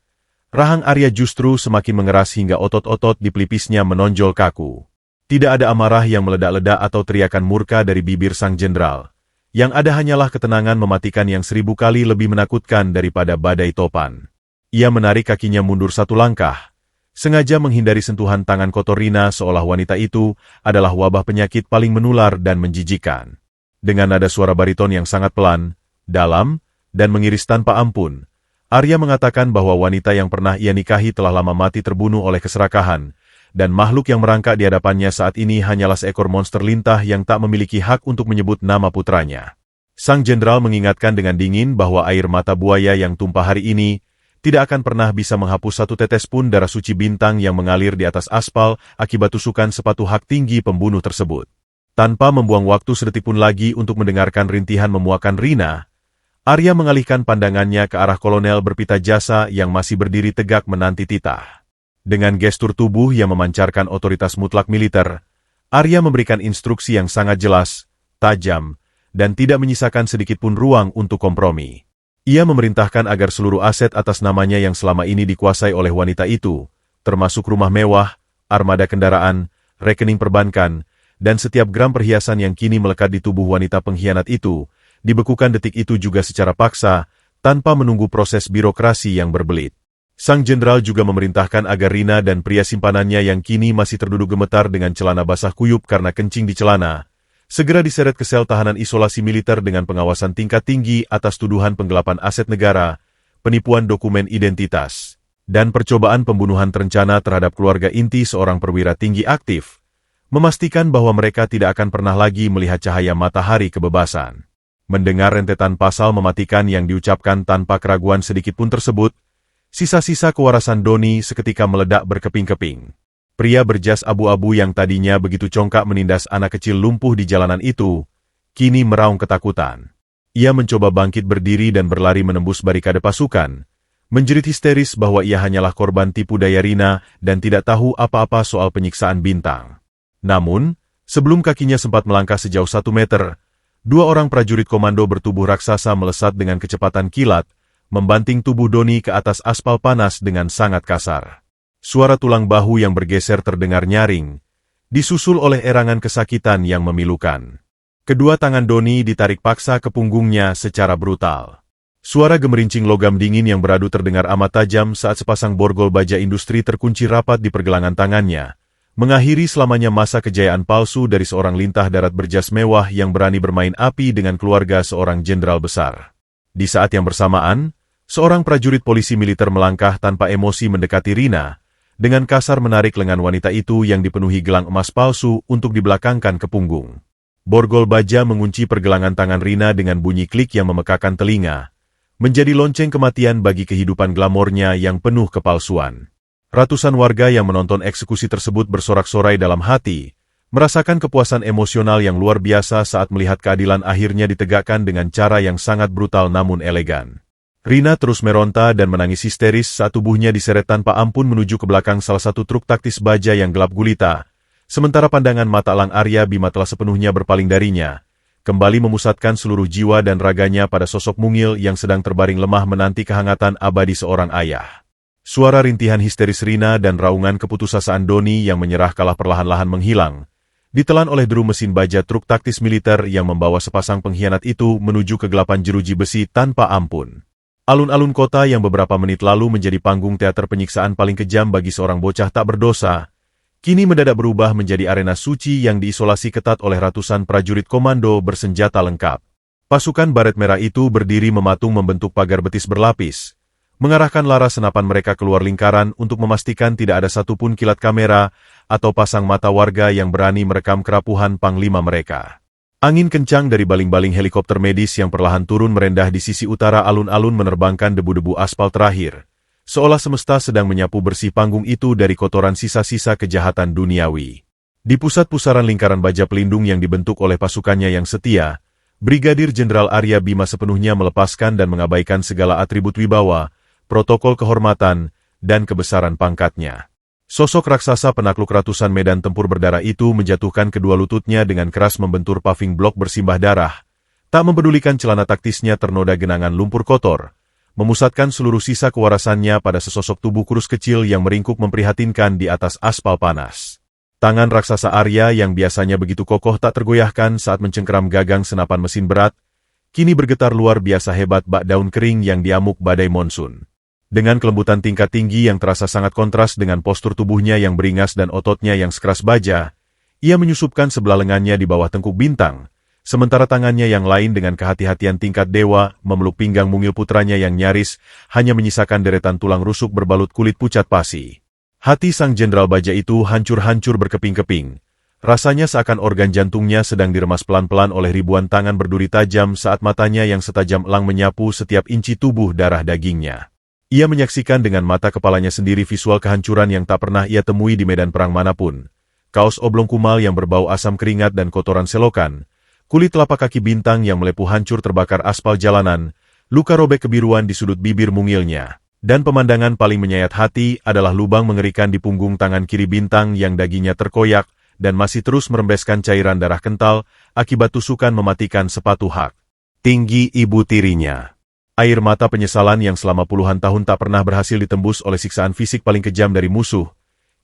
rahang Arya justru semakin mengeras hingga otot-otot di pelipisnya menonjol kaku. Tidak ada amarah yang meledak-ledak atau teriakan murka dari bibir sang jenderal. Yang ada hanyalah ketenangan mematikan yang 1000 kali lebih menakutkan daripada badai topan. Ia menarik kakinya mundur satu langkah, sengaja menghindari sentuhan tangan kotor Rina seolah wanita itu adalah wabah penyakit paling menular dan menjijikan. Dengan nada suara bariton yang sangat pelan, dalam, dan mengiris tanpa ampun, Arya mengatakan bahwa wanita yang pernah ia nikahi telah lama mati terbunuh oleh keserakahan, dan makhluk yang merangkak di hadapannya saat ini hanyalah seekor monster lintah yang tak memiliki hak untuk menyebut nama putranya. Sang jenderal mengingatkan dengan dingin bahwa air mata buaya yang tumpah hari ini tidak akan pernah bisa menghapus satu tetes pun darah suci Bintang yang mengalir di atas aspal akibat tusukan sepatu hak tinggi pembunuh tersebut. Tanpa membuang waktu sedetik pun lagi untuk mendengarkan rintihan memuakan Rina, Arya mengalihkan pandangannya ke arah kolonel berpita jasa yang masih berdiri tegak menanti titah. Dengan gestur tubuh yang memancarkan otoritas mutlak militer, Arya memberikan instruksi yang sangat jelas, tajam, dan tidak menyisakan sedikit pun ruang untuk kompromi. Ia memerintahkan agar seluruh aset atas namanya yang selama ini dikuasai oleh wanita itu, termasuk rumah mewah, armada kendaraan, rekening perbankan, dan setiap gram perhiasan yang kini melekat di tubuh wanita pengkhianat itu, dibekukan detik itu juga secara paksa, tanpa menunggu proses birokrasi yang berbelit. Sang jenderal juga memerintahkan agar Rina dan pria simpanannya yang kini masih terduduk gemetar dengan celana basah kuyup karena kencing di celana, segera diseret ke sel tahanan isolasi militer dengan pengawasan tingkat tinggi atas tuduhan penggelapan aset negara, penipuan dokumen identitas, dan percobaan pembunuhan terencana terhadap keluarga inti seorang perwira tinggi aktif, memastikan bahwa mereka tidak akan pernah lagi melihat cahaya matahari kebebasan. Mendengar rentetan pasal mematikan yang diucapkan tanpa keraguan sedikitpun tersebut, sisa-sisa kewarasan Doni seketika meledak berkeping-keping. Pria berjas abu-abu yang tadinya begitu congkak menindas anak kecil lumpuh di jalanan itu, kini meraung ketakutan. Ia mencoba bangkit berdiri dan berlari menembus barikade pasukan, menjerit histeris bahwa ia hanyalah korban tipu daya Rina dan tidak tahu apa-apa soal penyiksaan Bintang. Namun, sebelum kakinya sempat melangkah sejauh 1 meter, 2 orang prajurit komando bertubuh raksasa melesat dengan kecepatan kilat, membanting tubuh Doni ke atas aspal panas dengan sangat kasar. Suara tulang bahu yang bergeser terdengar nyaring, disusul oleh erangan kesakitan yang memilukan. Kedua tangan Doni ditarik paksa ke punggungnya secara brutal. Suara gemerincing logam dingin yang beradu terdengar amat tajam saat sepasang borgol baja industri terkunci rapat di pergelangan tangannya, mengakhiri selamanya masa kejayaan palsu dari seorang lintah darat berjas mewah yang berani bermain api dengan keluarga seorang jenderal besar. Di saat yang bersamaan, seorang prajurit polisi militer melangkah tanpa emosi mendekati Rina, dengan kasar menarik lengan wanita itu yang dipenuhi gelang emas palsu untuk dibelakangkan ke punggung. Borgol baja mengunci pergelangan tangan Rina dengan bunyi klik yang memekakan telinga, menjadi lonceng kematian bagi kehidupan glamornya yang penuh kepalsuan. Ratusan warga yang menonton eksekusi tersebut bersorak-sorai dalam hati, merasakan kepuasan emosional yang luar biasa saat melihat keadilan akhirnya ditegakkan dengan cara yang sangat brutal namun elegan. Rina terus meronta dan menangis histeris saat tubuhnya diseret tanpa ampun menuju ke belakang salah satu truk taktis baja yang gelap gulita, sementara pandangan mata Lang Arya Bima telah sepenuhnya berpaling darinya, kembali memusatkan seluruh jiwa dan raganya pada sosok mungil yang sedang terbaring lemah menanti kehangatan abadi seorang ayah. Suara rintihan histeris Rina dan raungan keputusasaan Doni yang menyerah kalah perlahan-lahan menghilang, ditelan oleh deru mesin baja truk taktis militer yang membawa sepasang pengkhianat itu menuju kegelapan jeruji besi tanpa ampun. Alun-alun kota yang beberapa menit lalu menjadi panggung teater penyiksaan paling kejam bagi seorang bocah tak berdosa, kini mendadak berubah menjadi arena suci yang diisolasi ketat oleh ratusan prajurit komando bersenjata lengkap. Pasukan baret merah itu berdiri mematung membentuk pagar betis berlapis, mengarahkan laras senapan mereka keluar lingkaran untuk memastikan tidak ada satupun kilat kamera atau pasang mata warga yang berani merekam kerapuhan panglima mereka. Angin kencang dari baling-baling helikopter medis yang perlahan turun merendah di sisi utara alun-alun menerbangkan debu-debu aspal terakhir, seolah semesta sedang menyapu bersih panggung itu dari kotoran sisa-sisa kejahatan duniawi. Di pusat pusaran lingkaran baja pelindung yang dibentuk oleh pasukannya yang setia, Brigadir Jenderal Arya Bima sepenuhnya melepaskan dan mengabaikan segala atribut wibawa, protokol kehormatan, dan kebesaran pangkatnya. Sosok raksasa penakluk ratusan medan tempur berdarah itu menjatuhkan kedua lututnya dengan keras membentur paving blok bersimbah darah, tak mempedulikan celana taktisnya ternoda genangan lumpur kotor, memusatkan seluruh sisa kewarasannya pada sesosok tubuh kurus kecil yang meringkuk memprihatinkan di atas aspal panas. Tangan raksasa Arya yang biasanya begitu kokoh tak tergoyahkan saat mencengkeram gagang senapan mesin berat, kini bergetar luar biasa hebat bak daun kering yang diamuk badai monsun. Dengan kelembutan tingkat tinggi yang terasa sangat kontras dengan postur tubuhnya yang beringas dan ototnya yang sekeras baja, ia menyusupkan sebelah lengannya di bawah tengkuk bintang, sementara tangannya yang lain dengan kehati-hatian tingkat dewa memeluk pinggang mungil putranya yang nyaris hanya menyisakan deretan tulang rusuk berbalut kulit pucat pasi. Hati sang jenderal baja itu hancur-hancur berkeping-keping. Rasanya seakan organ jantungnya sedang diremas pelan-pelan oleh ribuan tangan berduri tajam saat matanya yang setajam elang menyapu setiap inci tubuh darah dagingnya. Ia menyaksikan dengan mata kepalanya sendiri visual kehancuran yang tak pernah ia temui di medan perang manapun. Kaos oblong kumal yang berbau asam keringat dan kotoran selokan, kulit telapak kaki bintang yang melepuh hancur terbakar aspal jalanan, luka robek kebiruan di sudut bibir mungilnya, dan pemandangan paling menyayat hati adalah lubang mengerikan di punggung tangan kiri bintang yang dagingnya terkoyak dan masih terus merembeskan cairan darah kental akibat tusukan mematikan sepatu hak tinggi ibu tirinya. Air mata penyesalan yang selama puluhan tahun tak pernah berhasil ditembus oleh siksaan fisik paling kejam dari musuh,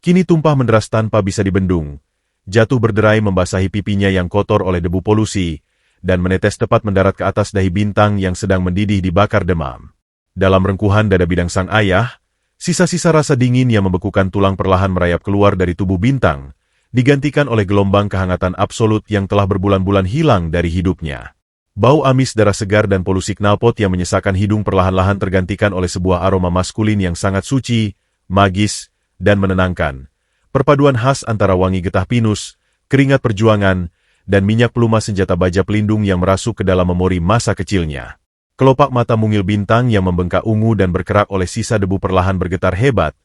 kini tumpah menderas tanpa bisa dibendung, jatuh berderai membasahi pipinya yang kotor oleh debu polusi, dan menetes tepat mendarat ke atas dahi bintang yang sedang mendidih dibakar demam. Dalam rengkuhan dada bidang sang ayah, sisa-sisa rasa dingin yang membekukan tulang perlahan merayap keluar dari tubuh bintang, digantikan oleh gelombang kehangatan absolut yang telah berbulan-bulan hilang dari hidupnya. Bau amis darah segar dan polusi knalpot yang menyesakkan hidung perlahan-lahan tergantikan oleh sebuah aroma maskulin yang sangat suci, magis, dan menenangkan. Perpaduan khas antara wangi getah pinus, keringat perjuangan, dan minyak peluma senjata baja pelindung yang merasuk ke dalam memori masa kecilnya. Kelopak mata mungil bintang yang membengkak ungu dan berkerak oleh sisa debu perlahan bergetar hebat,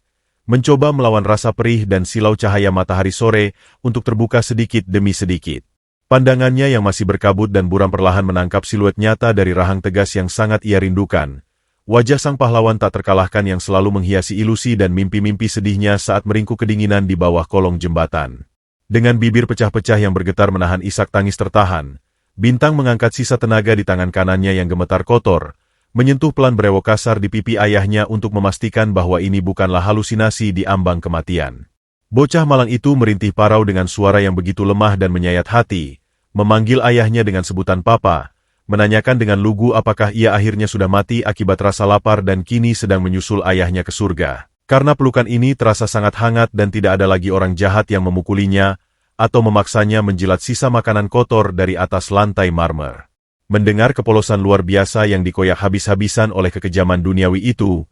mencoba melawan rasa perih dan silau cahaya matahari sore untuk terbuka sedikit demi sedikit. Pandangannya yang masih berkabut dan buram perlahan menangkap siluet nyata dari rahang tegas yang sangat ia rindukan. Wajah sang pahlawan tak terkalahkan yang selalu menghiasi ilusi dan mimpi-mimpi sedihnya saat meringkuk kedinginan di bawah kolong jembatan. Dengan bibir pecah-pecah yang bergetar menahan isak tangis tertahan, Bintang mengangkat sisa tenaga di tangan kanannya yang gemetar kotor, menyentuh pelan brewok kasar di pipi ayahnya untuk memastikan bahwa ini bukanlah halusinasi di ambang kematian. Bocah malang itu merintih parau dengan suara yang begitu lemah dan menyayat hati, memanggil ayahnya dengan sebutan papa, menanyakan dengan lugu apakah ia akhirnya sudah mati akibat rasa lapar dan kini sedang menyusul ayahnya ke surga. Karena pelukan ini terasa sangat hangat dan tidak ada lagi orang jahat yang memukulinya atau memaksanya menjilat sisa makanan kotor dari atas lantai marmer. Mendengar kepolosan luar biasa yang dikoyak habis-habisan oleh kekejaman duniawi itu,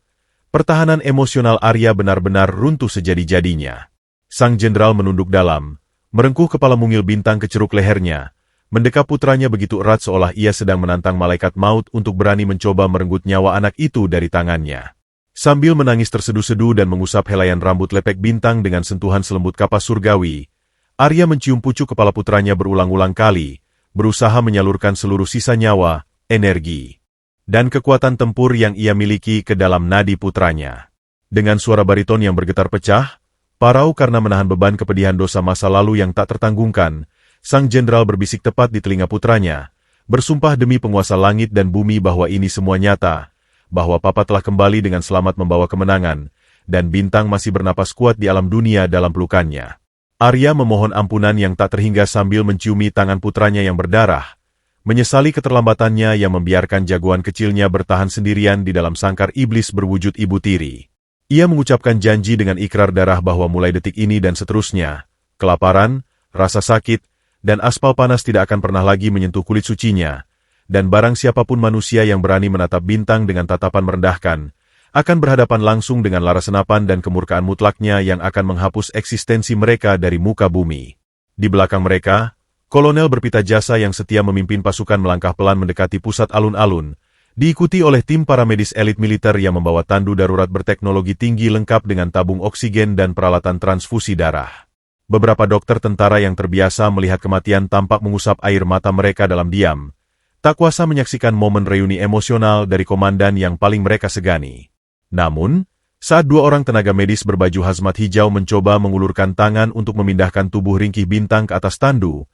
pertahanan emosional Arya benar-benar runtuh sejadi-jadinya. Sang jenderal menunduk dalam, merengkuh kepala mungil bintang ke ceruk lehernya, mendekap putranya begitu erat seolah ia sedang menantang malaikat maut untuk berani mencoba merenggut nyawa anak itu dari tangannya. Sambil menangis terseduh-seduh dan mengusap helaian rambut lepek bintang dengan sentuhan selembut kapas surgawi, Arya mencium pucuk kepala putranya berulang-ulang kali, berusaha menyalurkan seluruh sisa nyawa, energi, dan kekuatan tempur yang ia miliki ke dalam nadi putranya. Dengan suara bariton yang bergetar pecah, parau karena menahan beban kepedihan dosa masa lalu yang tak tertanggungkan, sang jenderal berbisik tepat di telinga putranya, bersumpah demi penguasa langit dan bumi bahwa ini semua nyata, bahwa papa telah kembali dengan selamat membawa kemenangan, dan bintang masih bernapas kuat di alam dunia dalam pelukannya. Arya memohon ampunan yang tak terhingga sambil menciumi tangan putranya yang berdarah, menyesali keterlambatannya yang membiarkan jagoan kecilnya bertahan sendirian di dalam sangkar iblis berwujud ibu tiri. Ia mengucapkan janji dengan ikrar darah bahwa mulai detik ini dan seterusnya, kelaparan, rasa sakit, dan aspal panas tidak akan pernah lagi menyentuh kulit sucinya, dan barang siapapun manusia yang berani menatap bintang dengan tatapan merendahkan, akan berhadapan langsung dengan lara senapan dan kemurkaan mutlaknya yang akan menghapus eksistensi mereka dari muka bumi. Di belakang mereka, kolonel berpita jasa yang setia memimpin pasukan melangkah pelan mendekati pusat alun-alun, diikuti oleh tim paramedis elit militer yang membawa tandu darurat berteknologi tinggi lengkap dengan tabung oksigen dan peralatan transfusi darah. Beberapa dokter tentara yang terbiasa melihat kematian tampak mengusap air mata mereka dalam diam, tak kuasa menyaksikan momen reuni emosional dari komandan yang paling mereka segani. Namun, saat dua orang tenaga medis berbaju hazmat hijau mencoba mengulurkan tangan untuk memindahkan tubuh ringkih bintang ke atas tandu,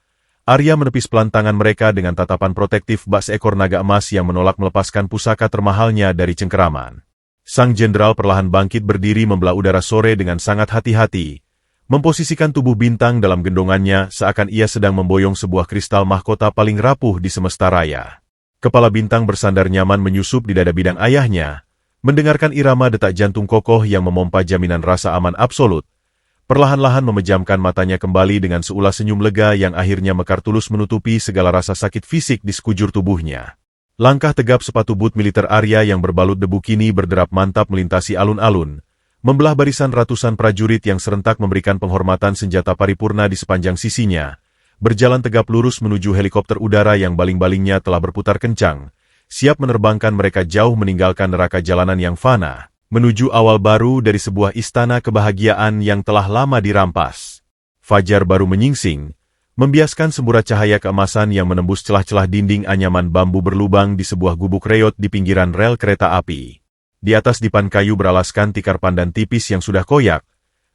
Arya menepis pelan tangan mereka dengan tatapan protektif bak seekor naga emas yang menolak melepaskan pusaka termahalnya dari cengkeraman. Sang jenderal perlahan bangkit berdiri membelah udara sore dengan sangat hati-hati, memposisikan tubuh bintang dalam gendongannya seakan ia sedang memboyong sebuah kristal mahkota paling rapuh di semesta raya. Kepala bintang bersandar nyaman menyusup di dada bidang ayahnya, mendengarkan irama detak jantung kokoh yang memompa jaminan rasa aman absolut, perlahan-lahan memejamkan matanya kembali dengan seulas senyum lega yang akhirnya mekar tulus menutupi segala rasa sakit fisik di sekujur tubuhnya. Langkah tegap sepatu boot militer Arya yang berbalut debu kini berderap mantap melintasi alun-alun, membelah barisan ratusan prajurit yang serentak memberikan penghormatan senjata paripurna di sepanjang sisinya, berjalan tegap lurus menuju helikopter udara yang baling-balingnya telah berputar kencang, siap menerbangkan mereka jauh meninggalkan neraka jalanan yang fana, menuju awal baru dari sebuah istana kebahagiaan yang telah lama dirampas. Fajar baru menyingsing, membiaskan semburat cahaya keemasan yang menembus celah-celah dinding anyaman bambu berlubang di sebuah gubuk reot di pinggiran rel kereta api. Di atas dipan kayu beralaskan tikar pandan tipis yang sudah koyak,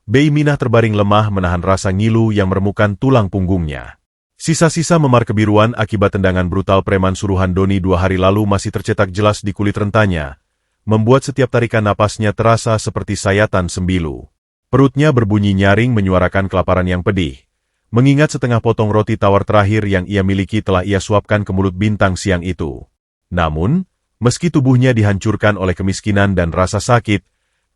Bei Minah terbaring lemah menahan rasa ngilu yang meremukan tulang punggungnya. Sisa-sisa memar kebiruan akibat tendangan brutal preman suruhan Doni 2 hari lalu masih tercetak jelas di kulit rentanya, membuat setiap tarikan napasnya terasa seperti sayatan sembilu. Perutnya berbunyi nyaring menyuarakan kelaparan yang pedih, mengingat setengah potong roti tawar terakhir yang ia miliki telah ia suapkan ke mulut bintang siang itu. Namun, meski tubuhnya dihancurkan oleh kemiskinan dan rasa sakit,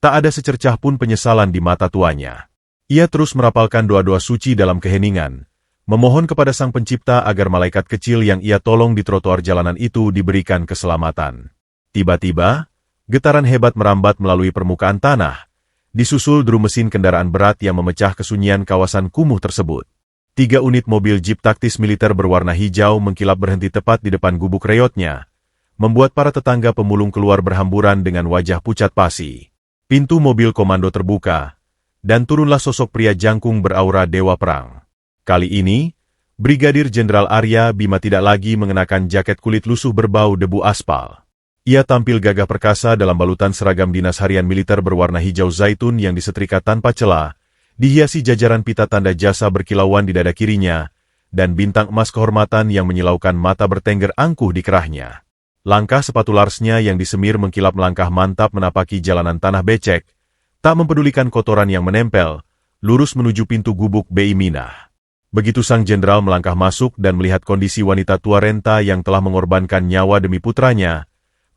tak ada secercah pun penyesalan di mata tuanya. Ia terus merapalkan doa-doa suci dalam keheningan, memohon kepada Sang Pencipta agar malaikat kecil yang ia tolong di trotoar jalanan itu diberikan keselamatan. Tiba-tiba, getaran hebat merambat melalui permukaan tanah, disusul deru mesin kendaraan berat yang memecah kesunyian kawasan kumuh tersebut. 3 unit mobil jeep taktis militer berwarna hijau mengkilap berhenti tepat di depan gubuk reotnya, membuat para tetangga pemulung keluar berhamburan dengan wajah pucat pasi. Pintu mobil komando terbuka, dan turunlah sosok pria jangkung beraura dewa perang. Kali ini, Brigadir Jenderal Arya Bima tidak lagi mengenakan jaket kulit lusuh berbau debu aspal. Ia tampil gagah perkasa dalam balutan seragam dinas harian militer berwarna hijau zaitun yang disetrika tanpa celah, dihiasi jajaran pita tanda jasa berkilauan di dada kirinya, dan bintang emas kehormatan yang menyilaukan mata bertengger angkuh di kerahnya. Langkah sepatu larsnya yang disemir mengkilap melangkah mantap menapaki jalanan tanah becek, tak mempedulikan kotoran yang menempel, lurus menuju pintu gubuk Bei Minah. Begitu sang jenderal melangkah masuk dan melihat kondisi wanita tua renta yang telah mengorbankan nyawa demi putranya,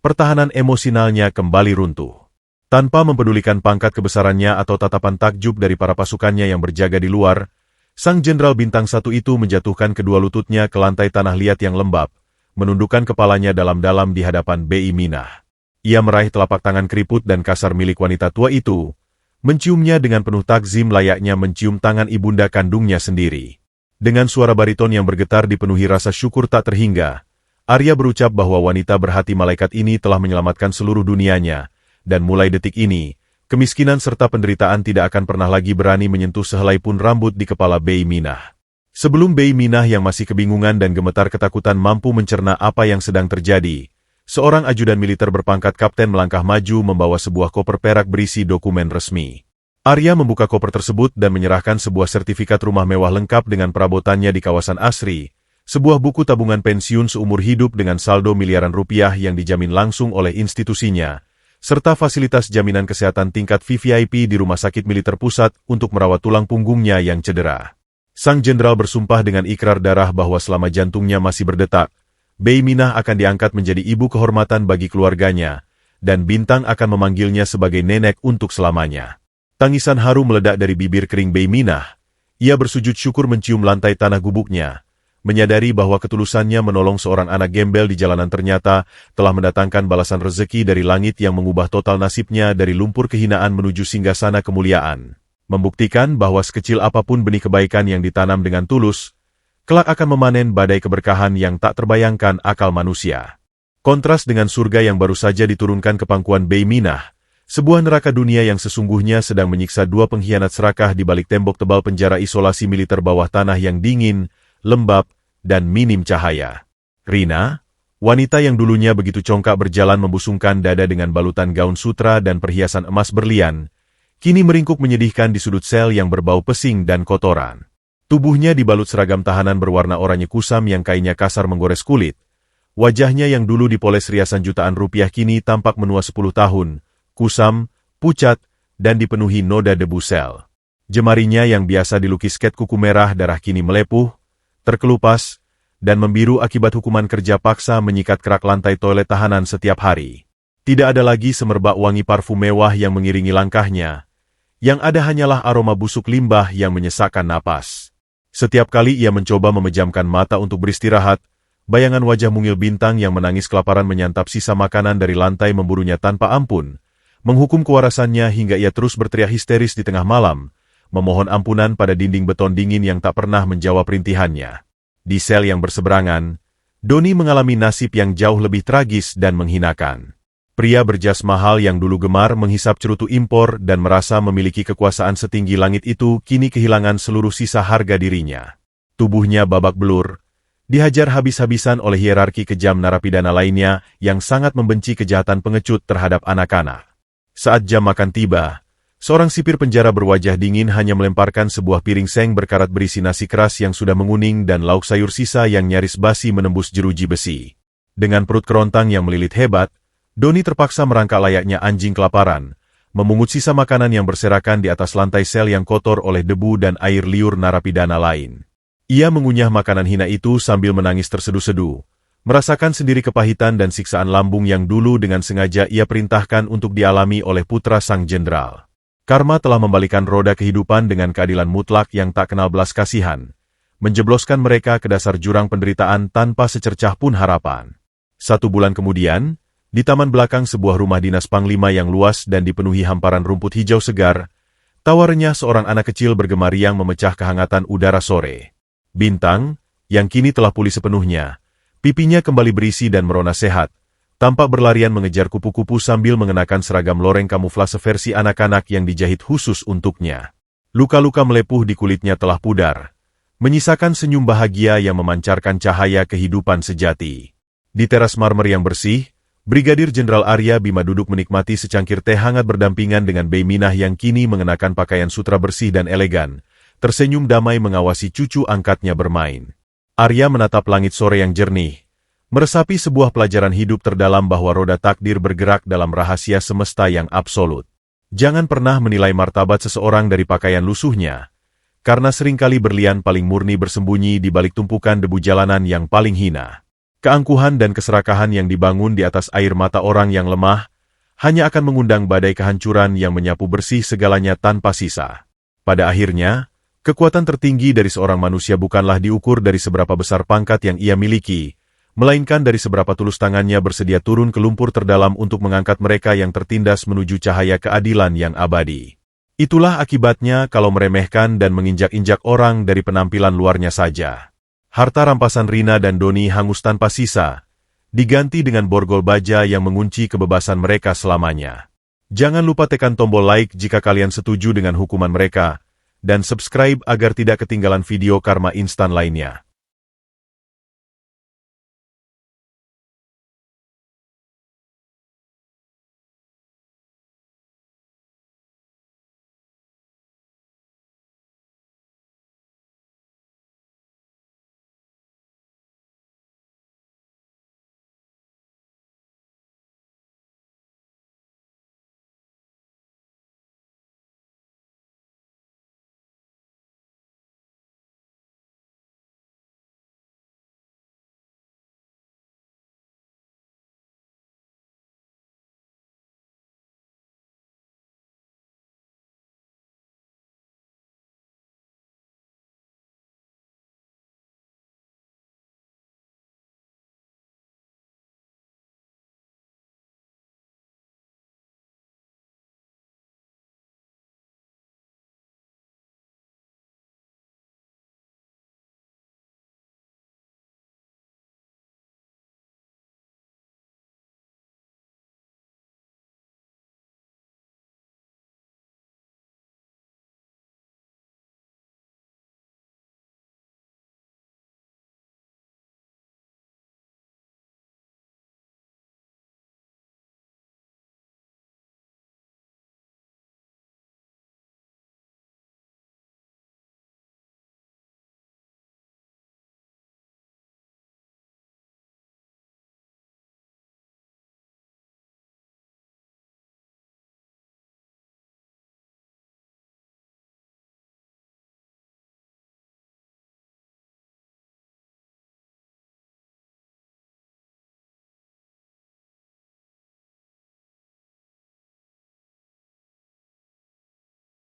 pertahanan emosionalnya kembali runtuh. Tanpa mempedulikan pangkat kebesarannya atau tatapan takjub dari para pasukannya yang berjaga di luar, Sang Jenderal Bintang 1 itu menjatuhkan kedua lututnya ke lantai tanah liat yang lembab, menundukkan kepalanya dalam-dalam di hadapan Bei Minah. Ia meraih telapak tangan keriput dan kasar milik wanita tua itu, menciumnya dengan penuh takzim layaknya mencium tangan ibunda kandungnya sendiri. Dengan suara bariton yang bergetar dipenuhi rasa syukur tak terhingga, Arya berucap bahwa wanita berhati malaikat ini telah menyelamatkan seluruh dunianya, dan mulai detik ini, kemiskinan serta penderitaan tidak akan pernah lagi berani menyentuh sehelai pun rambut di kepala Bei Minah. Sebelum Bei Minah yang masih kebingungan dan gemetar ketakutan mampu mencerna apa yang sedang terjadi, seorang ajudan militer berpangkat kapten melangkah maju membawa sebuah koper perak berisi dokumen resmi. Arya membuka koper tersebut dan menyerahkan sebuah sertifikat rumah mewah lengkap dengan perabotannya di kawasan asri, sebuah buku tabungan pensiun seumur hidup dengan saldo miliaran rupiah yang dijamin langsung oleh institusinya, serta fasilitas jaminan kesehatan tingkat VVIP di Rumah Sakit Militer Pusat untuk merawat tulang punggungnya yang cedera. Sang Jenderal bersumpah dengan ikrar darah bahwa selama jantungnya masih berdetak, Bei Minah akan diangkat menjadi ibu kehormatan bagi keluarganya, dan Bintang akan memanggilnya sebagai nenek untuk selamanya. Tangisan haru meledak dari bibir kering Bei Minah. Ia bersujud syukur mencium lantai tanah gubuknya, menyadari bahwa ketulusannya menolong seorang anak gembel di jalanan ternyata telah mendatangkan balasan rezeki dari langit yang mengubah total nasibnya dari lumpur kehinaan menuju singgasana kemuliaan. Membuktikan bahwa sekecil apapun benih kebaikan yang ditanam dengan tulus, kelak akan memanen badai keberkahan yang tak terbayangkan akal manusia. Kontras dengan surga yang baru saja diturunkan ke pangkuan Bei Minah, sebuah neraka dunia yang sesungguhnya sedang menyiksa dua pengkhianat serakah di balik tembok tebal penjara isolasi militer bawah tanah yang dingin, lembab, dan minim cahaya. Rina, wanita yang dulunya begitu congkak berjalan membusungkan dada dengan balutan gaun sutra dan perhiasan emas berlian, kini meringkuk menyedihkan di sudut sel yang berbau pesing dan kotoran. Tubuhnya dibalut seragam tahanan berwarna oranye kusam yang kainnya kasar menggores kulit. Wajahnya yang dulu dipoles riasan jutaan rupiah kini tampak menua 10 tahun, kusam, pucat, dan dipenuhi noda debu sel. Jemarinya yang biasa dilukis ket kuku merah darah kini melepuh, terkelupas, dan membiru akibat hukuman kerja paksa menyikat kerak lantai toilet tahanan setiap hari. Tidak ada lagi semerbak wangi parfum mewah yang mengiringi langkahnya. Yang ada hanyalah aroma busuk limbah yang menyesakkan napas. Setiap kali ia mencoba memejamkan mata untuk beristirahat, bayangan wajah mungil Bintang yang menangis kelaparan menyantap sisa makanan dari lantai memburunya tanpa ampun, menghukum kewarasannya hingga ia terus berteriak histeris di tengah malam, memohon ampunan pada dinding beton dingin yang tak pernah menjawab rintihannya. Di sel yang berseberangan, Doni mengalami nasib yang jauh lebih tragis dan menghinakan. Pria berjas mahal yang dulu gemar menghisap cerutu impor dan merasa memiliki kekuasaan setinggi langit itu kini kehilangan seluruh sisa harga dirinya. Tubuhnya babak belur, dihajar habis-habisan oleh hierarki kejam narapidana lainnya yang sangat membenci kejahatan pengecut terhadap anak-anak. Saat jam makan tiba, seorang sipir penjara berwajah dingin hanya melemparkan sebuah piring seng berkarat berisi nasi keras yang sudah menguning dan lauk sayur sisa yang nyaris basi menembus jeruji besi. Dengan perut kerontang yang melilit hebat, Doni terpaksa merangkak layaknya anjing kelaparan, memungut sisa makanan yang berserakan di atas lantai sel yang kotor oleh debu dan air liur narapidana lain. Ia mengunyah makanan hina itu sambil menangis terseduh-seduh, merasakan sendiri kepahitan dan siksaan lambung yang dulu dengan sengaja ia perintahkan untuk dialami oleh putra sang jenderal. Karma telah membalikan roda kehidupan dengan keadilan mutlak yang tak kenal belas kasihan, menjebloskan mereka ke dasar jurang penderitaan tanpa secercah pun harapan. 1 bulan kemudian, di taman belakang sebuah rumah dinas panglima yang luas dan dipenuhi hamparan rumput hijau segar, tawarnya seorang anak kecil bergema riang memecah kehangatan udara sore. Bintang, yang kini telah pulih sepenuhnya, pipinya kembali berisi dan merona sehat, tampak berlarian mengejar kupu-kupu sambil mengenakan seragam loreng kamuflase versi anak-anak yang dijahit khusus untuknya. Luka-luka melepuh di kulitnya telah pudar, menyisakan senyum bahagia yang memancarkan cahaya kehidupan sejati. Di teras marmer yang bersih, Brigadir Jenderal Arya Bima duduk menikmati secangkir teh hangat berdampingan dengan Bei Minah yang kini mengenakan pakaian sutra bersih dan elegan, tersenyum damai mengawasi cucu angkatnya bermain. Arya menatap langit sore yang jernih, meresapi sebuah pelajaran hidup terdalam bahwa roda takdir bergerak dalam rahasia semesta yang absolut. Jangan pernah menilai martabat seseorang dari pakaian lusuhnya, karena seringkali berlian paling murni bersembunyi di balik tumpukan debu jalanan yang paling hina. Keangkuhan dan keserakahan yang dibangun di atas air mata orang yang lemah hanya akan mengundang badai kehancuran yang menyapu bersih segalanya tanpa sisa. Pada akhirnya, kekuatan tertinggi dari seorang manusia bukanlah diukur dari seberapa besar pangkat yang ia miliki, melainkan dari seberapa tulus tangannya bersedia turun ke lumpur terdalam untuk mengangkat mereka yang tertindas menuju cahaya keadilan yang abadi. Itulah akibatnya kalau meremehkan dan menginjak-injak orang dari penampilan luarnya saja. Harta rampasan Rina dan Doni hangus tanpa sisa, diganti dengan borgol baja yang mengunci kebebasan mereka selamanya. Jangan lupa tekan tombol like jika kalian setuju dengan hukuman mereka, dan subscribe agar tidak ketinggalan video karma instan lainnya.